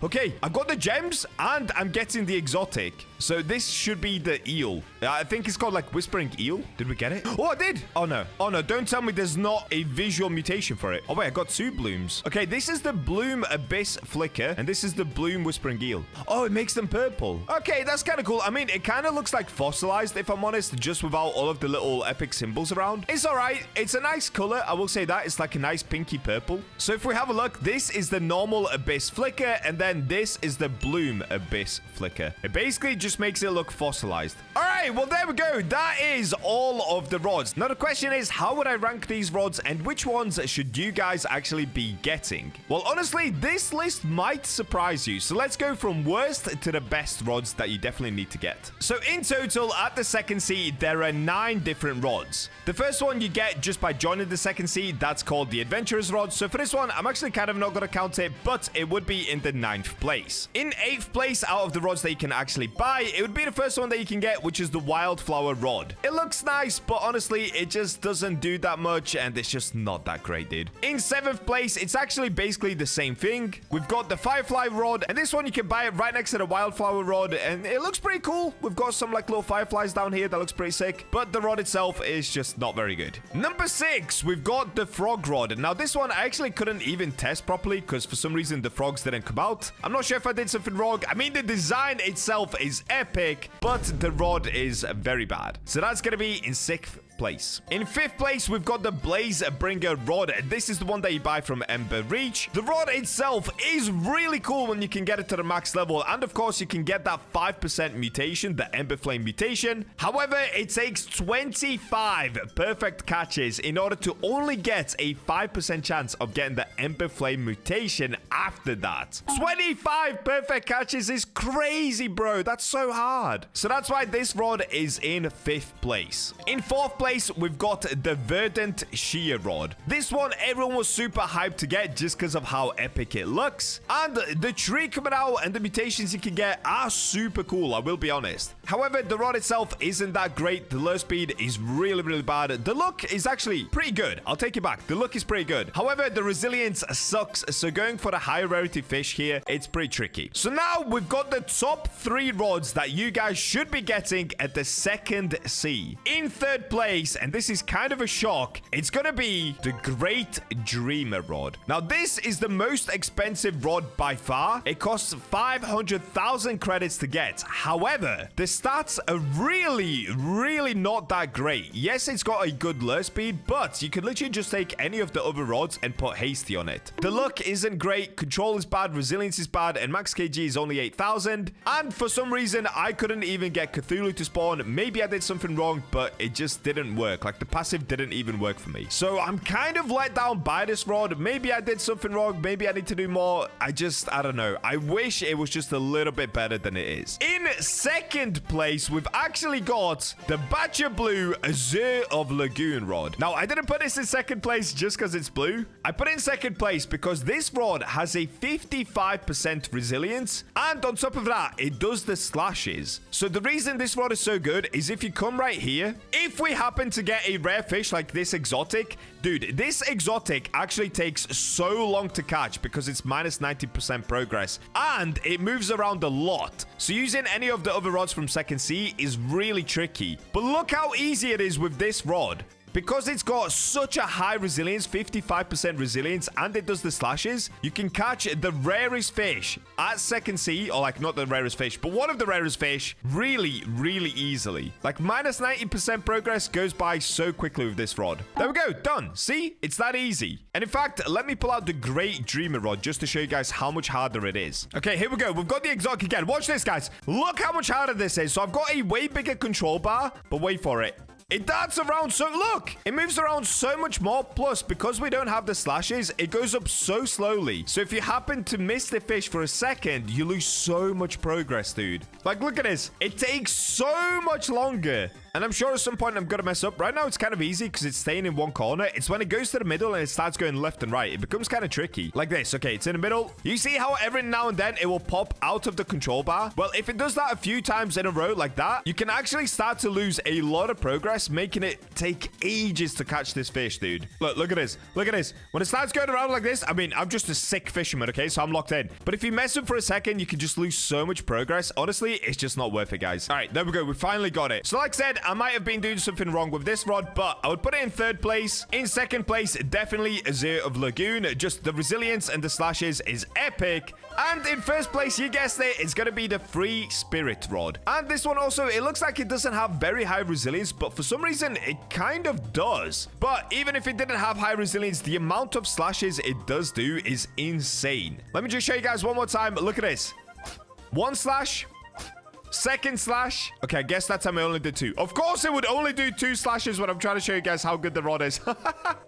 okay. I've got the gems and I'm getting the exotic. So this should be the eel. I think it's called like Whispering Eel. Did we get it? Oh, I did. Oh, no. Oh, no. Don't tell me there's not a visual mutation for it. Oh, wait. I got 2 blooms. Okay, this is the Bloom Abyss Flicker and this is the Bloom Whispering Eel. Oh, it makes them purple. Okay, that's kind of cool. I mean, it kind of looks like fossilized, if I'm honest, just without all of the little epic symbols around. It's all right. It's a nice color. I will say that. It's like a nice pinky purple. So if we have a look, this is the normal Abyss Flicker and then this is the Bloom Abyss Flicker. It basically just makes it look fossilized. All right, well, there we go. That is all of the rods. Now, the question is, how would I rank these rods and which ones should you guys actually be getting? Well, honestly, this list might surprise you. So let's go from worst to the best rods that you definitely need to get. So in total, at the second seed, there are 9 different rods. The first one you get just by joining the second seed, that's called the Adventurer's Rod. So for this one, I'm actually kind of not going to count it, but it would be in the 9th place. In 8th place, out of the rods that you can actually buy, it would be the first one that you can get, which is the Wildflower Rod. It looks nice, but honestly, it just doesn't do that much, and it's just not that great, dude. In 7th place, it's actually basically the same thing. We've got the Firefly Rod, and this one you can buy it right next to the Wildflower Rod, and it looks pretty cool. We've got some like little fireflies down here that looks pretty sick, but the rod itself is just not very good. Number 6, we've got the Frog Rod. Now, this one I actually couldn't even test properly because for some reason the frogs didn't come out. I'm not sure if I did something wrong. I mean, the design itself is epic, but the rod is very bad. So that's going to be in 6th place. In 5th place, we've got the Blaze Bringer Rod. This is the one that you buy from Ember Reach. The rod itself is really cool when you can get it to the max level. And of course, you can get that 5% mutation, the Ember Flame mutation. However, it takes 25 perfect catches in order to only get a 5% chance of getting the Ember Flame mutation after that. 25 perfect catches is crazy, bro. That's so hard. So that's why this rod is in 5th place. In 4th place, we've got the Verdant Shear Rod. This one, everyone was super hyped to get just because of how epic it looks. And the tree coming out and the mutations you can get are super cool, I will be honest. However, the rod itself isn't that great. The lure speed is really, really bad. The look is actually pretty good. I'll take it back. The look is pretty good. However, the resilience sucks. So going for the higher rarity fish here, it's pretty tricky. So now we've got the top 3 rods that you guys should be getting at the second sea. In 3rd place, and this is kind of a shock, it's gonna be the Great Dreamer Rod. Now, this is the most expensive rod by far. It costs 500,000 credits to get. However, the stats are really, really not that great. Yes, it's got a good lure speed, but you could literally just take any of the other rods and put hasty on it. The look isn't great, control is bad, resilience is bad, and max kg is only 8,000. And for some reason, I couldn't even get Cthulhu to spawn. Maybe I did something wrong, but it just didn't work. Like, the passive didn't even work for me. So I'm kind of let down by this rod. Maybe I did something wrong. Maybe I need to do more. I don't know. I wish it was just a little bit better than it is. In 2nd place, we've actually got the BachaBlox Azure of Lagoon Rod. Now, I didn't put this in 2nd place just because it's blue. I put it in 2nd place because this rod has a 55% resilience. And on top of that, it does the slashes. So the reason this rod is so good is if you come right here, if we happen to get a rare fish like this exotic, dude, this exotic actually takes so long to catch because it's minus 90% progress and it moves around a lot. So using any of the other rods from 2nd sea is really tricky. But look how easy it is with this rod. Because it's got such a high resilience, 55% resilience, and it does the slashes, you can catch the rarest fish at 2nd sea, or like not the rarest fish, but one of the rarest fish really, really easily. Like minus 90% progress goes by so quickly with this rod. There we go, done. See? It's that easy. And in fact, let me pull out the Great Dreamer Rod just to show you guys how much harder it is. Okay, here we go. We've got the exotic again. Watch this, guys. Look how much harder this is. So I've got a way bigger control bar, but wait for it. It darts around so... Look! It moves around so much more. Plus, because we don't have the slashes, it goes up so slowly. So if you happen to miss the fish for a second, you lose so much progress, dude. Like, look at this. It takes so much longer And I'm sure at some point I'm going to mess up. Right now, it's kind of easy because it's staying in one corner. It's when it goes to the middle and it starts going left and right. It becomes kind of tricky. Like this. Okay, it's in the middle. You see how every now and then it will pop out of the control bar? Well, if it does that a few times in a row like that, you can actually start to lose a lot of progress, making it take ages to catch this fish, dude. Look at this. Look at this. When it starts going around like this, I mean, I'm just a sick fisherman, okay? So I'm locked in. But if you mess up for a second, you can just lose so much progress. Honestly, it's just not worth it, guys. All right, there we go. We finally got it. So like I said, I might have been doing something wrong with this rod, but I would put it in third place. In second place, definitely Azure of Lagoon. Just the resilience and the slashes is epic. And in first place, you guessed it, it's going to be the Free Spirit Rod. And this one also, it looks like it doesn't have very high resilience, but for some reason, it kind of does. But even if it didn't have high resilience, the amount of slashes it does do is insane. Let me just show you guys one more time. Look at this. One slash. Second slash. Okay, I guess that time I only did 2. Of course, it would only do 2 slashes when I'm trying to show you guys how good the rod is.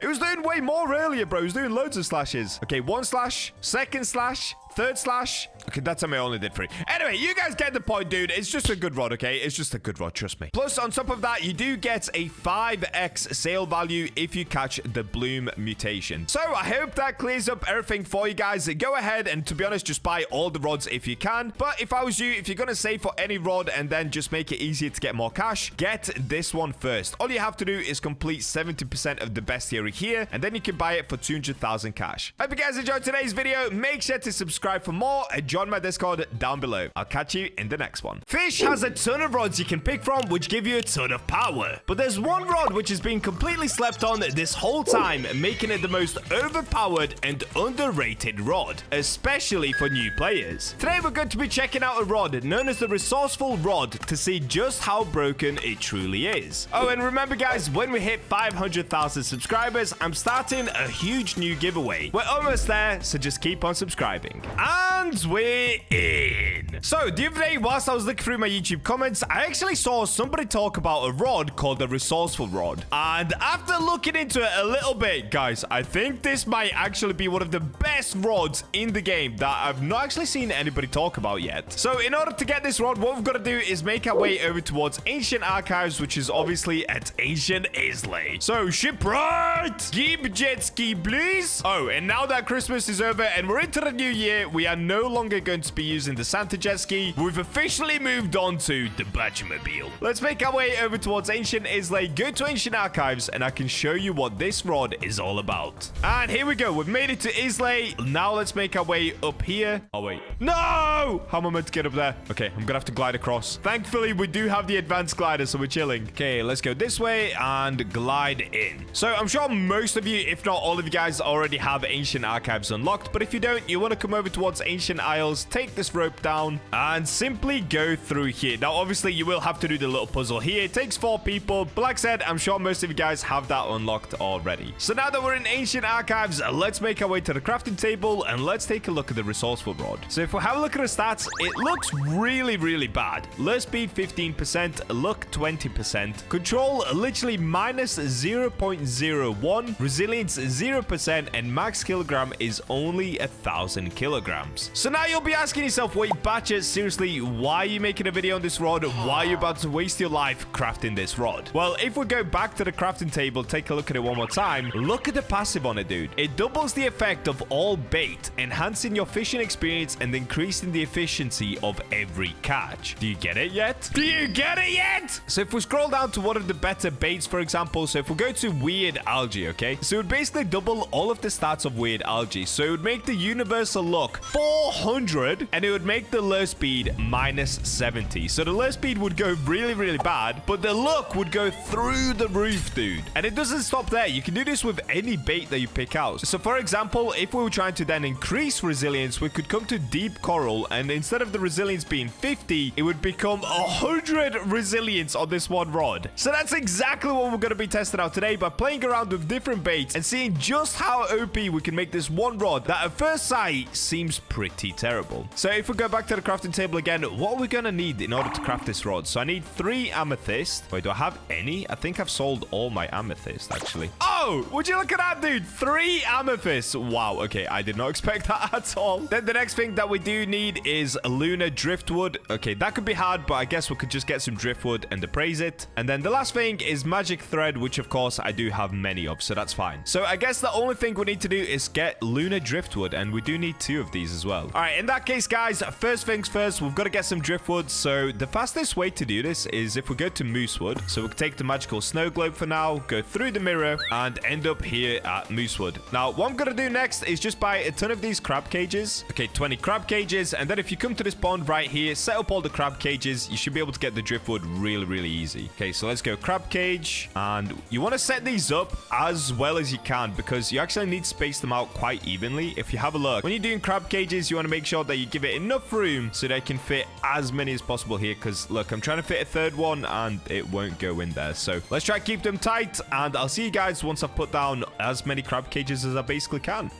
It was doing way more earlier, bro. It was doing loads of slashes. Okay, 1 slash. Second slash. Third slash. Okay, that time I only did 3. Anyway, you guys get the point, dude. It's just a good rod, okay? It's just a good rod, trust me. Plus, on top of that, you do get a 5x sale value if you catch the Bloom mutation. So, I hope that clears up everything for you guys. Go ahead and, to be honest, just buy all the rods if you can. But if I was you, if you're going to save for any rod and then just make it easier to get more cash, get this one first. All you have to do is complete 70% of the bestiary here, and then you can buy it for 200,000 cash. Hope you guys enjoyed today's video. Make sure to subscribe for more and join my Discord down below. I'll catch you in the next one. Fish has a ton of rods you can pick from, which give you a ton of power. But there's one rod which has been completely slept on this whole time, making it the most overpowered and underrated rod, especially for new players. Today we're going to be checking out a rod known as the Resourceful Rod to see just how broken it truly is. Oh, and remember guys, when we hit 500,000 subscribers, I'm starting a huge new giveaway. We're almost there, so just keep on subscribing. And we're in. So, the other day, whilst I was looking through my YouTube comments, I actually saw somebody talk about a rod called the Resourceful Rod. And after looking into it a little bit, guys, I think this might actually be one of the best rods in the game that I've not actually seen anybody talk about yet. So, in order to get this rod, what we've got to do is make our way over towards Ancient Archives, which is obviously at Ancient Islay. So, ship right! Keep jet ski, please! Oh, and now that Christmas is over and we're into the new year, we are no longer going to be using the Santa jet ski. We've officially moved on to the BachaMobile. Let's make our way over towards Ancient Islay, go to Ancient Archives, and I can show you what this rod is all about. And here we go. We've made it to Islay. Now let's make our way up here. Oh, wait. No! How am I meant to get up there? Okay, I'm gonna have to glide across. Thankfully, we do have the advanced glider, so we're chilling. Okay, let's go this way and glide in. So I'm sure most of you, if not all of you guys, already have Ancient Archives unlocked, but if you don't, you want to come over towards Ancient Isles, take this rope down, and simply go through here. Now, obviously, you will have to do the little puzzle here. It takes 4 people, but like I said, I'm sure most of you guys have that unlocked already. So now that we're in Ancient Archives, let's make our way to the crafting table, and let's take a look at the Resourceful Rod. So if we have a look at the stats, it looks really, really bad. Lure speed 15%, luck 20%, control literally minus 0.01, resilience 0%, and max kilogram is only 1,000 kilograms. So now you'll be asking yourself, wait, Bacha, seriously, why are you making a video on this rod? Why are you about to waste your life crafting this rod? Well, if we go back to the crafting table, take a look at it one more time, look at the passive on it, dude. It doubles the effect of all bait, enhancing your fishing experience and increasing the efficiency of every catch. Do you get it yet? Do you get it yet? So if we scroll down to one of the better baits, for example, so if we go to weird algae, okay? So it would basically double all of the stats of weird algae. So it would make the universal luck 400, and it would make the lure speed minus 70. So the lure speed would go really, really bad, but the luck would go through the roof, dude. And it doesn't stop there. You can do this with any bait that you pick out. So for example, if we were trying to then increase resilience, we could come to deep coral, and instead of the resilience being 50, it would become 100 resilience on this one rod. So that's exactly what we're going to be testing out today by playing around with different baits and seeing just how OP we can make this one rod that at first sight seems pretty terrible. So if we go back to the crafting table again, what are we going to need in order to craft this rod? So I need 3 amethyst. Wait, do I have any? I think I've sold all my amethyst, actually. Oh, would you look at that, dude? 3 amethysts. Wow, okay, I did not expect that at all. Then the next thing that we do need is lunar driftwood. Okay, that could be hard, but I guess we could just get some driftwood and appraise it. And then the last thing is magic thread, which of course I do have many of, so that's fine. So I guess the only thing we need to do is get lunar driftwood, and we do need 2 of these as well. All right, in that case, guys, first things first, we've got to get some driftwood. So the fastest way to do this is if we go to moosewood. So we'll take the magical snow globe for now, go through the mirror, and end up here at moosewood. Now, what I'm going to do next is just buy a ton of these crab cages. Okay, 20 crab cages, and then if you come to this pond right here, set up all the crab cages, you should be able to get the driftwood really easy. Okay, so let's go crab cage, and you want to set these up as well as you can because you actually need to space them out quite evenly. If you have a look, when you're doing crab cages, you want to make sure that you give it enough room so they can fit as many as possible here, because look, I'm trying to fit a 3rd one and it won't go in there. So let's try to keep them tight, and I'll see you guys once I've put down as many crab cages as I basically can.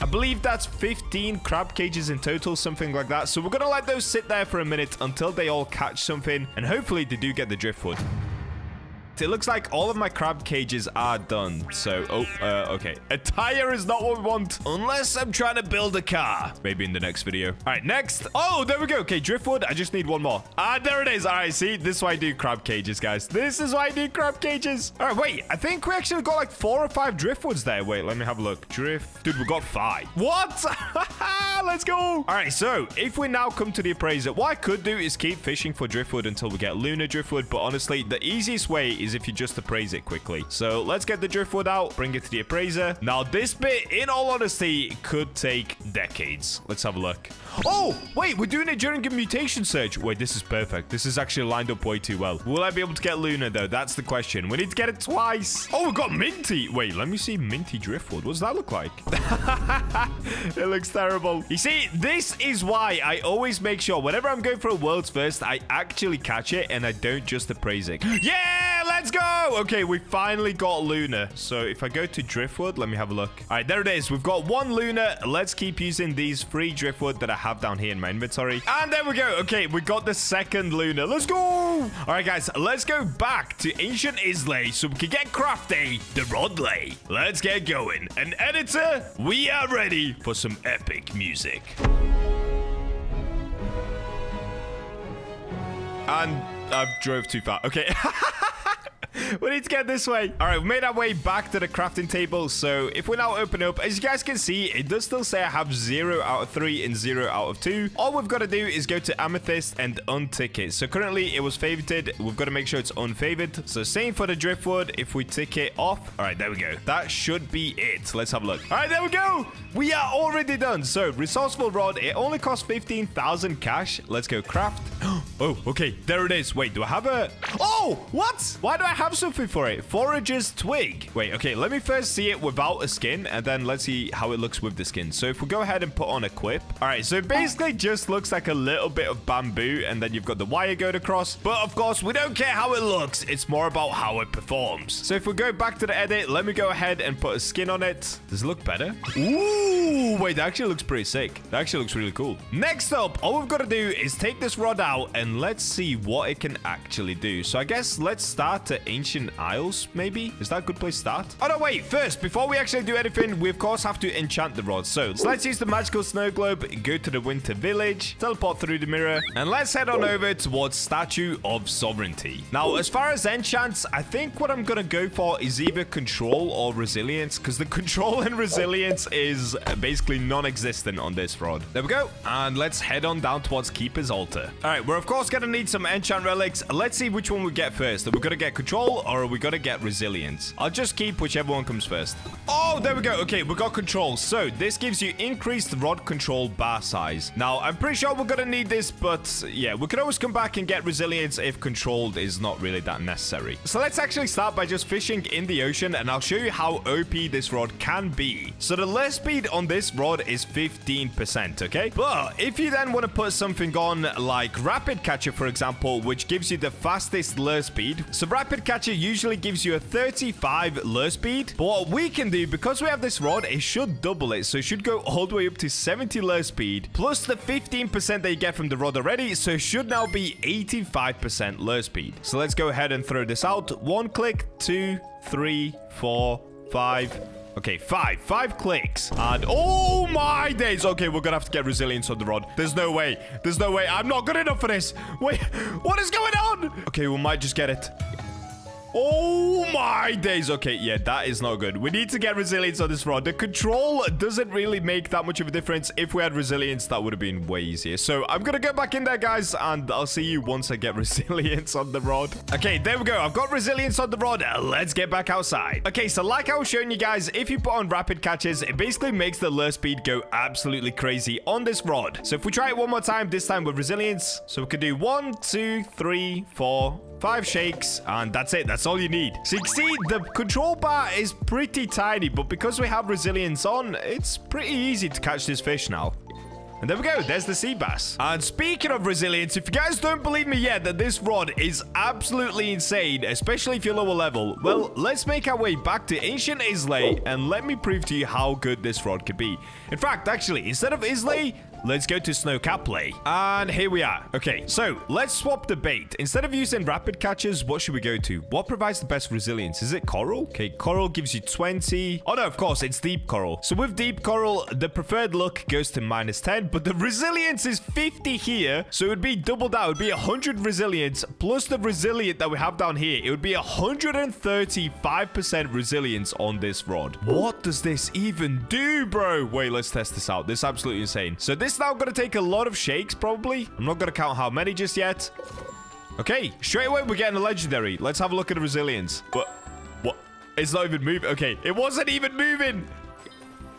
I believe that's 15 crab cages in total, something like that. So we're going to let those sit there for a minute until they all catch something, and hopefully they do get the driftwood. It looks like all of my crab cages are done. So, okay. A tire is not what we want. Unless I'm trying to build a car. Maybe in the next video. All right, next. Oh, there we go. Okay, driftwood. I just need 1 more. Ah, there it is. All right, see? This is why I do crab cages, guys. This is why I do crab cages. All right, wait. I think we actually got like 4 or 5 driftwoods there. Wait, let me have a look. Drift. Dude, we got 5. What? Let's go. All right, so if we now come to the appraiser, what I could do is keep fishing for driftwood until we get lunar driftwood. But honestly, the easiest way is if you just appraise it quickly. So let's get the driftwood out, bring it to the appraiser. Now this bit, in all honesty, could take decades. Let's have a look. Oh, wait, we're doing it during a mutation search. Wait, this is perfect. This is actually lined up way too well. Will I be able to get lunar though? That's the question. We need to get it twice. Oh, we got minty. Wait, let me see minty driftwood. What does that look like? It looks terrible. You see, this is why I always make sure whenever I'm going for a world's first, I actually catch it and I don't just appraise it. Yeah, let's go. Okay, we finally got lunar. So if I go to driftwood, let me have a look. All right, there it is. We've got 1 lunar. Let's keep using these 3 driftwood that I have down here in my inventory. And there we go. Okay, we got the 2nd lunar. Let's go. All right, guys, let's go back to ancient Islay so we can get crafty the rod lay. Let's get going. And editor, we are ready for some epic music. And I've drove too far. Okay. We need to get this way. All right, we made our way back to the crafting table. So if we now open up, as you guys can see, it does still say I have 0 out of 3 and 0 out of 2. All we've got to do is go to amethyst and untick it. So currently it was favorited. We've got to make sure it's unfavored. So same for the driftwood. If we tick it off. All right, there we go. That should be it. Let's have a look. All right, there we go. We are already done. So resourceful rod, it only costs 15,000 cash. Let's go craft. Oh, okay. There it is. Wait, do I have a... Oh, what? Why do I have something for it? Forager's twig. Wait, okay. Let me first see it without a skin, and then let's see how it looks with the skin. So if we go ahead and put on equip. All right, so it basically just looks like a little bit of bamboo, and then you've got the wire going across. But of course, we don't care how it looks. It's more about how it performs. So if we go back to the edit, let me go ahead and put a skin on it. Does it look better? Ooh, wait, that actually looks pretty sick. That actually looks really cool. Next up, all we've got to do is take this rod out and let's see what it can actually do. So I guess let's start at Ancient Isles, maybe? Is that a good place to start? Oh, no, wait. First, before we actually do anything, we, of course, have to enchant the rod. So let's use the magical snow globe, go to the winter village, teleport through the mirror, and let's head on over towards Statue of Sovereignty. Now, as far as enchants, I think what I'm going to go for is either control or resilience, because the control and resilience is basically non-existent on this rod. There we go. And let's head on down towards Keeper's Altar. All right, we're, of course, going to need some enchant relics. Let's see which one we get first. Are we going to get control or are we going to get resilience? I'll just keep whichever one comes first. Oh, there we go. Okay, we got control. So this gives you increased rod control bar size. Now, I'm pretty sure we're going to need this, but yeah, we can always come back and get resilience if controlled is not really that necessary. So let's actually start by just fishing in the ocean, and I'll show you how OP this rod can be. So the lure speed on this rod is 15%, okay? But if you then want to put something on like Rapid Catcher, for example, which gives you the fastest lure speed. So Rapid Catcher usually gives you a 35 lure speed. But what we can do, because we have this rod, it should double it. So it should go all the way up to 70 lure speed, plus the 15% that you get from the rod already. So it should now be 85% lure speed. So let's go ahead and throw this out. 1 click, 2, 3, 4, 5. Okay, 5 clicks. And oh my days. Okay, we're gonna have to get resilience on the rod. There's no way. There's no way. I'm not good enough for this. Wait, what is going on? Okay, we might just get it. Oh my days. Okay, yeah, that is not good. We need to get resilience on this rod. The control doesn't really make that much of a difference. If we had resilience, that would have been way easier. So I'm gonna go back in there, guys, and I'll see you once I get resilience on the rod. Okay, there we go. I've got resilience on the rod. Let's get back outside. Okay, so like I was showing you guys, if you put on rapid catches, it basically makes the lure speed go absolutely crazy on this rod. So if we try it one more time, this time with resilience. So we could do 1, 2, 3, 4, 5 shakes, and that's it. That's all you need. So you can see the control bar is pretty tiny, but because we have resilience on, it's pretty easy to catch this fish now. And there we go. There's the sea bass. And speaking of resilience, if you guys don't believe me yet that this rod is absolutely insane, especially if you're lower level, well, let's make our way back to Ancient Islay and let me prove to you how good this rod could be. In fact, actually, instead of Islay, let's go to Snowcaplay. And here we are. Okay, so let's swap the bait. Instead of using rapid catches, what should we go to? What provides the best resilience? Is it coral? Okay, coral gives you 20. Oh no, of course, it's deep coral. So with deep coral, the preferred look goes to -10, but the resilience is 50 here. So it would be doubled out. It would be 100 resilience plus the resilient that we have down here. It would be 135% resilience on this rod. What does this even do, bro? Wait, let's test this out. This is absolutely insane. So this now going to take a lot of shakes, probably. I'm not going to count how many just yet. Okay, straight away we're getting a legendary. Let's have a look at the resilience. What? It's not even moving. Okay, it wasn't even moving.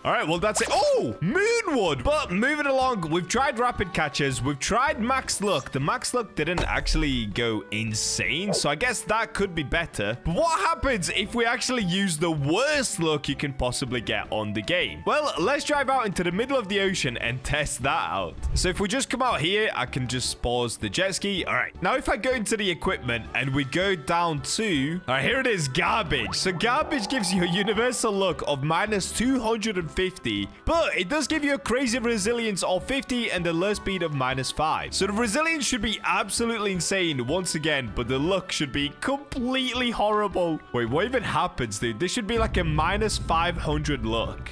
All right, well, that's it. Oh, Moonwood. But moving along, we've tried rapid catches. We've tried max luck. The max luck didn't actually go insane, so I guess that could be better. But what happens if we actually use the worst luck you can possibly get on the game? Well, let's drive out into the middle of the ocean and test that out. So if we just come out here, I can just pause the jet ski. All right, now if I go into the equipment and we go down to... All right, here it is, garbage. So garbage gives you a universal luck of -250, but it does give you a crazy resilience of 50 and a lure speed of -5. So the resilience should be absolutely insane once again, but the luck should be completely horrible. Wait, what even happens, dude? This should be like a -500 luck.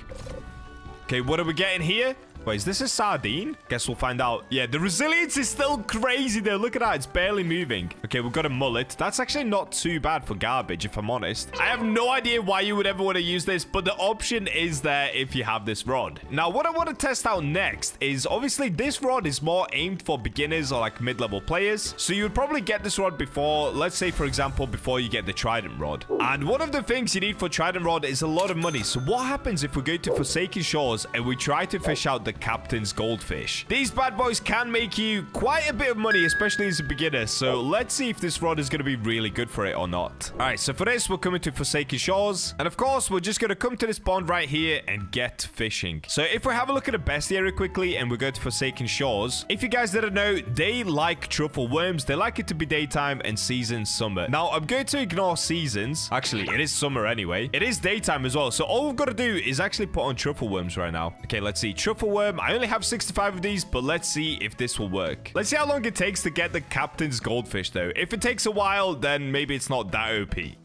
Okay, what are we getting here? Wait, is this a sardine? Guess we'll find out. Yeah, the resilience is still crazy there. Look at that. It's barely moving. Okay, we've got a mullet. That's actually not too bad for garbage, if I'm honest. I have no idea why you would ever want to use this, but the option is there if you have this rod. Now, what I want to test out next is obviously this rod is more aimed for beginners or like mid-level players. So you would probably get this rod before, let's say, for example, before you get the trident rod. And one of the things you need for trident rod is a lot of money. So what happens if we go to Forsaken Shores and we try to fish out the Captain's Goldfish? These bad boys can make you quite a bit of money, especially as a beginner. So let's see if this rod is going to be really good for it or not. All right, so for this, we're coming to Forsaken Shores. And of course, we're just going to come to this pond right here and get fishing. So if we have a look at the bestiary quickly and we go to Forsaken Shores, if you guys didn't know, they like truffle worms. They like it to be daytime and season summer. Now, I'm going to ignore seasons. Actually, it is summer anyway. It is daytime as well. So all we've got to do is actually put on truffle worms right now. Okay, let's see. Truffle worm. I only have 65 of these, but let's see if this will work. Let's see how long it takes to get the Captain's Goldfish, though. If it takes a while, then maybe it's not that OP.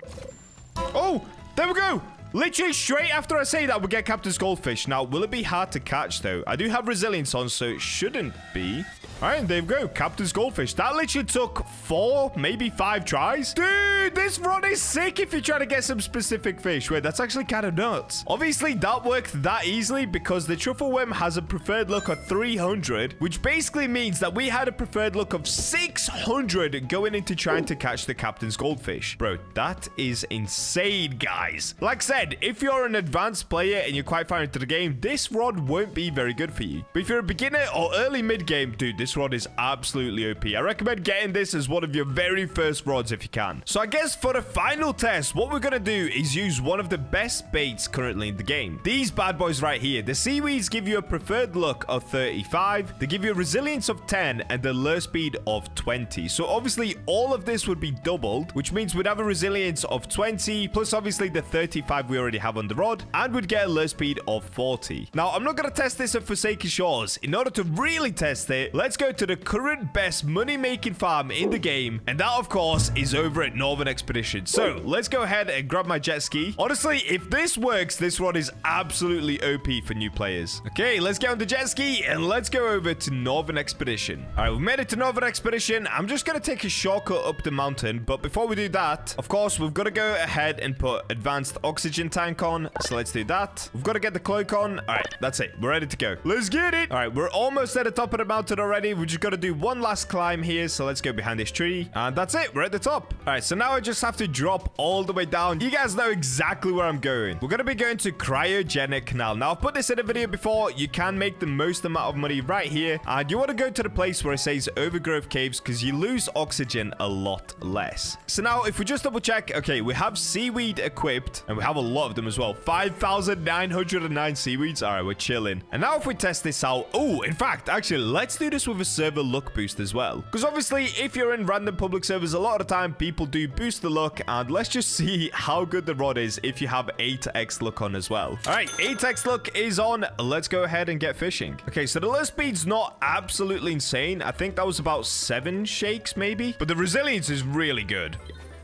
Oh, there we go. Literally straight after I say that, we get Captain's Goldfish. Now, will it be hard to catch, though? I do have resilience on, so it shouldn't be. All right, there we go. Captain's Goldfish. That literally took 4, maybe 5 tries. Dude, this rod is sick if you're trying to get some specific fish. Wait, that's actually kind of nuts. Obviously, that worked that easily because the truffle worm has a preferred look of 300, which basically means that we had a preferred look of 600 going into trying to catch the Captain's Goldfish. Bro, that is insane, guys. Like I said, if you're an advanced player and you're quite far into the game, this rod won't be very good for you. But if you're a beginner or early mid-game, dude, this rod is absolutely OP. I recommend getting this as one of your very first rods if you can. So I guess for the final test, what we're gonna do is use one of the best baits currently in the game. These bad boys right here. The seaweeds give you a preferred luck of 35. They give you a resilience of 10 and a lure speed of 20. So obviously all of this would be doubled, which means we'd have a resilience of 20 plus obviously the 35 we already have on the rod, and we'd get a lure speed of 40. Now, I'm not gonna test this at Forsaken Shores. In order to really test it, let's go to the current best money-making farm in the game, and that, of course, is over at Northern Expedition. So, let's go ahead and grab my jet ski. Honestly, if this works, this rod is absolutely OP for new players. Okay, let's get on the jet ski, and let's go over to Northern Expedition. All right, we've made it to Northern Expedition. I'm just gonna take a shortcut up the mountain, but before we do that, of course, we've got to go ahead and put advanced oxygen tank on. So, let's do that. We've got to get the cloak on. All right, that's it. We're ready to go. Let's get it. All right, we're almost at the top of the mountain already. We just got to do one last climb here. So let's go behind this tree. And that's it. We're at the top. All right, so now I just have to drop all the way down. You guys know exactly where I'm going. We're going to be going to Cryogenic Canal. Now, I've put this in a video before. You can make the most amount of money right here. And you want to go to the place where it says Overgrowth Caves because you lose oxygen a lot less. So now, if we just double check, okay, we have seaweed equipped and we have a lot of them as well. 5,909 seaweeds. All right, we're chilling. And now if we test this out, oh, in fact, actually, let's do this with a server luck boost as well. Because obviously, if you're in random public servers, a lot of the time, people do boost the luck. And let's just see how good the rod is if you have 8x luck on as well. All right, 8x luck is on. Let's go ahead and get fishing. Okay, so the lure speed's not absolutely insane. I think that was about 7 shakes, maybe. But the resilience is really good.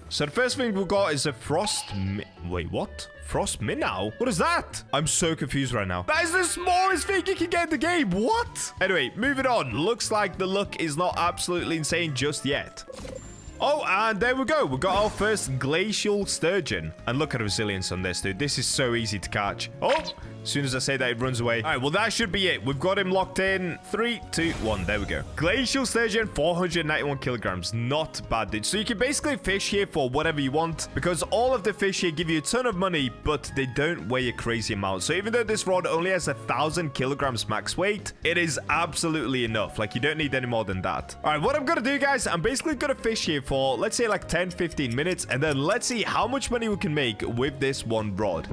So the first thing we got is a frost... Wait, what? Frost Minnow? What is that? I'm so confused right now. That is the smallest thing you can get in the game. What? Anyway, moving on. Looks like the luck is not absolutely insane just yet. Oh, and there we go. We got our first glacial sturgeon. And look at the resilience on this, dude. This is so easy to catch. Oh, as soon as I say that, it runs away. All right, well, that should be it. We've got him locked in. 3, 2, 1. There we go. Glacial sturgeon, 491 kilograms. Not bad, dude. So you can basically fish here for whatever you want because all of the fish here give you a ton of money, but they don't weigh a crazy amount. So even though this rod only has 1,000 kilograms max weight, it is absolutely enough. Like, you don't need any more than that. All right, what I'm going to do, guys, I'm basically going to fish here for, let's say, like 10, 15 minutes, and then let's see how much money we can make with this one rod.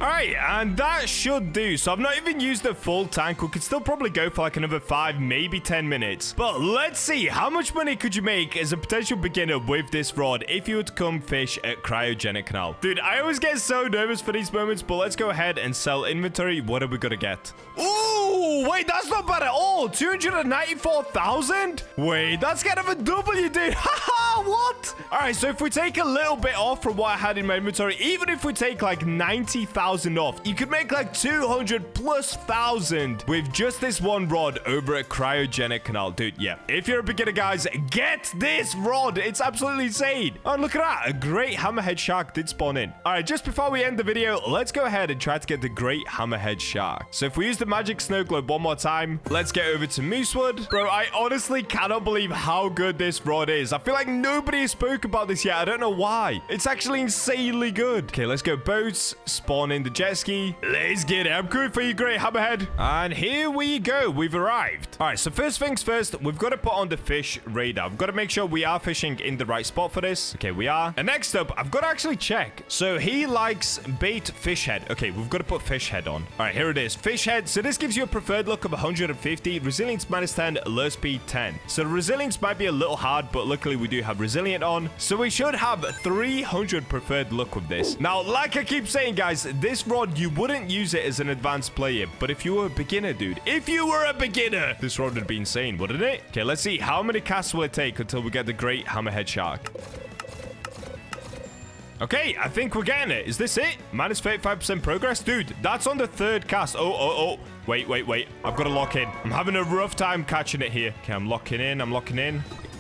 All right, and that should do. So I've not even used the full tank. We could still probably go for like another 5, maybe 10 minutes. But let's see, how much money could you make as a potential beginner with this rod if you were to come fish at Cryogenic Canal? Dude, I always get so nervous for these moments, but let's go ahead and sell inventory. What are we gonna get? Ooh, wait, that's not bad at all. 294,000? Wait, that's kind of a W, dude. Haha, what? All right, so if we take a little bit off from what I had in my inventory, even if we take like 90,000 off, you could make like 200,000+ with just this one rod over at Cryogenic Canal. Dude, yeah. If you're a beginner, guys, get this rod. It's absolutely insane. Oh, look at that. A great hammerhead shark did spawn in. All right, just before we end the video, let's go ahead and try to get the great hammerhead shark. So if we use the magic snow globe one more time, let's get over to Moosewood. Bro, I honestly cannot believe how good this rod is. I feel like nobody has spoke about this yet. I don't know why. It's actually insanely good. Okay, let's go boats, spawn in the jet ski. Let's get it. I'm going for you, great hammerhead. And here we go. We've arrived. All right, so first things first, we've got to put on the fish radar. We've got to make sure we are fishing in the right spot for this. Okay, we are. And next up, I've got to actually check. So he likes bait fish head. Okay, we've got to put fish head on. All right, here it is. Fish head. So this gives you a preferred luck of 150, resilience -10, lure speed 10. So the resilience might be a little hard, but luckily we do have resilient on. So we should have 300 preferred luck with this. Now, like I keep saying, guys, this rod, you wouldn't use it as an advanced player, but if you were a beginner, dude, if you were a beginner, this rod would be insane, wouldn't it? Okay, let's see. How many casts will it take until we get the great hammerhead shark? Okay, I think we're getting it. Is this it? Minus 35% progress? Dude, that's on the 3rd cast. Oh. Wait. I've got to lock in. I'm having a rough time catching it here. Okay, I'm locking in.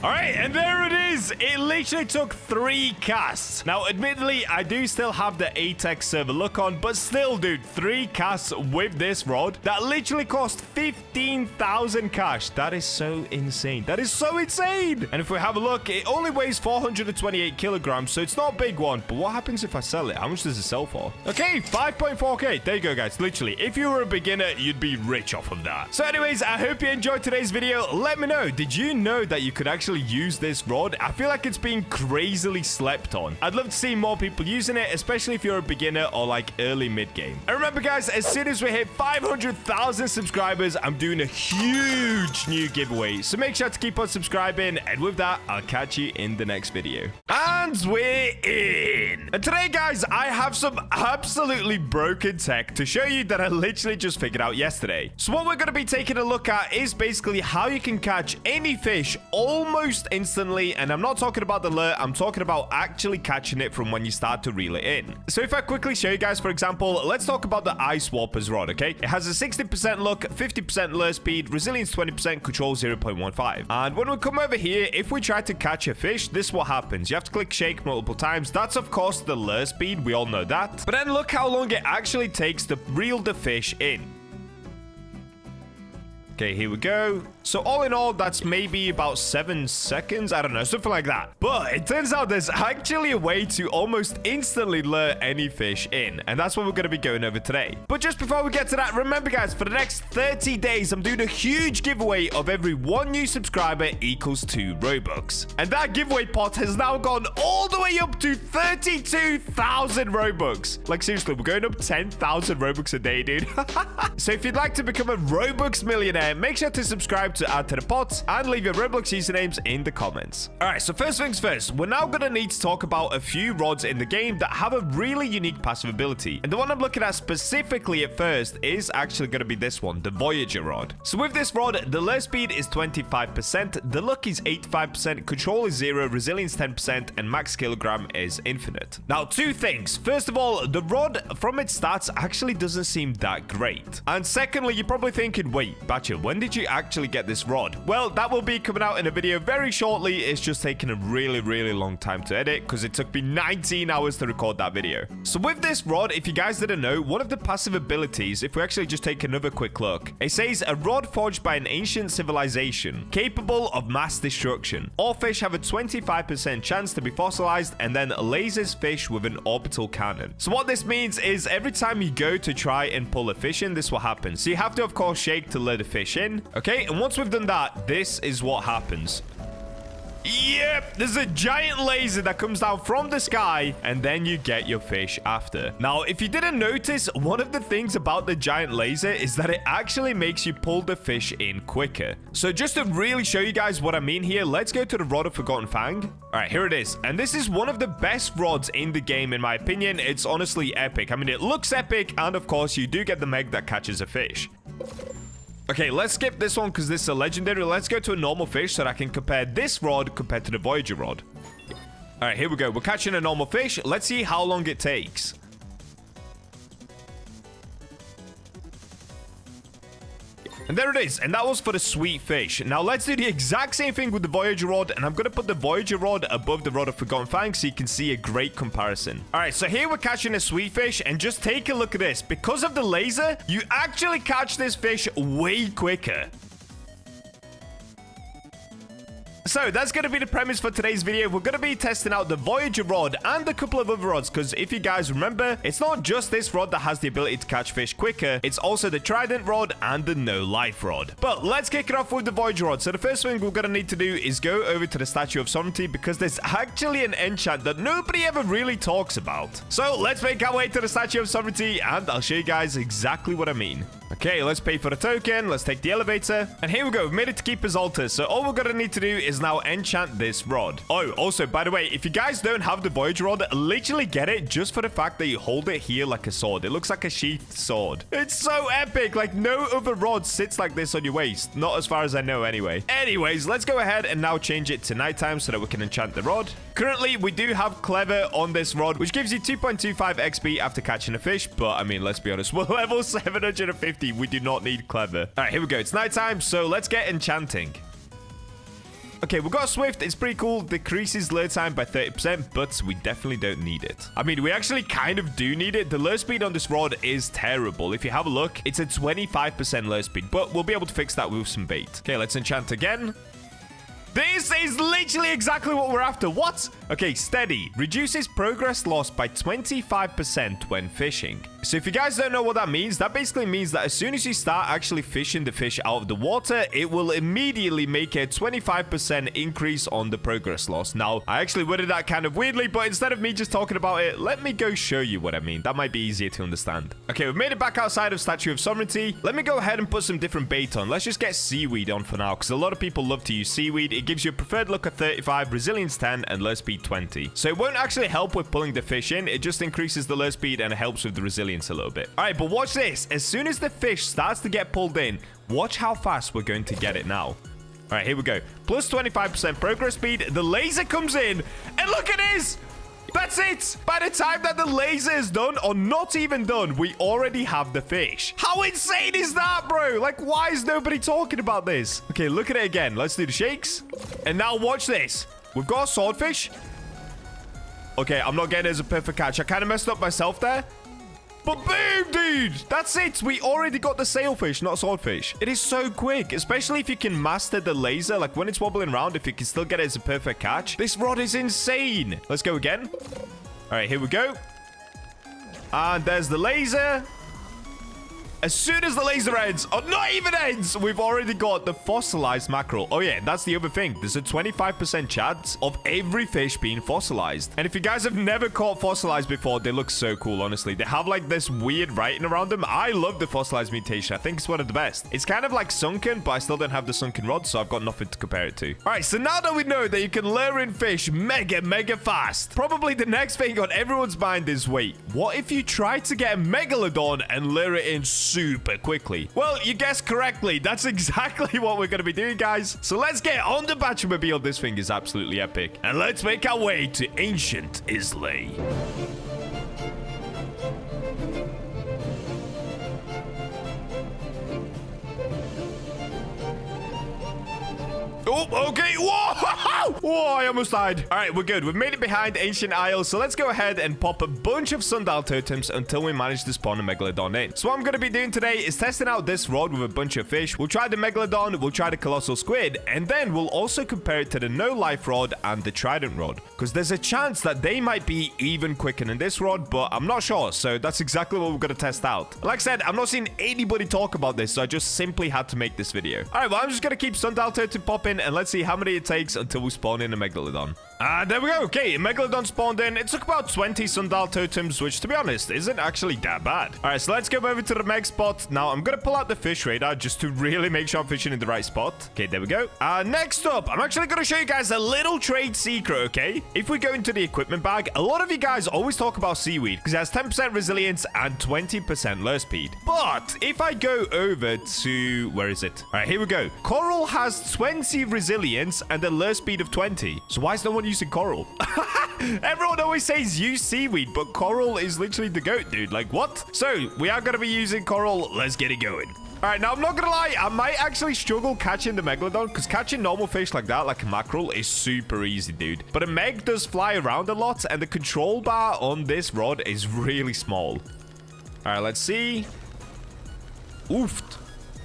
All right, and there it is. It literally took 3 casts. Now, admittedly, I do still have the 8x server look on, but still, dude, 3 casts with this rod. That literally cost 15,000 cash. That is so insane. That is so insane. And if we have a look, it only weighs 428 kilograms, so it's not a big one. But what happens if I sell it? How much does it sell for? Okay, 5.4k. There you go, guys. Literally, if you were a beginner, you'd be rich off of that. So anyways, I hope you enjoyed today's video. Let me know, did you know that you could actually actually use this rod. I feel like it's being crazily slept on. I'd love to see more people using it, especially if you're a beginner or like early mid-game. And remember, guys, as soon as we hit 500,000 subscribers, I'm doing a huge new giveaway. So make sure to keep on subscribing. And with that, I'll catch you in the next video. And we're in. And today, guys, I have some absolutely broken tech to show you that I literally just figured out yesterday. So what we're going to be taking a look at is basically how you can catch any fish almost instantly. And I'm not talking about the lure. I'm talking about actually catching it from when you start to reel it in. So if I quickly show you guys, for example, let's talk about the Ice Warper's rod, okay? It has a 60% look, 50% lure speed, resilience 20%, control 0.15. And when we come over here, if we try to catch a fish, this is what happens. You have to click shake multiple times. That's, of course, the lure speed. We all know that. But then look how long it actually takes to reel the fish in. Okay, here we go. So all in all, that's maybe about 7 seconds. I don't know, something like that. But it turns out there's actually a way to almost instantly lure any fish in. And that's what we're going to be going over today. But just before we get to that, remember, guys, for the next 30 days, I'm doing a huge giveaway of every 1 new subscriber equals 2 Robux. And that giveaway pot has now gone all the way up to 32,000 Robux. Like, seriously, we're going up 10,000 Robux a day, dude. So if you'd like to become a Robux millionaire, make sure to subscribe to add to the pot and leave your Roblox usernames in the comments. All right, so first things first, we're now going to need to talk about a few rods in the game that have a really unique passive ability. And the one I'm looking at specifically at first is actually going to be this one, the Voyager rod. So with this rod, the lure speed is 25%, the luck is 85%, control is 0, resilience 10%, and max kilogram is infinite. Now, 2 things. First of all, the rod from its stats actually doesn't seem that great. And secondly, you're probably thinking, wait, Bacha, when did you actually get this rod? Well, that will be coming out in a video very shortly. It's just taken a really long time to edit because it took me 19 hours to record that video. So with this rod, if you guys didn't know, one of the passive abilities, if we actually just take another quick look, it says a rod forged by an ancient civilization capable of mass destruction. All fish have a 25% chance to be fossilized and then lasers fish with an orbital cannon. So what this means is every time you go to try and pull a fish in, this will happen. So you have to, of course, shake to lure the fish in. Okay, and once we've done that, this is what happens. Yep, there's a giant laser that comes down from the sky, and then you get your fish after. Now, if you didn't notice, one of the things about the giant laser is that it actually makes you pull the fish in quicker. So just to really show you guys what I mean here, let's go to the Rod of Forgotten Fang. All right, here it is. And this is one of the best rods in the game, in my opinion. It's honestly epic. I mean, it looks epic, and of course, you do get the meg that catches a fish. Okay, let's skip this one because this is a legendary. Let's go to a normal fish so that I can compare this rod compared to the Voyager rod. All right, here we go. We're catching a normal fish. Let's see how long it takes. And there it is. And that was for the sweet fish. Now, let's do the exact same thing with the Voyager rod. And I'm going to put the Voyager rod above the Rod of Forgotten Fang so you can see a great comparison. All right, so here we're catching a sweet fish. And just take a look at this. Because of the laser, you actually catch this fish way quicker. So that's going to be the premise for today's video. We're going to be testing out the Voyager rod and a couple of other rods, because if you guys remember, it's not just this rod that has the ability to catch fish quicker. It's also the Trident rod and the No Life rod. But let's kick it off with the Voyager rod. So the first thing we're going to need to do is go over to the Statue of Sovereignty, because there's actually an enchant that nobody ever really talks about. So let's make our way to the Statue of Sovereignty and I'll show you guys exactly what I mean. Okay, let's pay for the token. Let's take the elevator. And here we go. We've made it to Keeper's Altar. So all we're going to need to do is now enchant this rod. Oh, also, by the way, if you guys don't have the Voyager rod, literally get it just for the fact that you hold it here like a sword. It looks like a sheathed sword. It's so epic. Like, no other rod sits like this on your waist. Not as far as I know anyway. Anyways, let's go ahead and now change it to nighttime so that we can enchant the rod. Currently, we do have Clever on this rod, which gives you 2.25 XP after catching a fish. But, I mean, let's be honest. We're level 750. We do not need Clever. All right, here we go. It's nighttime, so let's get enchanting. Okay, we've got Swift. It's pretty cool. Decreases lure time by 30%, but we definitely don't need it. I mean, we actually kind of do need it. The lure speed on this rod is terrible. If you have a look, it's a 25% lure speed, but we'll be able to fix that with some bait. Okay, let's enchant again. This is literally exactly what we're after. What? Okay, steady. Reduces progress loss by 25% when fishing. So if you guys don't know what that means, that basically means that as soon as you start actually fishing the fish out of the water, it will immediately make a 25% increase on the progress loss. Now, I actually worded that kind of weirdly, but instead of me just talking about it, let me go show you what I mean. That might be easier to understand. Okay, we've made it back outside of Statue of Sovereignty. Let me go ahead and put some different bait on. Let's just get seaweed on for now, because a lot of people love to use seaweed. It gives you a preferred look of 35, resilience 10, and lure speed 20. So it won't actually help with pulling the fish in. It just increases the lure speed and it helps with the resilience a little bit. All right, but watch this. As soon as the fish starts to get pulled in, watch how fast we're going to get it now. All right, here we go. Plus 25% progress speed. The laser comes in, and look at this. That's it. By the time that the laser is done, or not even done, we already have the fish. How insane is that, bro? Like, why is nobody talking about this? Okay, look at it again. Let's do the shakes. And now watch this. We've got a swordfish. Okay, I'm not getting it as a perfect catch. I kind of messed up myself there. But boom, dude. That's it. We already got the sailfish, not swordfish. It is so quick, especially if you can master the laser. Like when it's wobbling around, if you can still get it as a perfect catch. This rod is insane. Let's go again. All right, here we go. And there's the laser. As soon as the laser ends, or not even ends, we've already got the fossilized mackerel. Oh yeah, that's the other thing. There's a 25% chance of every fish being fossilized. And if you guys have never caught fossilized before, they look so cool, honestly. They have like this weird writing around them. I love the fossilized mutation. I think it's one of the best. It's kind of like sunken, but I still don't have the sunken rod, so I've got nothing to compare it to. All right, so now that we know that you can lure in fish mega fast, probably the next thing on everyone's mind is, wait, what if you try to get a megalodon and lure it in super quickly? Well, you guessed correctly. That's exactly what we're going to be doing, guys. So let's get on the BachaMobile. This thing is absolutely epic. And let's make our way to ancient Islay. Oh, okay. Whoa! Whoa, I almost died. All right, we're good. We've made it behind Ancient Isle, so let's go ahead and pop a bunch of sundial totems until we manage to spawn a megalodon in. So what I'm going to be doing today is testing out this rod with a bunch of fish. We'll try the megalodon, we'll try the colossal squid, and then we'll also compare it to the no-life rod and the trident rod, because there's a chance that they might be even quicker than this rod, but I'm not sure, so that's exactly what we're going to test out. Like I said, I'm not seeing anybody talk about this, so I just simply had to make this video. All right, well, I'm just going to keep sundial totem popping, and let's see how many it takes until we spawn in a megalodon. There we go. Okay, a megalodon spawned in. It took about 20 sundial totems, which, to be honest, isn't actually that bad. All right, so let's go over to the meg spot. Now, I'm going to pull out the fish radar just to really make sure I'm fishing in the right spot. Okay, there we go. Next up, I'm actually going to show you guys a little trade secret, okay? If we go into the equipment bag, a lot of you guys always talk about seaweed because it has 10% resilience and 20% lure speed. But if I go over to... where is it? All right, here we go. Coral has 20 resilience and a lure speed of 20. So why is no one using coral? Everyone always says use seaweed, but coral is literally the goat, dude. Like, what? So we are going to be using coral. Let's get it going. All right, now I'm not gonna lie, I might actually struggle catching the megalodon because catching normal fish like that, like a mackerel, is super easy, dude. But a meg does fly around a lot, and the control bar on this rod is really small. All right, let's see. Oofed.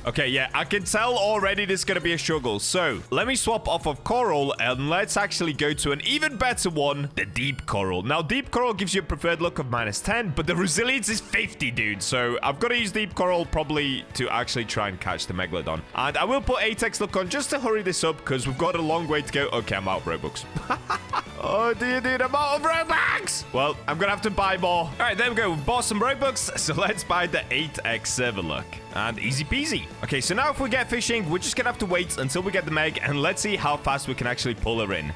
Okay, yeah, I can tell already this is going to be a struggle. So, let me swap off of coral, and let's actually go to an even better one, the deep coral. Now, deep coral gives you a preferred look of -10, but the resilience is 50, dude. So, I've got to use deep coral probably to actually try and catch the megalodon. And I will put Atex look on just to hurry this up, because we've got a long way to go. Okay, I'm out of Robux. Oh, dude, I'm out of Robux. Well, I'm going to have to buy more. All right, there we go. We've bought some Robux, so let's buy the 8X server luck. And easy peasy. Okay, so now if we get fishing, we're just gonna have to wait until we get the meg, and let's see how fast we can actually pull her in.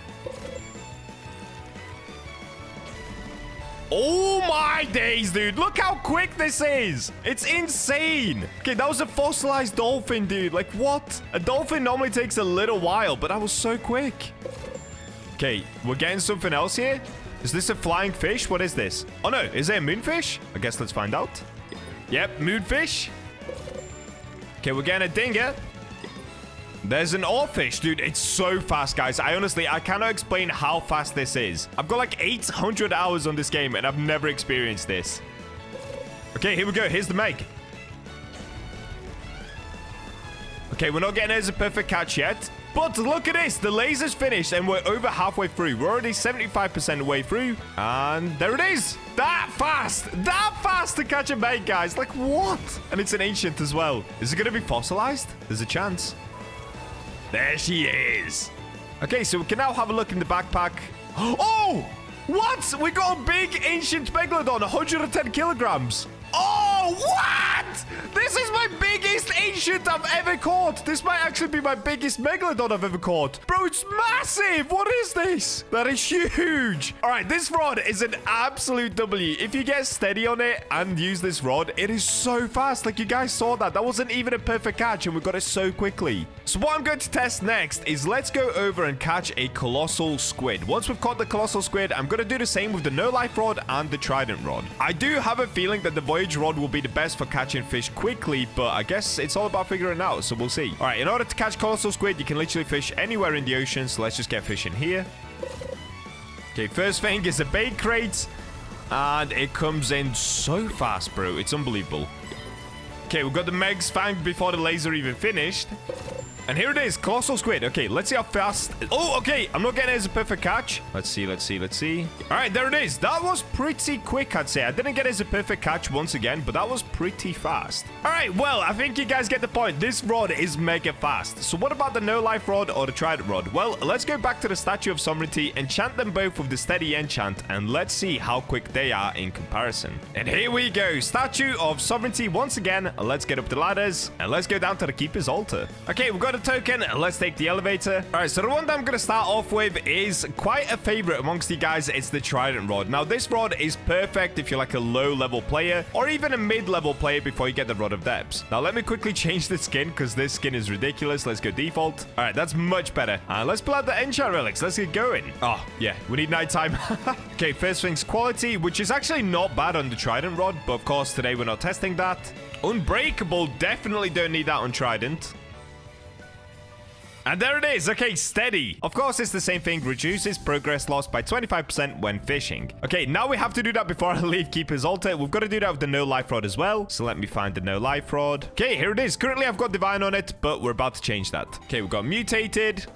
Oh my days, dude. Look how quick this is. It's insane. Okay, that was a fossilized dolphin, dude. Like, what? A dolphin normally takes a little while, but that was so quick. Okay, we're getting something else here. Is this a flying fish? What is this? Oh, no. Is it a moonfish? I guess let's find out. Yep, moonfish. Okay, we're getting a dinger. There's an oarfish, dude. It's so fast, guys. I cannot explain how fast this is. I've got like 800 hours on this game, and I've never experienced this. Okay, here we go. Here's the meg. Okay, we're not getting it as a perfect catch yet. But look at this. The laser's finished and we're over halfway through. We're already 75% of the way through. And there it is. That fast to catch a meg, guys. Like, what? And it's an ancient as well. Is it going to be fossilized? There's a chance. There she is. Okay, so we can now have a look in the backpack. Oh, what? We got a big ancient megalodon, 110 kilograms. Oh, what? This is my biggest ancient I've ever caught. This might actually be my biggest megalodon I've ever caught. Bro, it's massive. What is this? That is huge. All right, this rod is an absolute W. If you get steady on it and use this rod, it is so fast. Like, you guys saw that. That wasn't even a perfect catch, and we got it so quickly. So what I'm going to test next is let's go over and catch a colossal squid. Once we've caught the colossal squid, I'm going to do the same with the no-life rod and the trident rod. I do have a feeling that the voyage rod will be the best for catching fish quickly, but I guess it's all about figuring it out, so we'll see. All right, in order to catch colossal squid, you can literally fish anywhere in the ocean, so let's just get fish in here. Okay, first thing is a bait crate, and it comes in so fast, bro. It's unbelievable. Okay, we've got the Megs fanged before the laser even finished. And here it is, colossal squid. Okay, let's see how fast. Oh, okay. I'm not getting it as a perfect catch. Let's see. All right, there it is. That was pretty quick, I'd say. I didn't get it as a perfect catch once again, but that was pretty fast. All right, well, I think you guys get the point. This rod is mega fast. So what about the no-life rod or the trident rod? Well, let's go back to the Statue of Sovereignty, enchant them both with the steady enchant, and let's see how quick they are in comparison. And here we go. Statue of Sovereignty once again. Let's get up the ladders, and let's go down to the Keeper's Altar. Okay, we've got a token. Let's take the elevator. All right, so the one that I'm going to start off with is quite a favorite amongst you guys. It's the trident rod. Now, this rod is perfect if you're like a low-level player or even a mid-level player before you get the Rod of Depths. Now, let me quickly change the skin because this skin is ridiculous. Let's go default. All right, that's much better. Let's pull out the enchant relics. Let's get going. Oh, yeah, we need nighttime. Okay, first thing's quality, which is actually not bad on the trident rod, but of course, today we're not testing that. Unbreakable, definitely don't need that on trident. And there it is. Okay, steady. Of course, it's the same thing. Reduces progress loss by 25% when fishing. Okay, now we have to do that before I leave Keeper's Altar. We've got to do that with the no-life rod as well. So let me find the no-life rod. Okay, here it is. Currently, I've got Divine on it, but we're about to change that. Okay, we've got Mutated.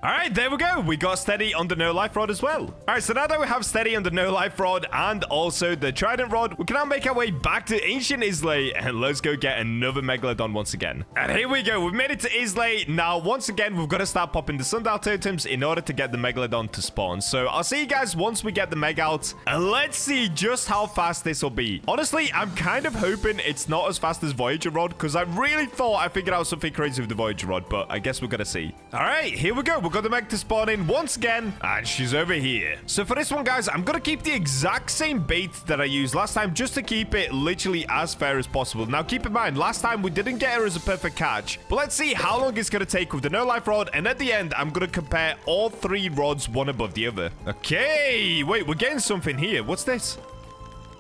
All right, there we go. We got steady on the no-life rod as well. All right, so now that we have steady on the no-life rod and also the trident rod, we can now make our way back to Ancient Islay and let's go get another megalodon once again. And here we go. We've made it to Islay. Now, once again, we've got to start popping the sundial totems in order to get the megalodon to spawn. So I'll see you guys once we get the meg out, and let's see just how fast this will be. Honestly, I'm kind of hoping it's not as fast as Voyager Rod because I really thought I figured out something crazy with the Voyager Rod, but I guess we're going to see. All right, here we go. We've got the meg to spawn in once again, and she's over here. So for this one, guys, I'm going to keep the exact same bait that I used last time just to keep it literally as fair as possible. Now, keep in mind, last time we didn't get her as a perfect catch, but let's see how long it's going to take with the no-life rod, and at the end, I'm going to compare all three rods one above the other. Okay, wait, we're getting something here. What's this?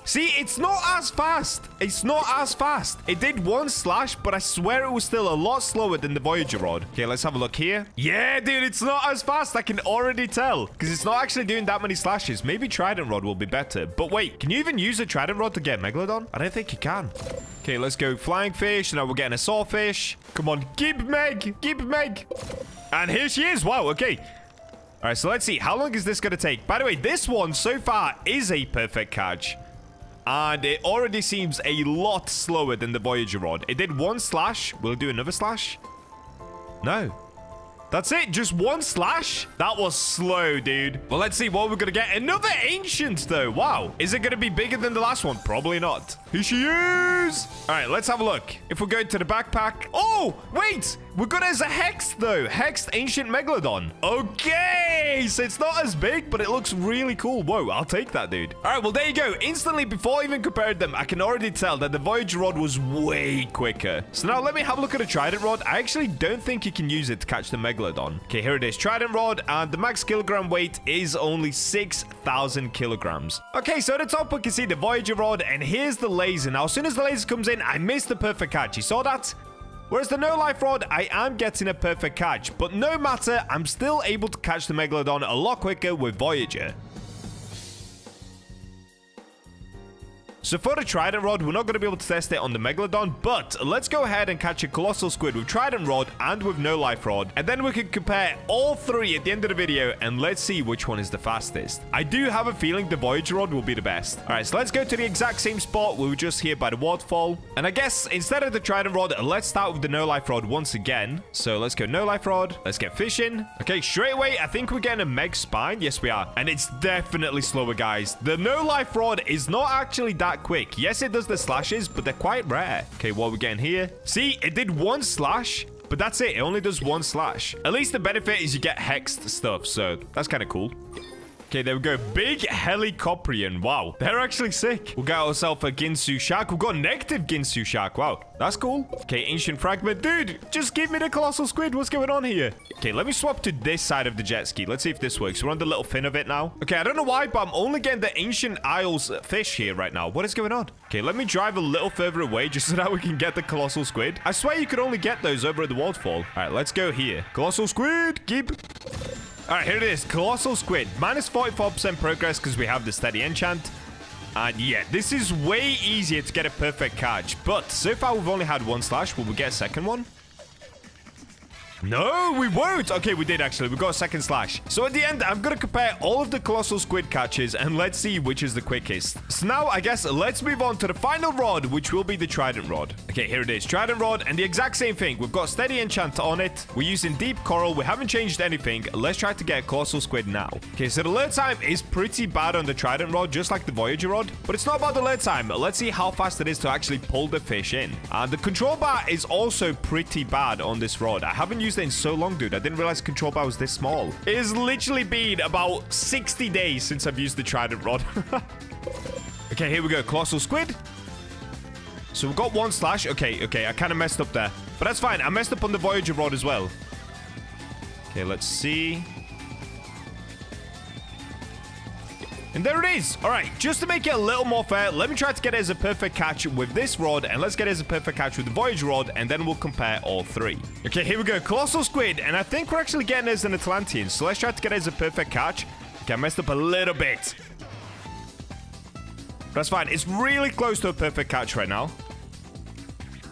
See, it's not as fast. It's not as fast. It did one slash, but I swear it was still a lot slower than the Voyager Rod. Okay, let's have a look here. Yeah, dude, it's not as fast. I can already tell because it's not actually doing that many slashes. Maybe Trident Rod will be better. But wait, can you even use a Trident Rod to get Megalodon? I don't think you can. Okay, let's go Flying Fish. Now we're getting a Sawfish. Come on, keep Meg. Keep Meg. And here she is. Wow, okay. All right, so let's see. How long is this going to take? By the way, this one so far is a perfect catch. And it already seems a lot slower than the Voyager Rod. It did one slash. Will it do another slash? No. That's it. Just one slash. That was slow, dude. Well, let's see what we're going to get. Another Ancient, though. Wow. Is it going to be bigger than the last one? Probably not. Here she is. All right, let's have a look. If we go to the backpack. Oh, wait. We got it as a Hexed, though. Hexed Ancient Megalodon. Okay. So it's not as big, but it looks really cool. Whoa, I'll take that, dude. All right, well, there you go. Instantly, before I even compared them, I can already tell that the Voyager Rod was way quicker. So now let me have a look at the Trident Rod. I actually don't think you can use it to catch the Megalodon. Okay, here it is. Trident Rod, and the max kilogram weight is only 6,000 kilograms. Okay, so at the top, we can see the Voyager Rod, and here's the laser. Now, as soon as the laser comes in, I missed the perfect catch. You saw that? Whereas the no-life rod, I am getting a perfect catch. But no matter, I'm still able to catch the Megalodon a lot quicker with Voyager. So for the Trident Rod, we're not going to be able to test it on the Megalodon, but let's go ahead and catch a Colossal Squid with Trident Rod and with No Life Rod. And then we can compare all three at the end of the video, and let's see which one is the fastest. I do have a feeling the Voyager Rod will be the best. All right, so let's go to the exact same spot we were just here by the waterfall. And I guess instead of the Trident Rod, let's start with the No Life Rod once again. So let's go No Life Rod. Let's get fishing. Okay, straight away, I think we're getting a Meg Spine. Yes, we are. And it's definitely slower, guys. The No Life Rod is not actually that quick. Yes, it does the slashes, but they're quite rare. Okay, what are we getting here? See, it did one slash, but that's it. It only does one slash. At least the benefit is you get hexed stuff, so that's kind of cool. Okay, there we go. Big Helicoprion. Wow, they're actually sick. We got ourselves a Ginsu Shark. We've got negative Ginsu Shark. Wow, that's cool. Okay, Ancient Fragment. Dude, just give me the Colossal Squid. What's going on here? Okay, let me swap to this side of the jet ski. Let's see if this works. We're on the little fin of it now. Okay, I don't know why, but I'm only getting the Ancient Isles fish here right now. What is going on? Okay, let me drive a little further away just so that we can get the Colossal Squid. I swear you could only get those over at the waterfall. All right, let's go here. Colossal Squid, keep... All right, here it is. Colossal Squid. Minus 44% progress because we have the steady enchant. And yeah, this is way easier to get a perfect catch. But so far, we've only had one slash. Will we get a second one? No, we won't. Okay, we did actually. We got a second slash. So at the end, I'm going to compare all of the Colossal Squid catches and let's see which is the quickest. So now, I guess, let's move on to the final rod, which will be the Trident Rod. Okay, here it is. Trident Rod and the exact same thing. We've got steady enchant on it. We're using deep coral. We haven't changed anything. Let's try to get a Colossal Squid now. Okay, so the lure time is pretty bad on the Trident Rod, just like the Voyager Rod. But it's not about the lure time. Let's see how fast it is to actually pull the fish in. And the control bar is also pretty bad on this rod. I haven't used it in so long, dude. I didn't realize control bar was this small. It has literally been about 60 days since I've used the Trident Rod. Okay, here we go. Colossal Squid. So we've got one slash. Okay, I kind of messed up there. But that's fine. I messed up on the Voyager Rod as well. Okay, let's see. And there it is. All right, just to make it a little more fair, let me try to get it as a perfect catch with this rod, and let's get it as a perfect catch with the Voyager Rod, and then we'll compare all three. Okay, here we go. Colossal Squid, and I think we're actually getting it as an Atlantean, so let's try to get it as a perfect catch. Okay, I messed up a little bit. That's fine. It's really close to a perfect catch right now.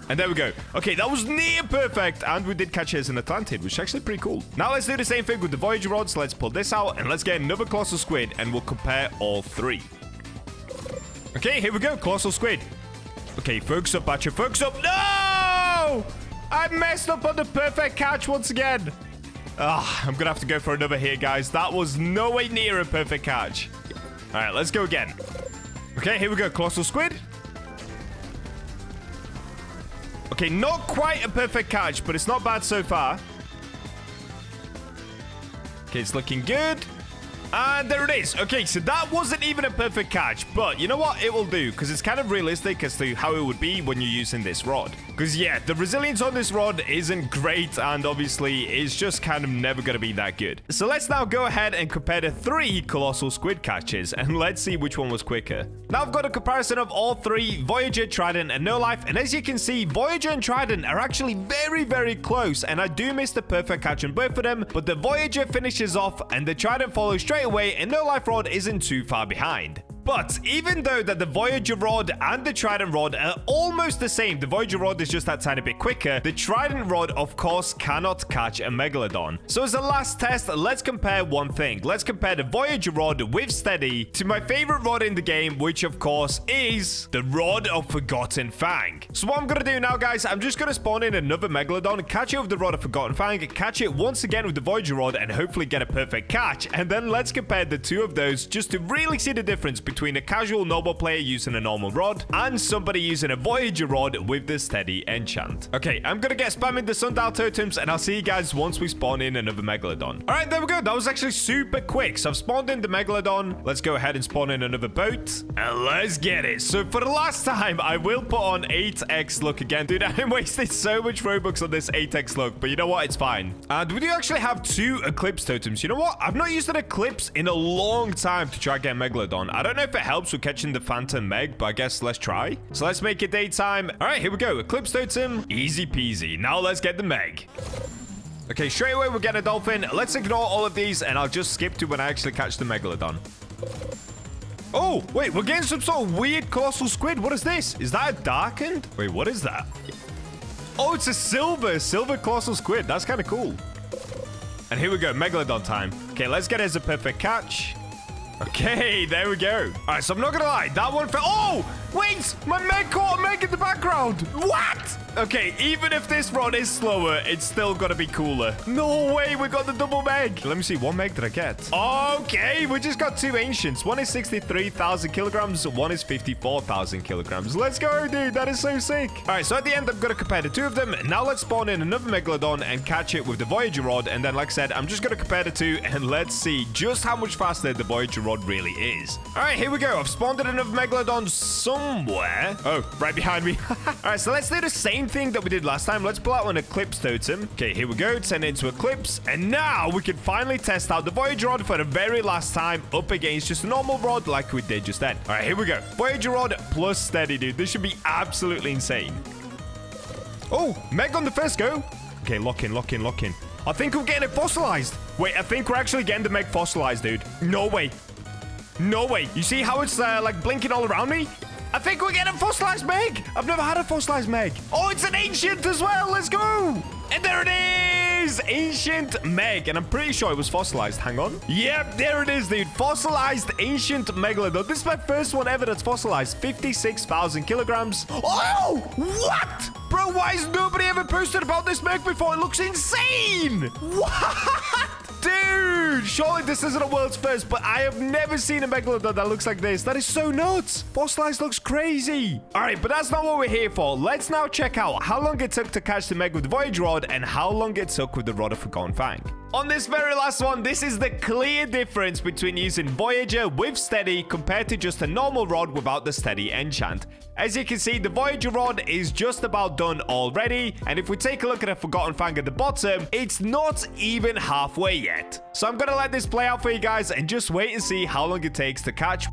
And there we go. Okay, that was near perfect. And we did catch it as an Atlantid, which is actually pretty cool. Now let's do the same thing with the Voyager Rods. Let's pull this out and let's get another Colossal Squid and we'll compare all three. Okay, here we go. Colossal Squid. Okay, focus up, Bacha. Focus up. No! I messed up on the perfect catch once again. I'm going to have to go for another here, guys. That was nowhere near a perfect catch. All right, let's go again. Okay, here we go. Colossal Squid. Okay, not quite a perfect catch, but it's not bad so far. Okay, it's looking good. And there it is. Okay, so that wasn't even a perfect catch, but you know what? It will do, because it's kind of realistic as to how it would be when you're using this rod. Because, yeah, the resilience on this rod isn't great, and obviously, it's just kind of never going to be that good. So let's now go ahead and compare the three Colossal Squid catches, and let's see which one was quicker. Now I've got a comparison of all three, Voyager, Trident, and No Life, and as you can see, Voyager and Trident are actually very, very close, and I do miss the perfect catch on both of them, but the Voyager finishes off, and the Trident follows straight away, and No Life Rod isn't too far behind. But even though that the Voyager Rod and the Trident Rod are almost the same, the Voyager Rod is just that tiny bit quicker, the Trident Rod, of course, cannot catch a Megalodon. So as a last test, let's compare one thing. Let's compare the Voyager Rod with Steady to my favorite rod in the game, which of course is the Rod of Forgotten Fang. So what I'm going to do now, guys, I'm just going to spawn in another Megalodon, catch it with the Rod of Forgotten Fang, catch it once again with the Voyager Rod, and hopefully get a perfect catch. And then let's compare the two of those just to really see the difference between a casual normal player using a normal rod and somebody using a Voyager Rod with the steady enchant. Okay, I'm gonna get spamming the sundial totems and I'll see you guys once we spawn in another Megalodon. All right, there we go. That was actually super quick. So I've spawned in the Megalodon. Let's go ahead and spawn in another boat and let's get it. So for the last time, I will put on 8x look again. Dude, I wasted so much Robux on this 8x look, but you know what? It's fine. And we do actually have 2 Eclipse totems. You know what? I've not used an Eclipse in a long time to try and get Megalodon. I don't know if it helps with catching the Phantom Meg, but I guess let's try. So let's make it daytime. All right, here we go. Eclipse totem. Easy peasy. Now let's get the Meg. Okay, straight away we're getting a dolphin. Let's ignore all of these and I'll just skip to when I actually catch the Megalodon. Oh, wait, we're getting some sort of weird colossal squid. What is this? Is that a darkened? Wait, what is that? Oh, it's a silver colossal squid. That's kind of cool. And here we go, Megalodon time. Okay, let's get it as a perfect catch. Okay, there we go. All right, so I'm not gonna lie, that one fell. Oh, wait, my meg caught a meg in the background. What? Okay, even if this rod is slower, it's still gonna be cooler. No way, we got the double meg. Let me see, one meg did I get? Okay, we just got two ancients. One is 63,000 kilograms, one is 54,000 kilograms. Let's go, dude, that is so sick. All right, so at the end, I'm gonna compare the two of them. Now let's spawn in another Megalodon and catch it with the Voyager rod. And then, like I said, I'm just gonna compare the two and let's see just how much faster the Voyager rod really is. All right, here we go. I've spawned in another Megalodon somewhere. Oh, right behind me. All right, so let's do the same thing that we did last time. Let's pull out an Eclipse totem. Okay, here we go. Turn it into Eclipse. And now we can finally test out the Voyager rod for the very last time up against just a normal rod like we did just then. All right, here we go. Voyager rod plus steady, dude. This should be absolutely insane. Oh, Meg on the first go. Okay, lock in, lock in, lock in. I think we're getting it fossilized. Wait, I think we're actually getting the Meg fossilized, dude. No way. No way. You see how it's like blinking all around me? I think we're getting a fossilized Meg. I've never had a fossilized Meg. Oh, it's an ancient as well. Let's go. And there it is. Ancient Meg. And I'm pretty sure it was fossilized. Hang on. Yep, there it is, dude. Fossilized ancient Megalodon. This is my first one ever that's fossilized. 56,000 kilograms. Oh, what? Bro, why has nobody ever posted about this Meg before? It looks insane. What? Dude, surely this isn't a world's first, but I have never seen a Megalodon that looks like this. That is so nuts. Fossilized looks crazy. All right, but that's not what we're here for. Let's now check out how long it took to catch the Meg with the Voyager rod and how long it took with the Rod of Forgotten Fang. On this very last one, this is the clear difference between using Voyager with steady compared to just a normal rod without the steady enchant. As you can see, the Voyager rod is just about done already, and if we take a look at a Forgotten Fang at the bottom, it's not even halfway yet. So I'm gonna let this play out for you guys and just wait and see how long it takes to catch.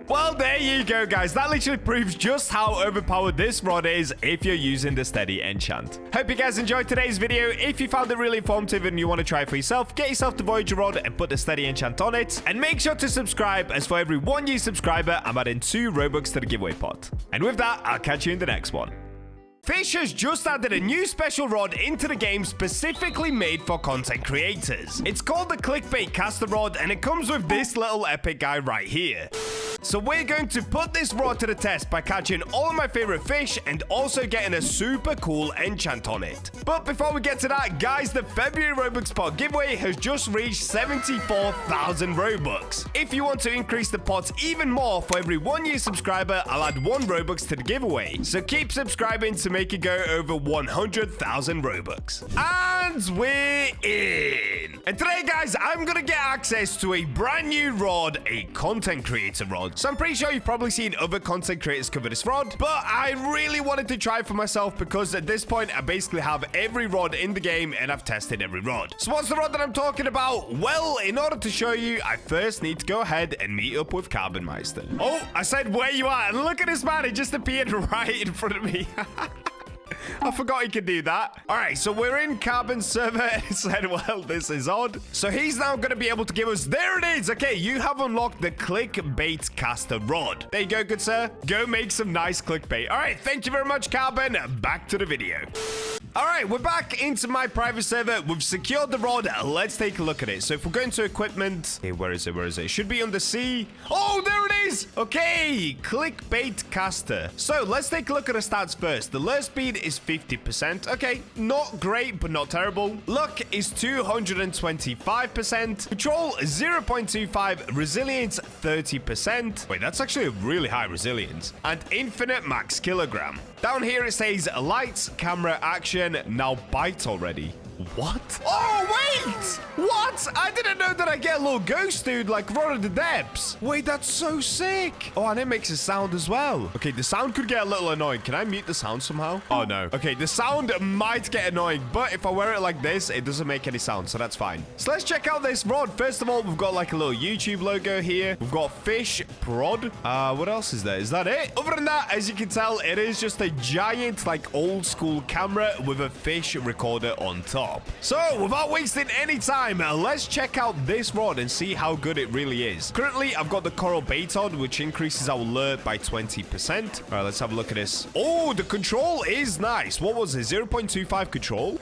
Well, there you go, guys. That literally proves just how overpowered this rod is if you're using the steady enchant. Hope you guys enjoyed today's video. If you found it really informative and you want to try it for yourself, get yourself the Voyager rod and put the steady enchant on it. And make sure to subscribe, as for every 1 new subscriber, I'm adding 2 Robux to the giveaway pot. And with that, I'll catch you in the next one. Fisch has just added a new special rod into the game specifically made for content creators. It's called the Clickbait Caster Rod, and it comes with this little epic guy right here. So we're going to put this rod to the test by catching all of my favorite fish and also getting a super cool enchant on it. But before we get to that, guys, the February Robux pot giveaway has just reached 74,000 Robux. If you want to increase the pot even more, for every 1 new subscriber, I'll add 1 Robux to the giveaway. So keep subscribing to make it go over 100,000 Robux. And we're in. And today, guys, I'm gonna get access to a brand new rod, a content creator rod. So I'm pretty sure you've probably seen other content creators cover this rod, but I really wanted to try it for myself because at this point, I basically have every rod in the game and I've tested every rod. So what's the rod that I'm talking about? Well, in order to show you, I first need to go ahead and meet up with Carbonmeister. Oh, I said where you are, and look at this man, he just appeared right in front of me. I forgot he could do that. All right, so we're in Carbon's server. It said, well, this is odd. So he's now going to be able to give us... There it is. Okay, you have unlocked the Clickbait Caster Rod. There you go, good sir. Go make some nice clickbait. All right, thank you very much, Carbon. Back to the video. All right, we're back into my private server. We've secured the rod. Let's take a look at it. So if we're going to equipment... Hey, where is it? Where is it? It should be on the sea. Oh, there it is. Okay, Clickbait Caster. So let's take a look at the stats first. The lure speed is 50%. Okay, not great, but not terrible. Luck is 225%. Control 0.25. Resilience 30%. Wait, that's actually a really high resilience. And infinite max kilogram. Down here it says lights, camera, action, now bite already. What? Oh, wait! What? I didn't know that I get a little ghost dude like Rod of the Depths. Wait, that's so sick. Oh, and it makes a sound as well. Okay, the sound could get a little annoying. Can I mute the sound somehow? Oh, no. Okay, the sound might get annoying, but if I wear it like this, it doesn't make any sound, so that's fine. So let's check out this rod. First of all, we've got like a little YouTube logo here. We've got Fish Prod. What else is there? Is that it? Other than that, as you can tell, it is just a giant, like, old school camera with a fish recorder on top. So, without wasting any time, let's check out this rod and see how good it really is. Currently, I've got the coral bait on, which increases our lure by 20%. All right, let's have a look at this. Oh, the control is nice. What was it? 0.25 control?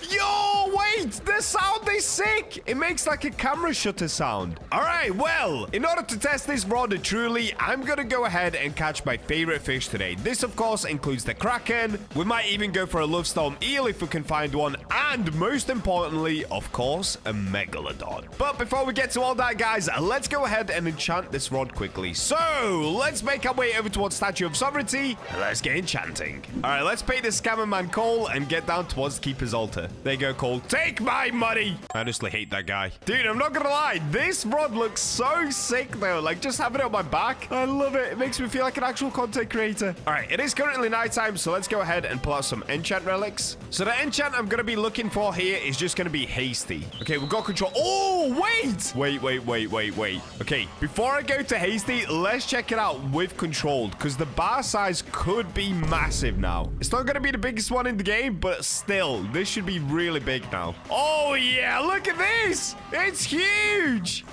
Yo, wait, the sound is sick. It makes like a camera shutter sound. All right, well, in order to test this rod truly, I'm gonna go ahead and catch my favorite fish today. This, of course, includes the Kraken. We might even go for a love storm eel if we can find one. And most importantly, of course, a megalodon. But before we get to all that, guys, let's go ahead and enchant this rod quickly. So, let's make our way over towards Statue of Sovereignty. And let's get enchanting. All right, let's pay the scammer man Cole and get down towards Keeper's Altar. There you go, Cole. Take my money. I honestly hate that guy. Dude, I'm not gonna lie. This rod looks so sick, though. Like, just having it on my back. I love it. It makes me feel like an actual content creator. All right, it is currently nighttime, so let's go ahead and pull out some enchant relics. So the enchant I'm gonna be looking for here is just gonna be hasty. Okay, we've got control. Oh, wait. Wait. Okay, before I go to hasty, let's check it out with controlled, because the bar size could be massive now. It's not gonna be the biggest one in the game, but still, this should be really big now. Oh, yeah, look at this. It's huge.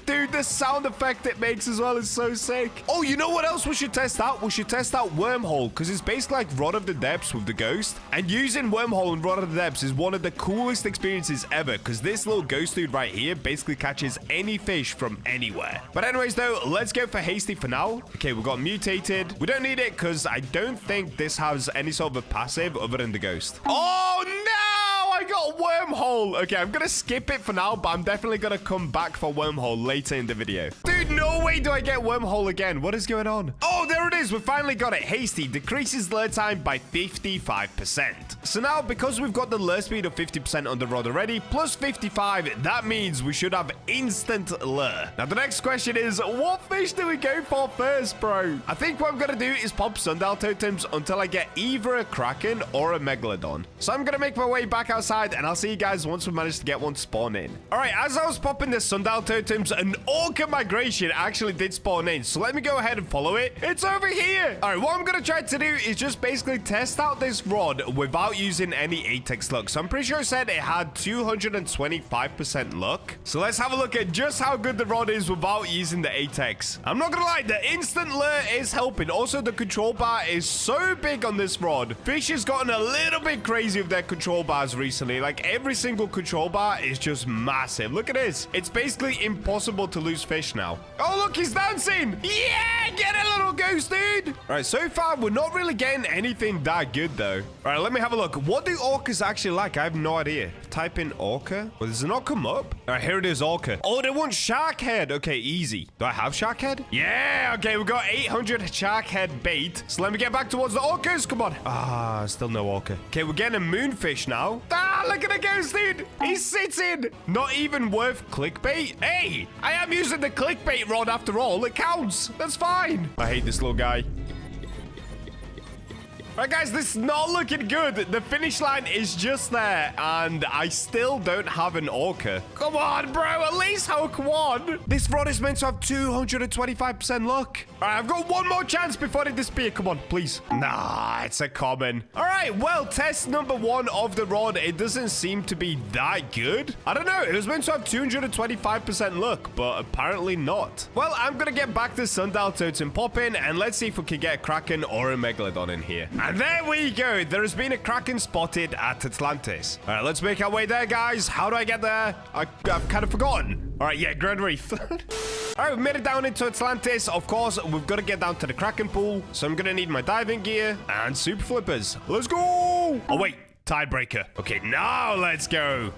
Dude, the sound effect it makes as well is so sick. Oh, you know what else we should test out? We should test out Wormhole, because it's basically like Rod of the Depths with the ghost. And using Wormhole and Rod of the Depths is one of the coolest experiences ever, because this little ghost dude right here basically catches any fish from anywhere. But anyways, though, let's go for hasty for now. Okay, we've got mutated. We don't need it, because I don't think this has any sort of a passive other than the ghost. Oh, no! I got Wormhole. Okay, I'm gonna skip it for now, but I'm definitely gonna come back for Wormhole later in the video. Dude, no way do I get Wormhole again. What is going on? Oh, there it is. We finally got it. Hasty decreases lure time by 55%. So now, because we've got the lure speed of 50% on the rod already, plus 55, that means we should have instant lure. Now, the next question is, what fish do we go for first, bro? I think what I'm gonna do is pop sundial totems until I get either a Kraken or a Megalodon. So I'm gonna make my way back outside, and I'll see you guys once we manage to get one spawn in. All right, as I was popping the sundial totems, an orca migration actually did spawn in. So let me go ahead and follow it. It's over here. All right, what I'm gonna try to do is just basically test out this rod without using any Apex luck. So I'm pretty sure it said it had 225% luck. So let's have a look at just how good the rod is without using the Apex. I'm not gonna lie, the instant lure is helping. Also, the control bar is so big on this rod. Fish has gotten a little bit crazy with their control bars recently. Like, every single control bar is just massive. Look at this. It's basically impossible to lose fish now. Oh, look, he's dancing. Yeah, get a little ghost, dude. All right, so far, we're not really getting anything that good, though. All right, let me have a look. What do orcas actually like? I have no idea. Type in orca. Well, does it not come up? All right, here it is, orca. Oh, they want shark head. Okay, easy. Do I have shark head? Yeah, okay, we got 800 shark head bait. So let me get back towards the orcas. Come on. Ah, still no orca. Okay, we're getting a moonfish now. Ah, look at the ghost, dude. He's sitting. Not even worth clickbait. Hey, I am using the clickbait rod after all. It counts. That's fine. I hate this little guy. All right, guys, this is not looking good. The finish line is just there, and I still don't have an orca. Come on, bro. At least hook one. This rod is meant to have 225% luck. All right, I've got one more chance before they disappear. Come on, please. Nah, it's a common. All right, well, test number 1 of the rod. It doesn't seem to be that good. I don't know. It was meant to have 225% luck, but apparently not. Well, I'm going to get back to sundial totem pop in, and let's see if we can get a Kraken or a Megalodon in here. And there we go. There has been a Kraken spotted at Atlantis. All right, let's make our way there, guys. How do I get there? I've kind of forgotten. All right, yeah, Grand Reef. All right, we've made it down into Atlantis. Of course, we've got to get down to the Kraken pool. So I'm going to need my diving gear and super flippers. Let's go. Oh, wait. Tiebreaker. Okay, now let's go.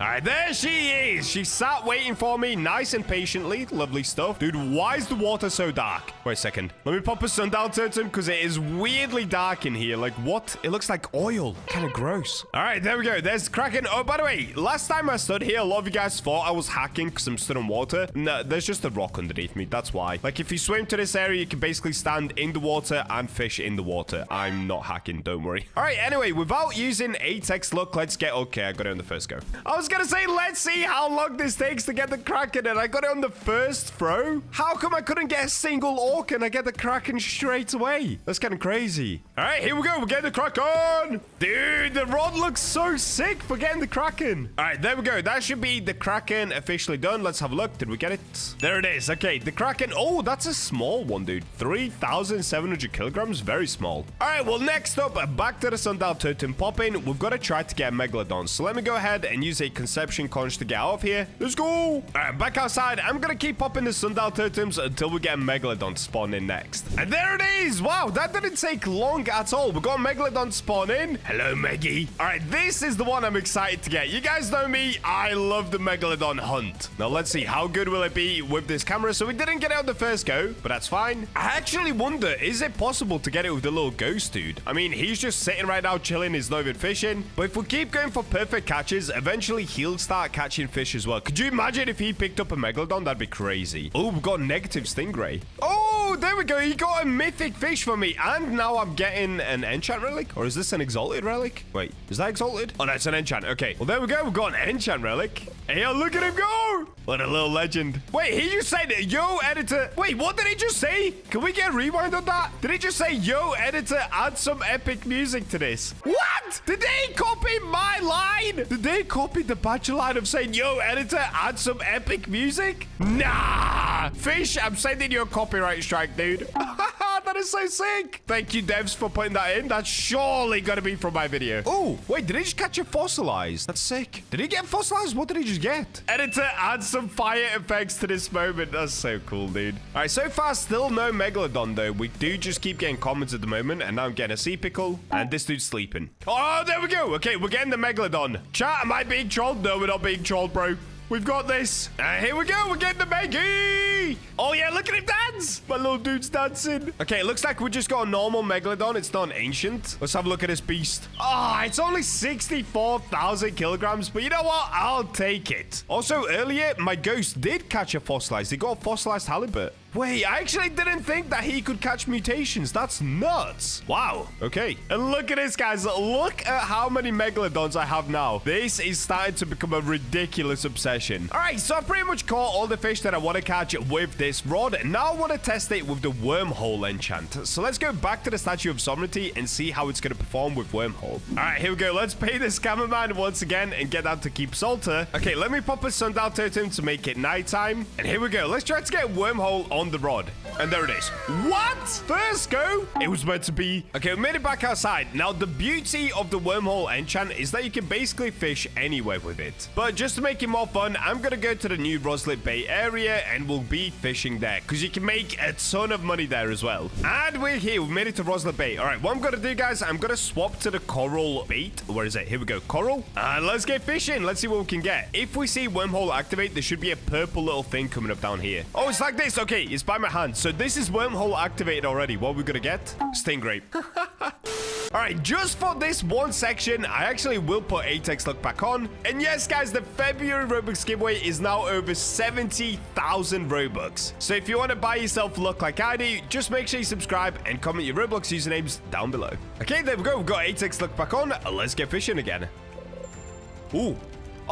All right, there she is. She sat waiting for me nice and patiently. Lovely stuff. Dude, why is the water so dark? Wait a second. Let me pop a sundial totem because it is weirdly dark in here. Like, what? It looks like oil. Kind of gross. All right, there we go. There's Kraken. Oh, by the way, last time I stood here, a lot of you guys thought I was hacking because I'm stood on water. No, there's just a rock underneath me. That's why. Like, if you swim to this area, you can basically stand in the water and fish in the water. I'm not hacking. Don't worry. All right, anyway, without using 8x luck, let's get... Okay, I got it on the first go. I was going to say, let's see how long this takes to get the Kraken, and I got it on the first throw. How come I couldn't get a single orc and I get the Kraken straight away? That's kind of crazy. All right, here we go. We're getting the Kraken. Dude, the rod looks so sick for getting the Kraken. All right, there we go. That should be the Kraken officially done. Let's have a look. Did we get it? There it is. Okay, the Kraken. Oh, that's a small one, dude. 3,700 kilograms. Very small. All right, well, next up, back to the sundial totem popping. We've got to try to get a Megalodon. So let me go ahead and use a conception conch to get out of here. Let's go. All right, back outside. I'm going to keep popping the sundial totems until we get a Megalodon spawn in next. And there it is. Wow, that didn't take long at all. We got a Megalodon spawn in. Hello, Meggy. All right, this is the one I'm excited to get. You guys know me. I love the Megalodon hunt. Now, let's see. How good will it be with this camera? So we didn't get it on the first go, but that's fine. I actually wonder, is it possible to get it with the little ghost dude? I mean, he's just sitting right now chilling. He's not even fishing. But if we keep going for perfect catches, eventually he'll start catching fish as well. Could you imagine if he picked up a Megalodon? That'd be crazy. Oh, we've got a negative stingray. Oh, there we go. He got a mythic fish for me. And now I'm getting an enchant relic. Or is this an exalted relic? Wait, is that exalted? Oh, no, it's an enchant. Okay. Well, there we go. We've got an enchant relic. Hey, look at him go. What a little legend. Wait, he just said, yo, editor. Wait, what did he just say? Can we get a rewind on that? Did he just say, yo, editor, add some epic music to this? What? Did they copy my line? Did they copy the Bacha line of saying, yo, editor, add some epic music? Nah. Fish, I'm sending you a copyright strike, dude. That is so sick. Thank you, devs, for putting that in. That's surely going to be from my video. Oh, wait, did he just catch a fossilized? That's sick. Did he get fossilized? What did he just get? Editor, add some fire effects to this moment. That's so cool, dude. All right, so far, still no Megalodon, though. We do just keep getting comments at the moment, and now I'm getting a sea pickle, and this dude's sleeping. Oh, there we go. Okay, we're getting the Megalodon. Chat, am I being trolled? No, we're not being trolled, bro. We've got this. Here we go. We're getting the Meggy. Oh, yeah. Look at him dance. My little dude's dancing. Okay. It looks like we just got a normal Megalodon. It's not an ancient. Let's have a look at this beast. Ah, it's only 64,000 kilograms. But you know what? I'll take it. Also, earlier, my ghost did catch a fossilized. He got a fossilized halibut. Wait, I actually didn't think that he could catch mutations. That's nuts. Wow. Okay. And look at this, guys. Look at how many Megalodons I have now. This is starting to become a ridiculous obsession. All right, so I pretty much caught all the fish that I want to catch with this rod. Now I want to test it with the wormhole enchant. So let's go back to the Statue of Sovereignty and see how it's going to perform with wormhole. All right, here we go. Let's pay this cameraman once again and get that to keep salter. Okay, let me pop a sundial totem to make it nighttime. And here we go. Let's try to get wormhole on the rod. And there it is. What? First go? It was meant to be. Okay, we made it back outside. Now, the beauty of the wormhole enchant is that you can basically fish anywhere with it. But just to make it more fun, I'm going to go to the new Roslet Bay area and we'll be fishing there because you can make a ton of money there as well. And we're here. We made it to Roslet Bay. All right, what I'm going to do, guys, I'm going to swap to the coral bait. Where is it? Here we go. Coral. And let's get fishing. Let's see what we can get. If we see wormhole activate, there should be a purple little thing coming up down here. Oh, it's like this. Okay, it's by my hand. So this is wormhole activated already. What are we gonna get? Stingray. All right, just for this one section, I actually will put 8x luck back on. And yes, guys, the February Robux giveaway is now over 70,000 Robux. So if you want to buy yourself luck like I do, just make sure you subscribe and comment your Roblox usernames down below. Okay, there we go. We've got 8x luck back on. Let's get fishing again. Ooh.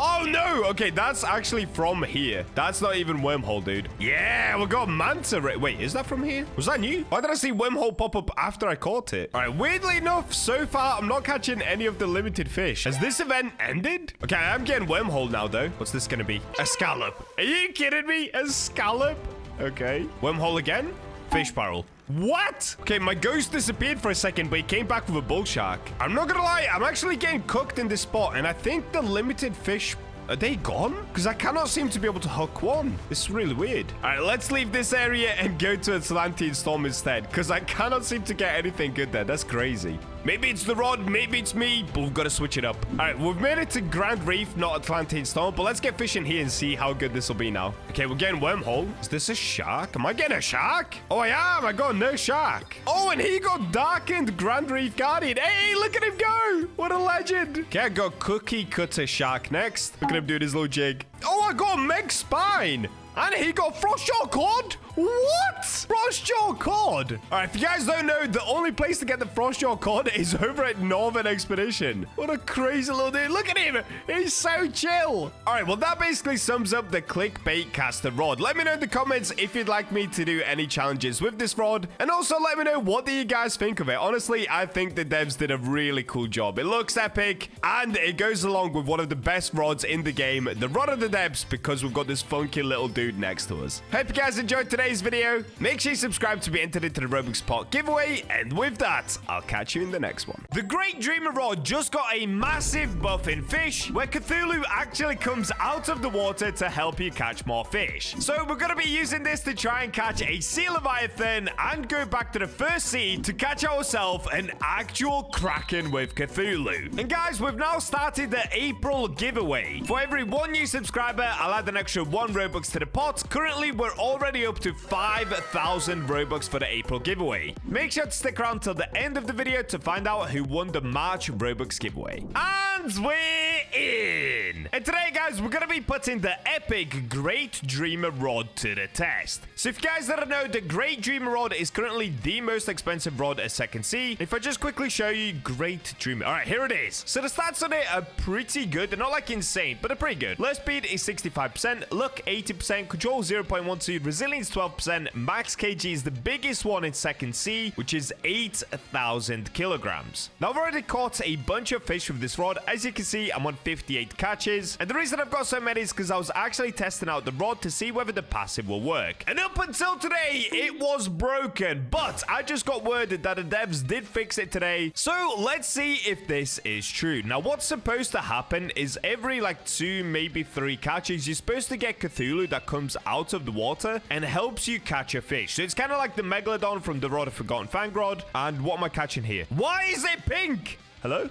Oh, no. Okay, that's actually from here. That's not even wormhole, dude. Yeah, we got manta ray. Wait, is that from here? Was that new? Why did I see wormhole pop up after I caught it? All right, weirdly enough, so far, I'm not catching any of the limited fish. Has this event ended? Okay, I'm getting wormhole now, though. What's this going to be? A scallop. Are you kidding me? A scallop? Okay. Wormhole again? Fish barrel. What? Okay, my ghost disappeared for a second, but he came back with a bull shark. I'm not gonna lie, I'm actually getting cooked in this spot, and I think the limited fish... Are they gone? Because I cannot seem to be able to hook one. This is really weird. All right, let's leave this area and go to Atlantean Storm instead, because I cannot seem to get anything good there. That's crazy. Maybe it's the rod, maybe it's me, but we've got to switch it up. All right, we've made it to Grand Reef, not Atlantean Storm, but let's get fishing here and see how good this will be now. Okay, we're getting wormhole. Is this a shark? Am I getting a shark? Oh, I am. I got no shark. Oh, and he got darkened Grand Reef Guardian. Hey, look at him go. What a legend. Okay, I got Cookie Cutter Shark next. Look at him doing his little jig. Oh, I got Meg Spine. And he got Frostjaw Cod? What? Frostjaw Cod? All right, if you guys don't know, the only place to get the Frostjaw Cod is over at Northern Expedition. What a crazy little dude. Look at him. He's so chill. All right, well, that basically sums up the clickbait caster rod. Let me know in the comments if you'd like me to do any challenges with this rod. And also let me know, what do you guys think of it? Honestly, I think the devs did a really cool job. It looks epic, and it goes along with one of the best rods in the game, the Rod of the Depths, because we've got this funky little dude next to us. Hope you guys enjoyed today's video. Make sure you subscribe to be entered into the Roblox Pot giveaway, and with that, I'll catch you in the next one. The Great Dreamer Rod just got a massive buff in fish, where Cthulhu actually comes out of the water to help you catch more fish. So we're going to be using this to try and catch a sea leviathan and go back to the first sea to catch ourselves an actual kraken with Cthulhu. And guys, we've now started the April giveaway. For every 1 new subscriber, I'll add an extra 1 Robux to the pot. Currently, we're already up to 5,000 Robux for the April giveaway. Make sure to stick around till the end of the video to find out who won the March Robux giveaway. And we're in! And today, guys, we're going to be putting the epic Great Dreamer Rod to the test. So if you guys didn't know, the Great Dreamer Rod is currently the most expensive rod at Second Sea. If I just quickly show you Great Dreamer. All right, here it is. So the stats on it are pretty good. They're not like insane, but they're pretty good. Low speed is 65%, luck 80%, control 0.12, resilience 12%, max kg is the biggest one in Second Sea, which is 8,000 kilograms. Now, I've already caught a bunch of fish with this rod. As you can see, I'm on 58 catches, and the reason I've got so many is because I was actually testing out the rod to see whether the passive will work. And up until today, it was broken, but I just got word that the devs did fix it today, so let's see if this is true. Now, what's supposed to happen is every like 2, maybe 3 catches, you're supposed to get Cthulhu that comes out of the water and helps you catch a fish. So it's kind of like the Megalodon from the Rod of Forgotten Fang Rod. And what am I catching here? Why is it pink? Hello?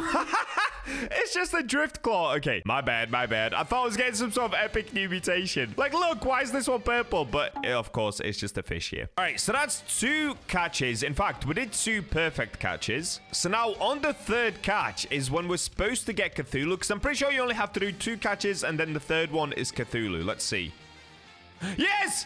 It's just a drift claw. Okay, my bad, my bad. I thought I was getting some sort of epic new mutation. Like, look, why is this one purple? But, of course, it's just a fish here. All right, so that's 2 catches. In fact, we did 2 perfect catches. So now, on the 3rd catch is when we're supposed to get Cthulhu, because I'm pretty sure you only have to do 2 catches, and then the 3rd one is Cthulhu. Let's see. Yes!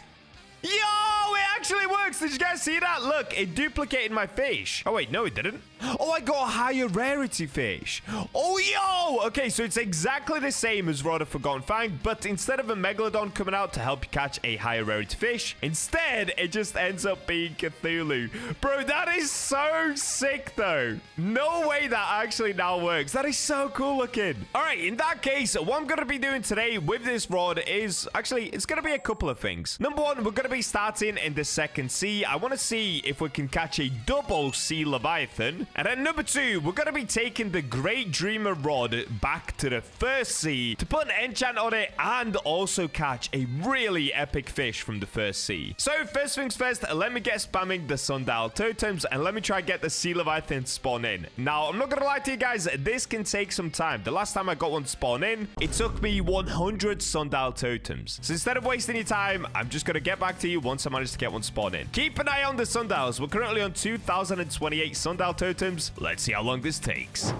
Yo, it actually works. Did you guys see that? Look, it duplicated my fish. Oh, wait, no, it didn't. Oh, I got a higher rarity fish. Oh, yo. Okay, so it's exactly the same as Rod of Forgotten Fang, but instead of a Megalodon coming out to help you catch a higher rarity fish, instead, it just ends up being Cthulhu. Bro, that is so sick, though. No way that actually now works. That is so cool looking. All right, in that case, what I'm going to be doing today with this rod is, actually, it's going to be a couple of things. Number 1, we're going to be starting in the Second Sea. I want to see if we can catch a double sea leviathan. And then number 2, we're going to be taking the Great Dreamer Rod back to the First Sea to put an enchant on it and also catch a really epic fish from the First Sea. So first things first, let me get spamming the sundial totems and let me try and get the sea leviathan spawn in. Now, I'm not going to lie to you guys, this can take some time. The last time I got one spawn in, it took me 100 sundial totems. So instead of wasting your time, I'm just going to get back to you once I manage to get one spawned in. Keep an eye on the sundials. We're currently on 2,028 sundial totems. Let's see how long this takes.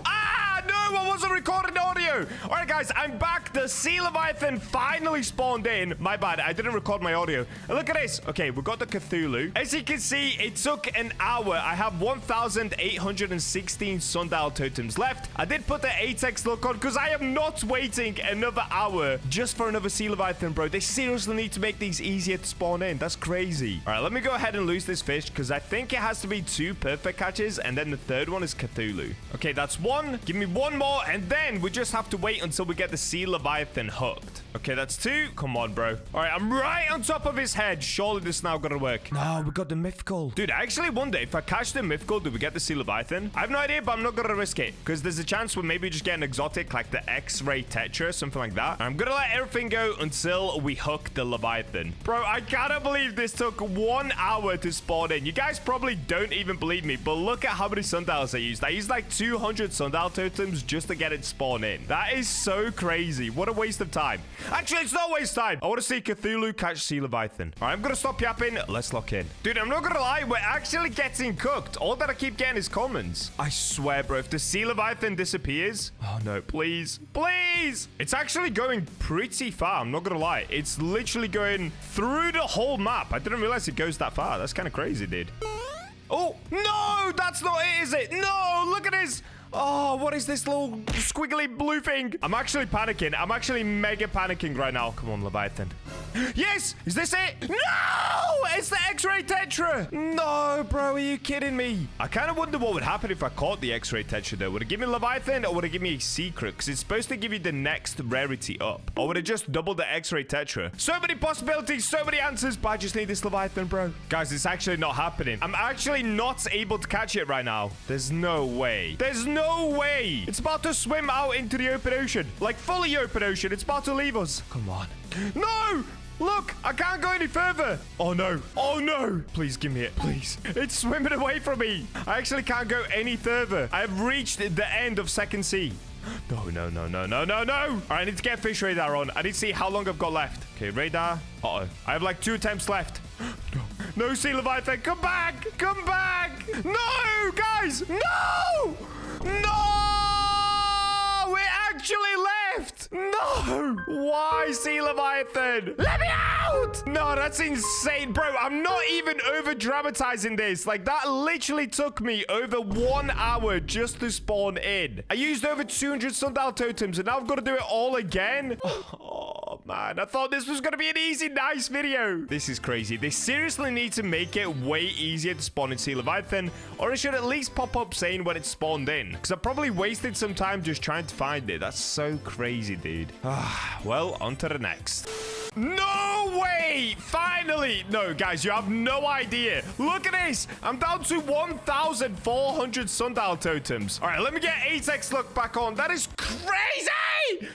No, I wasn't recording audio. All right, guys, I'm back. The sea leviathan finally spawned in. My bad, I didn't record my audio. And look at this. Okay, we got the Cthulhu. As you can see, it took an hour. I have 1,816 sundial totems left. I did put the 8x look on because I am not waiting another hour just for another sea leviathan, bro. They seriously need to make these easier to spawn in. That's crazy. All right, let me go ahead and lose this fish because I think it has to be 2 perfect catches, and then the 3rd one is Cthulhu. Okay, that's 1. Give me 1 more. more, and then we just have to wait until we get the sea Leviathan hooked. Okay, that's 2. Come on, bro. All right, I'm right on top of his head. Surely this is now gonna work. No, we got the mythical. Dude, I actually wonder if I catch the mythical, do we get the sea Leviathan? I have no idea, but I'm not gonna risk it because there's a chance we'll maybe just get an exotic like the X-ray Tetra, something like that. I'm gonna let everything go until we hook the Leviathan. Bro, I cannot believe this took 1 hour to spawn in. You guys probably don't even believe me, but look at how many sundials I used. I used like 200 sundial totems just to get it spawn in. That is so crazy. What a waste of time. Actually, it's not waste time. I want to see Cthulhu catch sea Leviathan. All right, I'm gonna stop yapping. Let's lock in. Dude, I'm not gonna lie, we're actually getting cooked. All that I keep getting is commons. I swear, bro, if the sea Leviathan disappears... Oh, no, please. Please! It's actually going pretty far. I'm not gonna lie. It's literally going through the whole map. I didn't realize it goes that far. That's kind of crazy, dude. Oh, no! That's not it, is it? No! Look at this! Oh, what is this little squiggly blue thing? I'm actually panicking. I'm actually mega panicking right now. Come on, Leviathan. Yes! Is this it? No! It's the X-ray Tetra! No, bro, are you kidding me? I kind of wonder what would happen if I caught the X-ray Tetra, though. Would it give me Leviathan or would it give me a secret? Because it's supposed to give you the next rarity up. Or would it just double the X-ray Tetra? So many possibilities, so many answers, but I just need this Leviathan, bro. Guys, it's actually not happening. I'm actually not able to catch it right now. There's no way. There's no way. It's about to swim out into the open ocean. Like, fully open ocean. It's about to leave us. Come on. No! Look, I can't go any further. Oh, no. Oh, no. Please give me it. Please. It's swimming away from me. I actually can't go any further. I have reached the end of second sea. No, no, no, no, no, no, no. All right, I need to get fish radar on. I need to see how long I've got left. Okay, radar. Uh-oh. I have like 2 attempts left. No. No, sea Leviathan. Come back. Come back. No, guys. No. No. It actually left. No. Why, sea Leviathan? Let me out. No, that's insane. Bro, I'm not even over dramatizing this. Like, that literally took me over 1 hour just to spawn in. I used over 200 sundial totems and now I've got to do it all again. Oh, man. I thought this was going to be an easy, nice video. This is crazy. They seriously need to make it way easier to spawn in sea Leviathan, or it should at least pop up saying when it's spawned in, because I probably wasted some time just trying to find it. That's so crazy, dude. Well, on to the next. No way! Finally! No, guys, you have no idea. Look at this. I'm down to 1,400 sundial totems. All right, let me get 8x luck back on. That is crazy!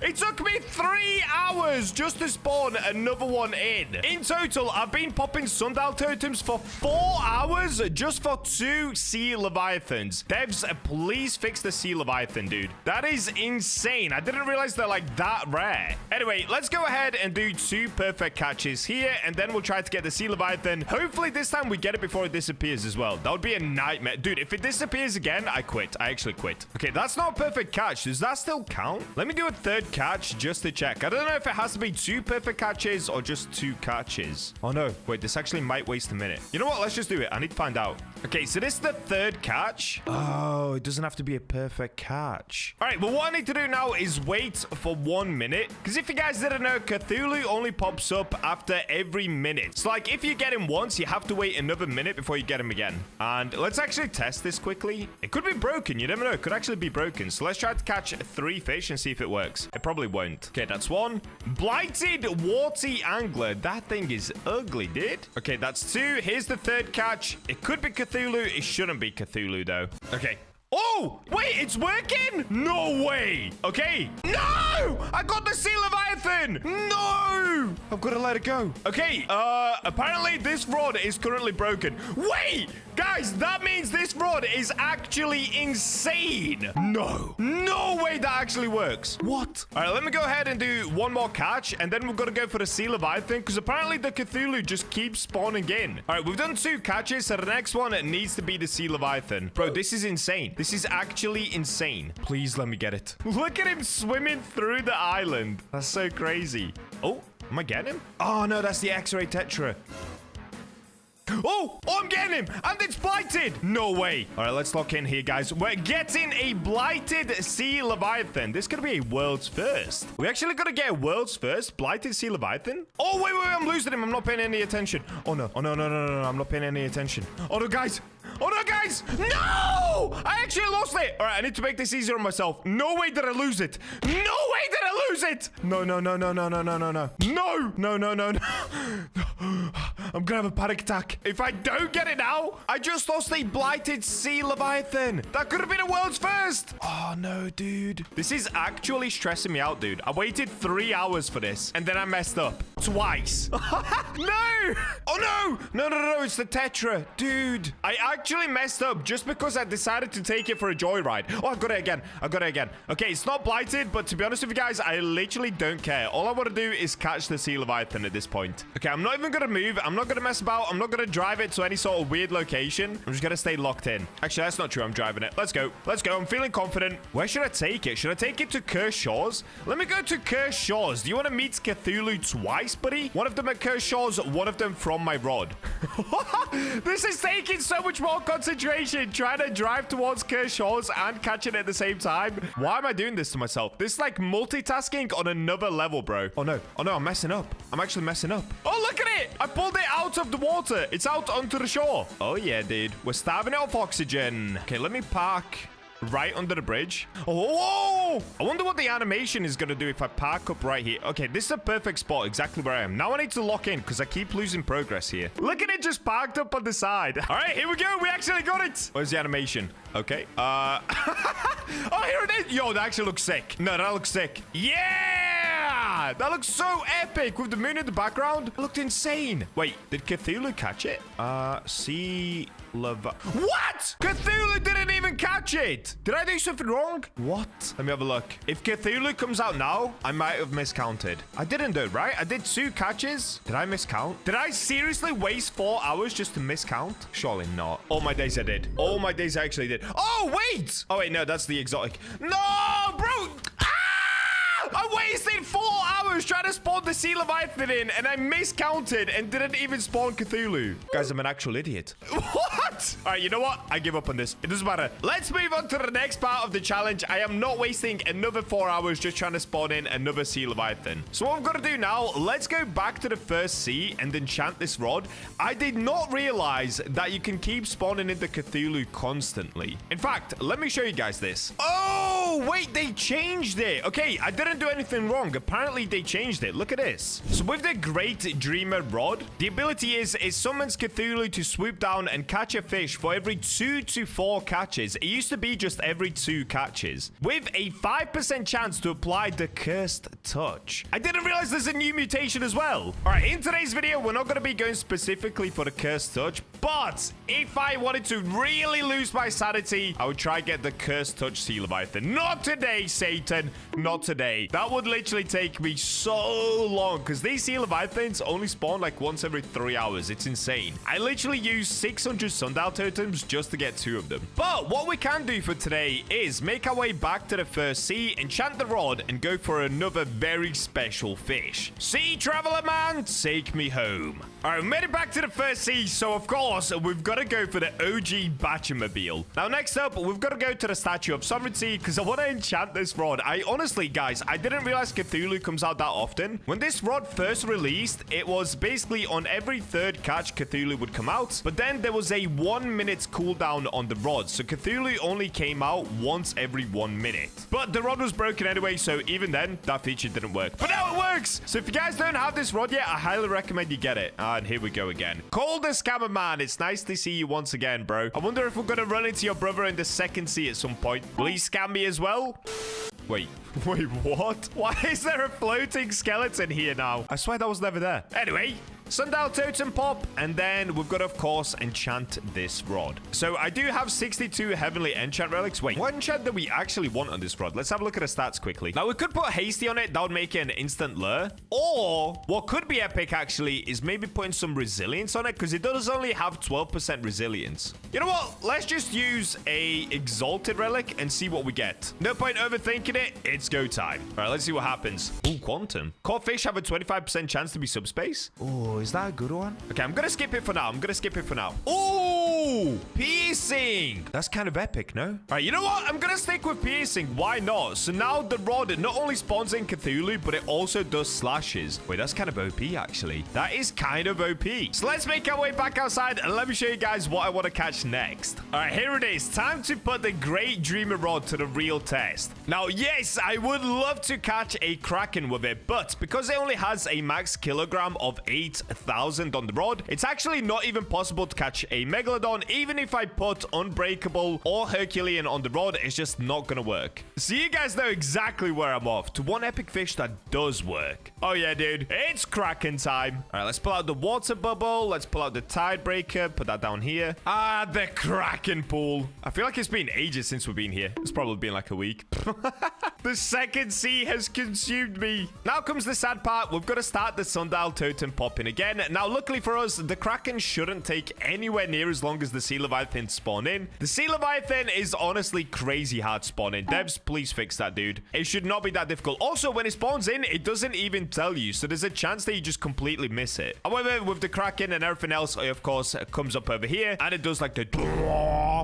It took me 3 hours just to spawn another one in. In total, I've been popping sundial totems for 4 hours just for 2 sea Leviathans. Devs, please fix the sea Leviathan, dude. That is insane. I didn't realize they're like that rare. Anyway, let's go ahead and do 2 perfect catches here, and then we'll try to get the sea Leviathan. Hopefully this time we get it before it disappears as well. That would be a nightmare. Dude, if it disappears again, I quit. I actually quit. Okay, that's not a perfect catch. Does that still count? Let me do a 3rd catch just to check. I don't know if it has to be 2 perfect catches or just 2 catches. Oh no, wait, this actually might waste a minute. You know what? Let's just do it. I need to find out. Okay, so this is the 3rd catch. Oh, it doesn't have to be a perfect catch. All right, well, what I need to do now is wait for 1 minute, because if you guys didn't know, Cthulhu only pops up after every minute. So, like, if you get him once, you have to wait another minute before you get him again. And let's actually test this quickly. It could be broken. You never know. It could actually be broken. So let's try to catch 3 fish and see if it works. It probably won't. Okay, that's 1. Blighted warty angler. That thing is ugly, dude. Okay, that's 2. Here's the 3rd catch. It could be Cthulhu. It shouldn't be Cthulhu, though. Okay. Oh, wait, it's working? No way. Okay. No! I got the sea Leviathan. No! I've got to let it go. Okay, apparently this rod is currently broken. Wait! Guys, that means this rod is actually insane. No. No way that actually works. What? All right, let me go ahead and do 1 more catch, and then we're going to go for the sea Leviathan, because apparently the Cthulhu just keeps spawning in. All right, we've done 2 catches, so the next one needs to be the sea Leviathan. Bro, this is insane. This is actually insane. Please let me get it. Look at him swimming through the island. That's so crazy. Oh, am I getting him? Oh, no, that's the X-ray Tetra. Oh, I'm getting him. And it's blighted. No way. All right, let's lock in here, guys. We're getting a blighted sea Leviathan. This is going to be a world's first. We actually got to get a world's first blighted sea Leviathan. Oh, wait, I'm losing him. I'm not paying any attention. Oh, no. Oh, no, no, no, no, no. I'm not paying any attention. Oh, no, guys. Oh, no, guys. No! I actually lost it. All right, I need to make this easier on myself. No way did I lose it. No way did I lose it. No, no, no, no, no, no, no, no, no. No, no, no, no, no. I'm gonna have a panic attack. If I don't get it now, I just lost a blighted sea Leviathan. That could have been a world's first. Oh, no, dude. This is actually stressing me out, dude. I waited 3 hours for this, and then I messed up twice. No! Oh, no! No, no, no, it's the Tetra. Dude, I actually messed up just because I decided to take it for a joyride. Oh, I got it again. I got it again. Okay, it's not blighted, but to be honest with you guys, I literally don't care. All I want to do is catch the sea Leviathan at this point. Okay, I'm not even going to move. I'm not going to mess about. I'm not going to drive it to any sort of weird location. I'm just going to stay locked in. Actually, that's not true. I'm driving it. Let's go. Let's go. I'm feeling confident. Where should I take it? Should I take it to Cursed Shores? Let me go to Cursed Shores. Do you want to meet Cthulhu twice, buddy? One of them at Cursed Shores, one of them from my rod. This is taking so much more concentration, trying to drive towards Cursed Shores and catch it at the same time. Why am I doing this to myself? This is like multitasking on another level, bro. Oh, no. Oh, no. I'm messing up. I'm actually messing up. Oh, look at it. I pulled it out of the water. It's out onto the shore. Oh, yeah, dude. We're starving it of oxygen. Okay, let me park right under the bridge. Oh, I wonder what the animation is going to do if I park up right here. Okay, this is a perfect spot, exactly where I am. Now I need to lock in because I keep losing progress here. Look at it just parked up on the side. All right, here we go. We actually got it. Where's the animation? Okay. Oh, here it is. Yo, that actually looks sick. No, that looks sick. Yeah! That looks so epic with the moon in the background. It looked insane. Wait, did Cthulhu catch it? See... What? Cthulhu didn't even catch it. Did I do something wrong? What? Let me have a look. If Cthulhu comes out now, I might have miscounted. I didn't do it, right? I did 2 catches. Did I miscount? Did I seriously waste 4 hours just to miscount? Surely not. All my days I did. All my days I actually did. Oh, wait. Oh, wait, no, that's the exotic. No, bro. I wasted 4 hours trying to spawn the sea Leviathan in, and I miscounted and didn't even spawn Cthulhu. Guys, I'm an actual idiot. What? All right, you know what? I give up on this. It doesn't matter. Let's move on to the next part of the challenge. I am not wasting another 4 hours just trying to spawn in another sea Leviathan. So what I'm going to do now, let's go back to the first sea and enchant this rod. I did not realize that you can keep spawning into Cthulhu constantly. In fact, let me show you guys this. Oh, wait, they changed it. Okay, I didn't do anything wrong. Apparently, they changed it. Look at this. So with the Great Dreamer rod, the ability is it summons Cthulhu to swoop down and catch a fish for every 2 to 4 catches. It used to be just every 2 catches, with a 5% chance to apply the Cursed Touch. I didn't realize there's a new mutation as well. All right, in today's video, we're not going to be going specifically for the Cursed Touch, but if I wanted to really lose my sanity, I would try get the Cursed Touch Sea Leviathan. Not today, Satan. Not today. That would literally take me so long because these sea Leviathans only spawn like once every 3 hours. It's insane. I literally use 600 sundial totems just to get 2 of them. But what we can do for today is make our way back to the first sea, enchant the rod, and go for another very special fish. Sea traveler man, take me home. All right, we made it back to the first sea, so of course we've got to go for the OG BachaMobile. Now next up, we've got to go to the Statue of Sovereignty because I want to enchant this rod. I honestly, guys, I didn't realize Cthulhu comes out that often. When this rod first released, it was basically on every 3rd catch Cthulhu would come out, but then there was a 1 minute cooldown on the rod, so Cthulhu only came out once every 1 minute. But the rod was broken anyway, so even then, that feature didn't work. But now it works! So if you guys don't have this rod yet, I highly recommend you get it. And here we go again. Call the Scammer Man. It's nice to see you once again, bro. I wonder if we're gonna run into your brother in the 2nd sea at some point. Will he scam me as well? Wait, what? Why is there a floating skeleton here now? I swear that was never there. Anyway, sundial totem pop, and then we've got to, of course, enchant this rod. So I do have 62 heavenly enchant relics. Wait, what enchant do we actually want on this rod? Let's have a look at the stats quickly. Now, we could put hasty on it. That would make it an instant lure. Or what could be epic, actually, is maybe putting some resilience on it, because it does only have 12% resilience. You know what? Let's just use a exalted relic and see what we get. No point overthinking it. It's go time. All right, let's see what happens. Ooh, quantum. Core fish have a 25% chance to be subspace. Oh, is that a good one? Okay, I'm gonna skip it for now. I'm gonna skip it for now. Ooh! Ooh, piercing. That's kind of epic, no? All right, you know what? I'm gonna stick with piercing. Why not? So now the rod not only spawns in Cthulhu, but it also does slashes. Wait, that's kind of OP, actually. That is kind of OP. So let's make our way back outside, and let me show you guys what I want to catch next. All right, here it is. Time to put the Great Dreamer Rod to the real test. Now, yes, I would love to catch a Kraken with it, but because it only has a max kilogram of 8,000 on the rod, it's actually not even possible to catch a Megalodon. Even if I put Unbreakable or Herculean on the rod, it's just not gonna work. So you guys know exactly where I'm off, to one epic fish that does work. Oh yeah, dude, it's Kraken time. All right, let's pull out the water bubble. Let's pull out the tide breaker, put that down here. Ah, the Kraken pool. I feel like it's been ages since we've been here. It's probably been like a week. The second sea has consumed me. Now comes the sad part. We've got to start the sundial totem popping again. Now, luckily for us, the Kraken shouldn't take anywhere near as long as the Sea Leviathan spawn in. The Sea Leviathan is honestly crazy hard spawning. Devs, please fix that, dude. It should not be that difficult. Also, when it spawns in, it doesn't even tell you. So there's a chance that you just completely miss it. However, with the Kraken and everything else, it, of course, comes up over here. And it does like the...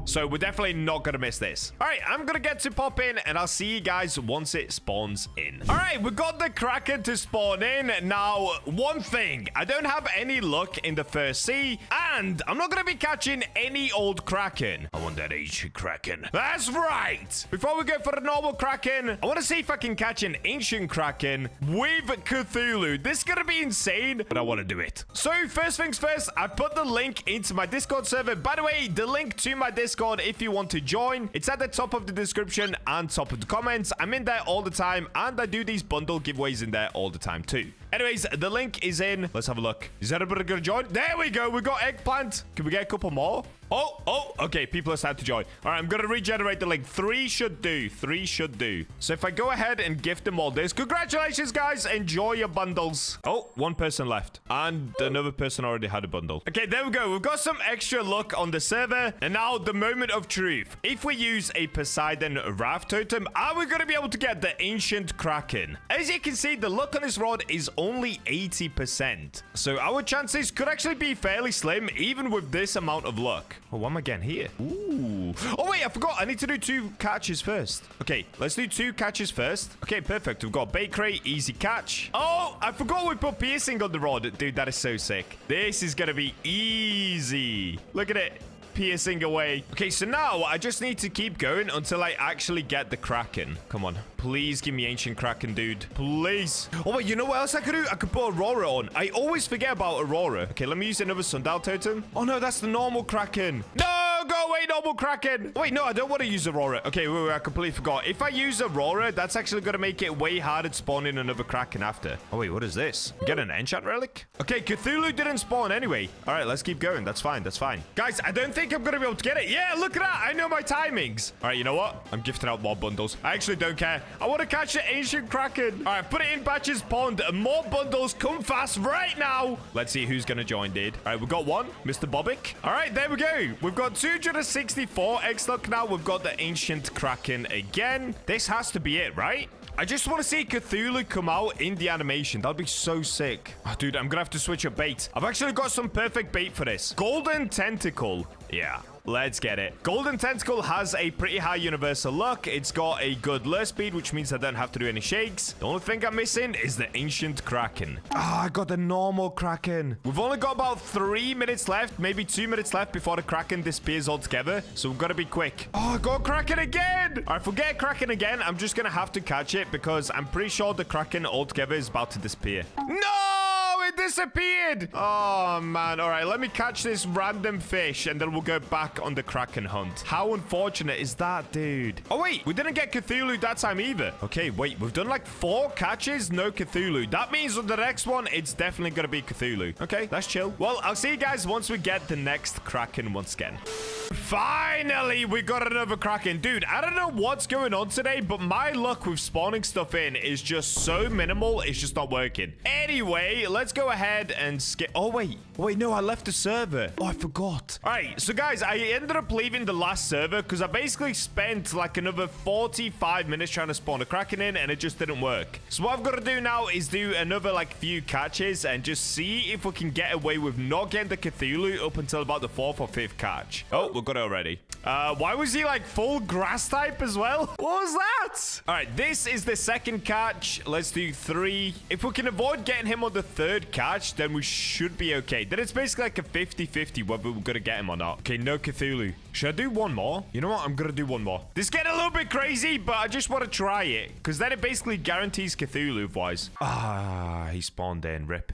So we're definitely not going to miss this. All right, I'm going to get to pop in, and I'll see you guys once it spawns in. All right, we got the Kraken to spawn in. Now, one thing. I don't have any luck in the first sea, and I'm not going to be catching any old Kraken. I want that ancient Kraken. That's right. Before we go for the normal Kraken, I want to see if I can catch an ancient Kraken with Cthulhu. This is going to be insane, but I want to do it. So, first things first, I put the link into my Discord server. By the way, the link to my Discord, if you want to join, it's at the top of the description and top of the comments. I'm in there all the time, and I do these bundle giveaways in there all the time too. Anyways, the link is in. Let's have a look. Is everybody gonna join? There we go. We got eggplant. Can we get a couple more? Oh, okay. People are starting to join. All right, I'm gonna regenerate the link. 3 should do. 3 should do. So if I go ahead and gift them all this, congratulations, guys. Enjoy your bundles. Oh, one person left, and another person already had a bundle. Okay, there we go. We've got some extra luck on the server, and now the moment of truth. If we use a Poseidon Raft Totem, are we gonna be able to get the ancient Kraken? As you can see, the luck on this rod is only 80%. So our chances could actually be fairly slim, even with this amount of luck. Oh, what am I getting here? Ooh. Oh, wait, I forgot. I need to do 2 catches first. Okay, let's do 2 catches first. Okay, perfect. We've got bait crate, easy catch. Oh, I forgot we put piercing on the rod. Dude, that is so sick. This is going to be easy. Look at it. Piercing away. Okay, so now I just need to keep going until I actually get the Kraken. Come on. Please give me ancient Kraken, dude. Please. Oh, wait, you know what else I could do? I could put Aurora on. I always forget about Aurora. Okay, let me use another sundial totem. Oh, no, that's the normal Kraken. No, go away, normal Kraken. Wait, no, I don't want to use Aurora. Okay, wait, I completely forgot. If I use Aurora, that's actually going to make it way harder to spawn in another Kraken after. Oh, wait, what is this? Get an enchant relic? Okay, Cthulhu didn't spawn anyway. All right, let's keep going. That's fine. That's fine. Guys, I don't think I'm going to be able to get it. Yeah, look at that. I know my timings. All right, you know what? I'm gifting out more bundles. I actually don't care. I want to catch the ancient Kraken. All right, put it in Batch's pond. More bundles. Come fast right now. Let's see who's going to join, dude. All right, we've got one. Mr. Bobic. All right, there we go. We've got 264 X luck now. We've got the ancient Kraken again. This has to be it, right? I just want to see Cthulhu come out in the animation. That'd be so sick. Oh, dude, I'm going to have to switch up bait. I've actually got some perfect bait for this. Golden Tentacle. Yeah. Let's get it. Golden Tentacle has a pretty high universal luck. It's got a good lure speed, which means I don't have to do any shakes. The only thing I'm missing is the ancient Kraken. Ah, I got the normal Kraken. We've only got about 3 minutes left, maybe 2 minutes left before the Kraken disappears altogether. So we've got to be quick. Oh, I got Kraken again. All right, forget Kraken again. I'm just going to have to catch it because I'm pretty sure the Kraken altogether is about to disappear. No! It disappeared. Oh, man. All right, let me catch this random fish and then we'll go back on the Kraken hunt. How unfortunate is that, dude? Oh, wait. We didn't get Cthulhu that time either. Okay, wait. We've done like 4 catches, no Cthulhu. That means on the next one, it's definitely going to be Cthulhu. Okay, that's chill. Well, I'll see you guys once we get the next Kraken once again. Finally, we got another Kraken. Dude, I don't know what's going on today, but my luck with spawning stuff in is just so minimal. It's just not working. Anyway, let's go go ahead and skip. Oh, wait. Wait, no, I left the server. Oh, I forgot. All right, so guys, I ended up leaving the last server because I basically spent like another 45 minutes trying to spawn a Kraken in, and it just didn't work. So what I've got to do now is do another like few catches and just see if we can get away with not getting the Cthulhu up until about the 4th or 5th catch. Oh, we got it already. Why was he like full grass type as well? What was that? All right, this is the second catch. Let's do 3. If we can avoid getting him on the 3rd catch, then we should be okay. Then it's basically like a 50-50 whether we're gonna get him or not. Okay, no Cthulhu. Should I do one more? You know what? I'm gonna do one more. This is getting a little bit crazy, but I just want to try it because then it basically guarantees Cthulhu otherwise. Ah, he spawned in. Rip.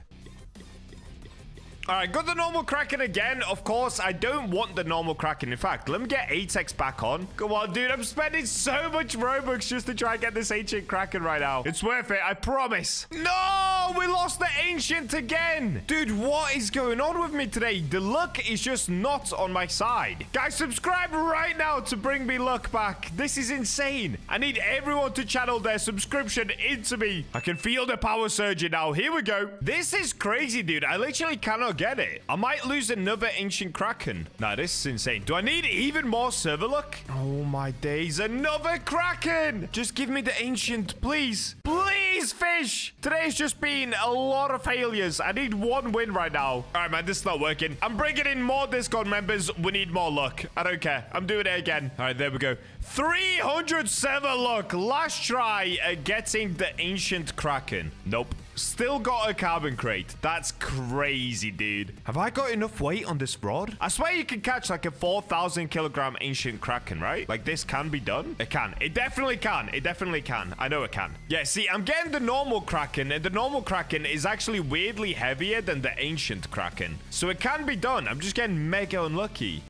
All right, got the normal Kraken again. Of course, I don't want the normal Kraken. In fact, let me get Atex back on. Come on, dude. I'm spending so much Robux just to try and get this ancient Kraken right now. It's worth it. I promise. No, we lost the ancient again. Dude, what is going on with me today? The luck is just not on my side. Guys, subscribe right now to bring me luck back. This is insane. I need everyone to channel their subscription into me. I can feel the power surging now. Here we go. This is crazy, dude. I literally cannot get it. I might lose another ancient Kraken. Nah, this is insane. Do I need even more server luck? Oh my days. Another Kraken. Just give me the ancient, please. Please, fish. Today's just been a lot of failures. I need one win right now. All right, man, this is not working. I'm bringing in more Discord members. We need more luck. I don't care. I'm doing it again. All right, there we go. 300 server luck. Last try at getting the ancient Kraken. Nope. Still got a carbon crate. That's crazy, dude. Have I got enough weight on this rod? I swear you can catch like a 4,000 kilogram ancient Kraken, right? Like this can be done. It can. It definitely can. It definitely can. I know it can. Yeah, see, I'm getting the normal Kraken, and the normal Kraken is actually weirdly heavier than the ancient Kraken. So it can be done. I'm just getting mega unlucky.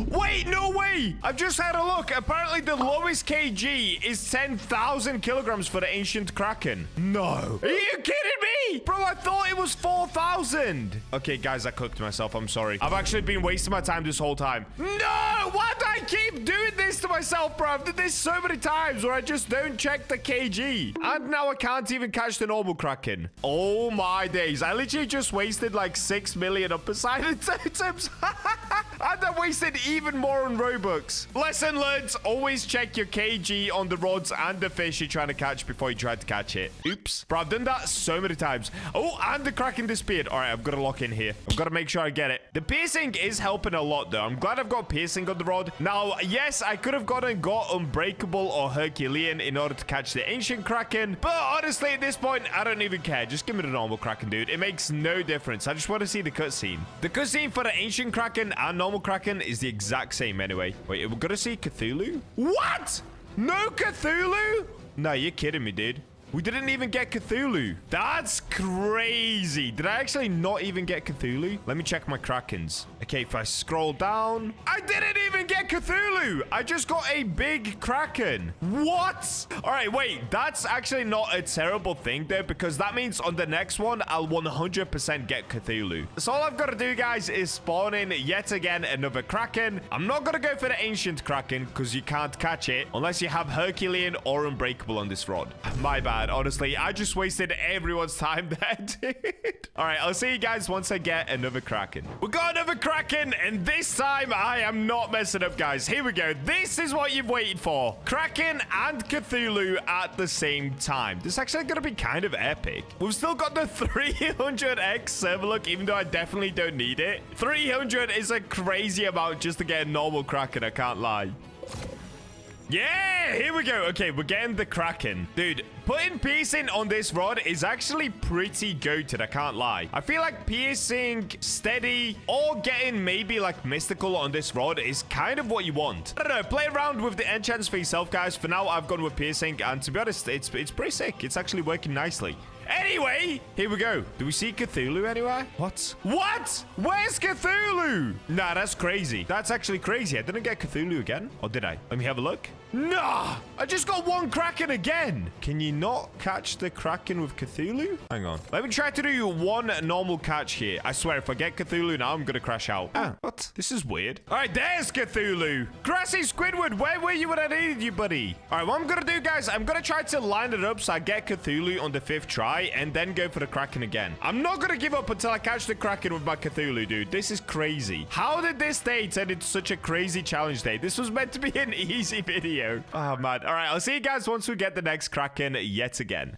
Wait, no way. I've just had a look. Apparently the lowest kg is 10,000 kilograms for the ancient Kraken. No. Are you kidding me? Bro, I thought it was 4,000. Okay, guys, I cooked myself. I'm sorry. I've actually been wasting my time this whole time. No! Why do I keep doing this to myself, bro? I've done this so many times where I just don't check the kg. And now I can't even catch the normal Kraken. Oh my days. I literally just wasted like 6 million on Poseidon totems. And I wasted even more on Robux. Lesson learned. Always check your kg on the rods and the fish you're trying to catch before you try to catch it. Oops. Bro, I've done that so many times. Oh, and the Kraken disappeared. All right, I've got to lock in here. I've got to make sure I get it. The piercing is helping a lot, though. I'm glad I've got piercing on the rod. Now, yes, I could have got Unbreakable or Herculean in order to catch the ancient Kraken. But honestly, at this point, I don't even care. Just give me the normal Kraken, dude. It makes no difference. I just want to see the cutscene. The cutscene for the ancient Kraken and normal Kraken is the exact same anyway. Wait, we're gonna see Cthulhu? What? No Cthulhu? No, you're kidding me, dude. We didn't even get Cthulhu. That's crazy. Did I actually not even get Cthulhu? Let me check my Krakens. Okay, if I scroll down, I didn't even get Cthulhu. I just got a big Kraken. What? All right, wait. That's actually not a terrible thing, though, because that means on the next one, I'll 100% get Cthulhu. So all I've got to do, guys, is spawn in yet again another Kraken. I'm not going to go for the ancient Kraken because you can't catch it unless you have Herculean or Unbreakable on this rod. My bad. Honestly, I just wasted everyone's time there, dude. All right, I'll see you guys once I get another Kraken. We got another Kraken, and this time I am not messing up, guys. Here we go. This is what you've waited for. Kraken and Cthulhu at the same time. This is actually going to be kind of epic. We've still got the 300x server luck, even though I definitely don't need it. 300 is a crazy amount just to get a normal Kraken, I can't lie. Yeah, here we go. Okay, we're getting the Kraken. Dude, putting piercing on this rod is actually pretty goated, I can't lie. I feel like piercing, steady, or getting maybe like mystical on this rod is kind of what you want. I don't know, play around with the enchants for yourself, guys. For now, I've gone with piercing, and to be honest, it's pretty sick. It's actually working nicely. Anyway, here we go. Do we see Cthulhu anywhere? What? What? Where's Cthulhu? Nah, that's crazy. That's actually crazy. I didn't get Cthulhu again. Or did I? Let me have a look. Nah, I just got one Kraken again. Can you not catch the Kraken with Cthulhu? Hang on. Let me try to do one normal catch here. I swear, if I get Cthulhu now, I'm going to crash out. Ah, what? This is weird. All right, there's Cthulhu. Grassy Squidward, where were you when I needed you, buddy? All right, what I'm going to do, guys, I'm going to try to line it up so I get Cthulhu on the 5th try and then go for the Kraken again. I'm not going to give up until I catch the Kraken with my Cthulhu, dude. This is crazy. How did this day turn into such a crazy challenge day? This was meant to be an easy video. Oh, man. All right, I'll see you guys once we get the next Kraken yet again.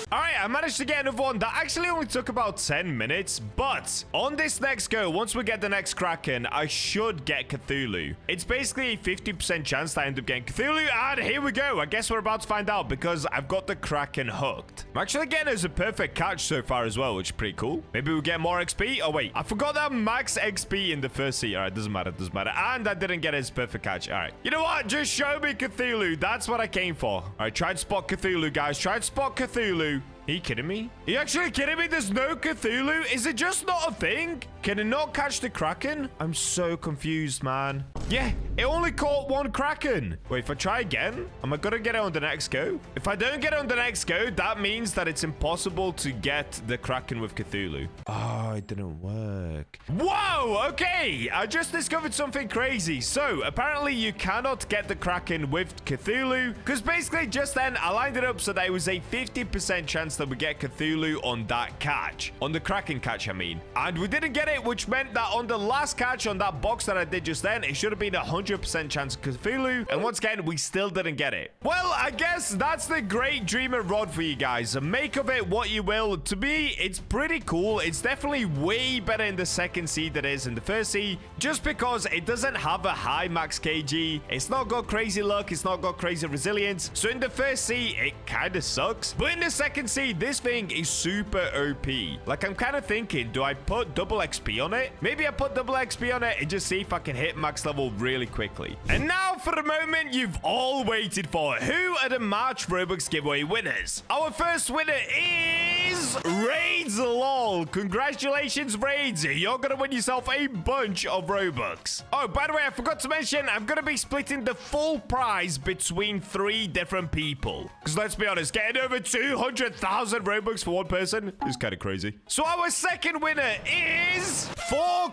All right, I managed to get another one. That actually only took about 10 minutes. But on this next go, once we get the next Kraken, I should get Cthulhu. It's basically a 50% chance that I end up getting Cthulhu. And here we go. I guess we're about to find out because I've got the Kraken hooked. I'm actually getting as a perfect catch so far as well, which is pretty cool. Maybe we'll get more XP. Oh, wait. I forgot that max XP in the first sea. All right, doesn't matter. Doesn't matter. And I didn't get his perfect catch. All right. You know what? Just show me Cthulhu. That's what I came for. All right, try to spot Cthulhu, guys. Try to spot Cthulhu. Are you kidding me? Are you actually kidding me? There's no Cthulhu? Is it just not a thing? Can it not catch the Kraken? I'm so confused, man. Yeah, it only caught one Kraken. Wait, if I try again, am I gonna get it on the next go? If I don't get it on the next go, that means that it's impossible to get the Kraken with Cthulhu. Oh, it didn't work. Whoa, okay. I just discovered something crazy. So, apparently you cannot get the Kraken with Cthulhu, because basically just then I lined it up so that it was a 50% chance that we get Cthulhu on that catch. On the Kraken catch, I mean. And we didn't get it, which meant that on the last catch on that box that I did just then, it should have been 100% chance of Cthulhu. And once again, we still didn't get it. Well, I guess that's the Great Dreamer Rod for you guys. Make of it what you will. To me, it's pretty cool. It's definitely way better in the second seed than it is in the first seed, just because it doesn't have a high max KG. It's not got crazy luck. It's not got crazy resilience. So in the first seed, it kind of sucks. But in the second seed, this thing is super OP. Like, I'm kind of thinking, do I put double XP on it? Maybe I put double XP on it and just see if I can hit max level really quickly. And now for the moment you've all waited for. Who are the March Robux giveaway winners? Our first winner is Raids LOL. Congratulations, Raids. You're going to win yourself a bunch of Robux. Oh, by the way, I forgot to mention, I'm going to be splitting the full prize between 3 different people. Because let's be honest, getting over 200,000 Robux for one person is kind of crazy. So our second winner is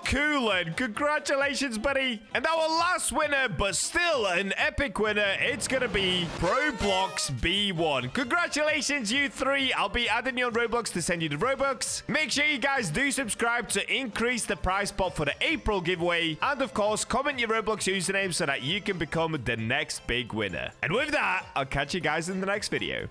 Coolen. Congratulations, buddy. And our last winner, but still an epic winner, it's going to be Blox B1. Congratulations, you 3. I'll be adding you on Roblox to send you the Robux. Make sure you guys do subscribe to increase the prize pot for the April giveaway. And of course, comment your Roblox username so that you can become the next big winner. And with that, I'll catch you guys in the next video.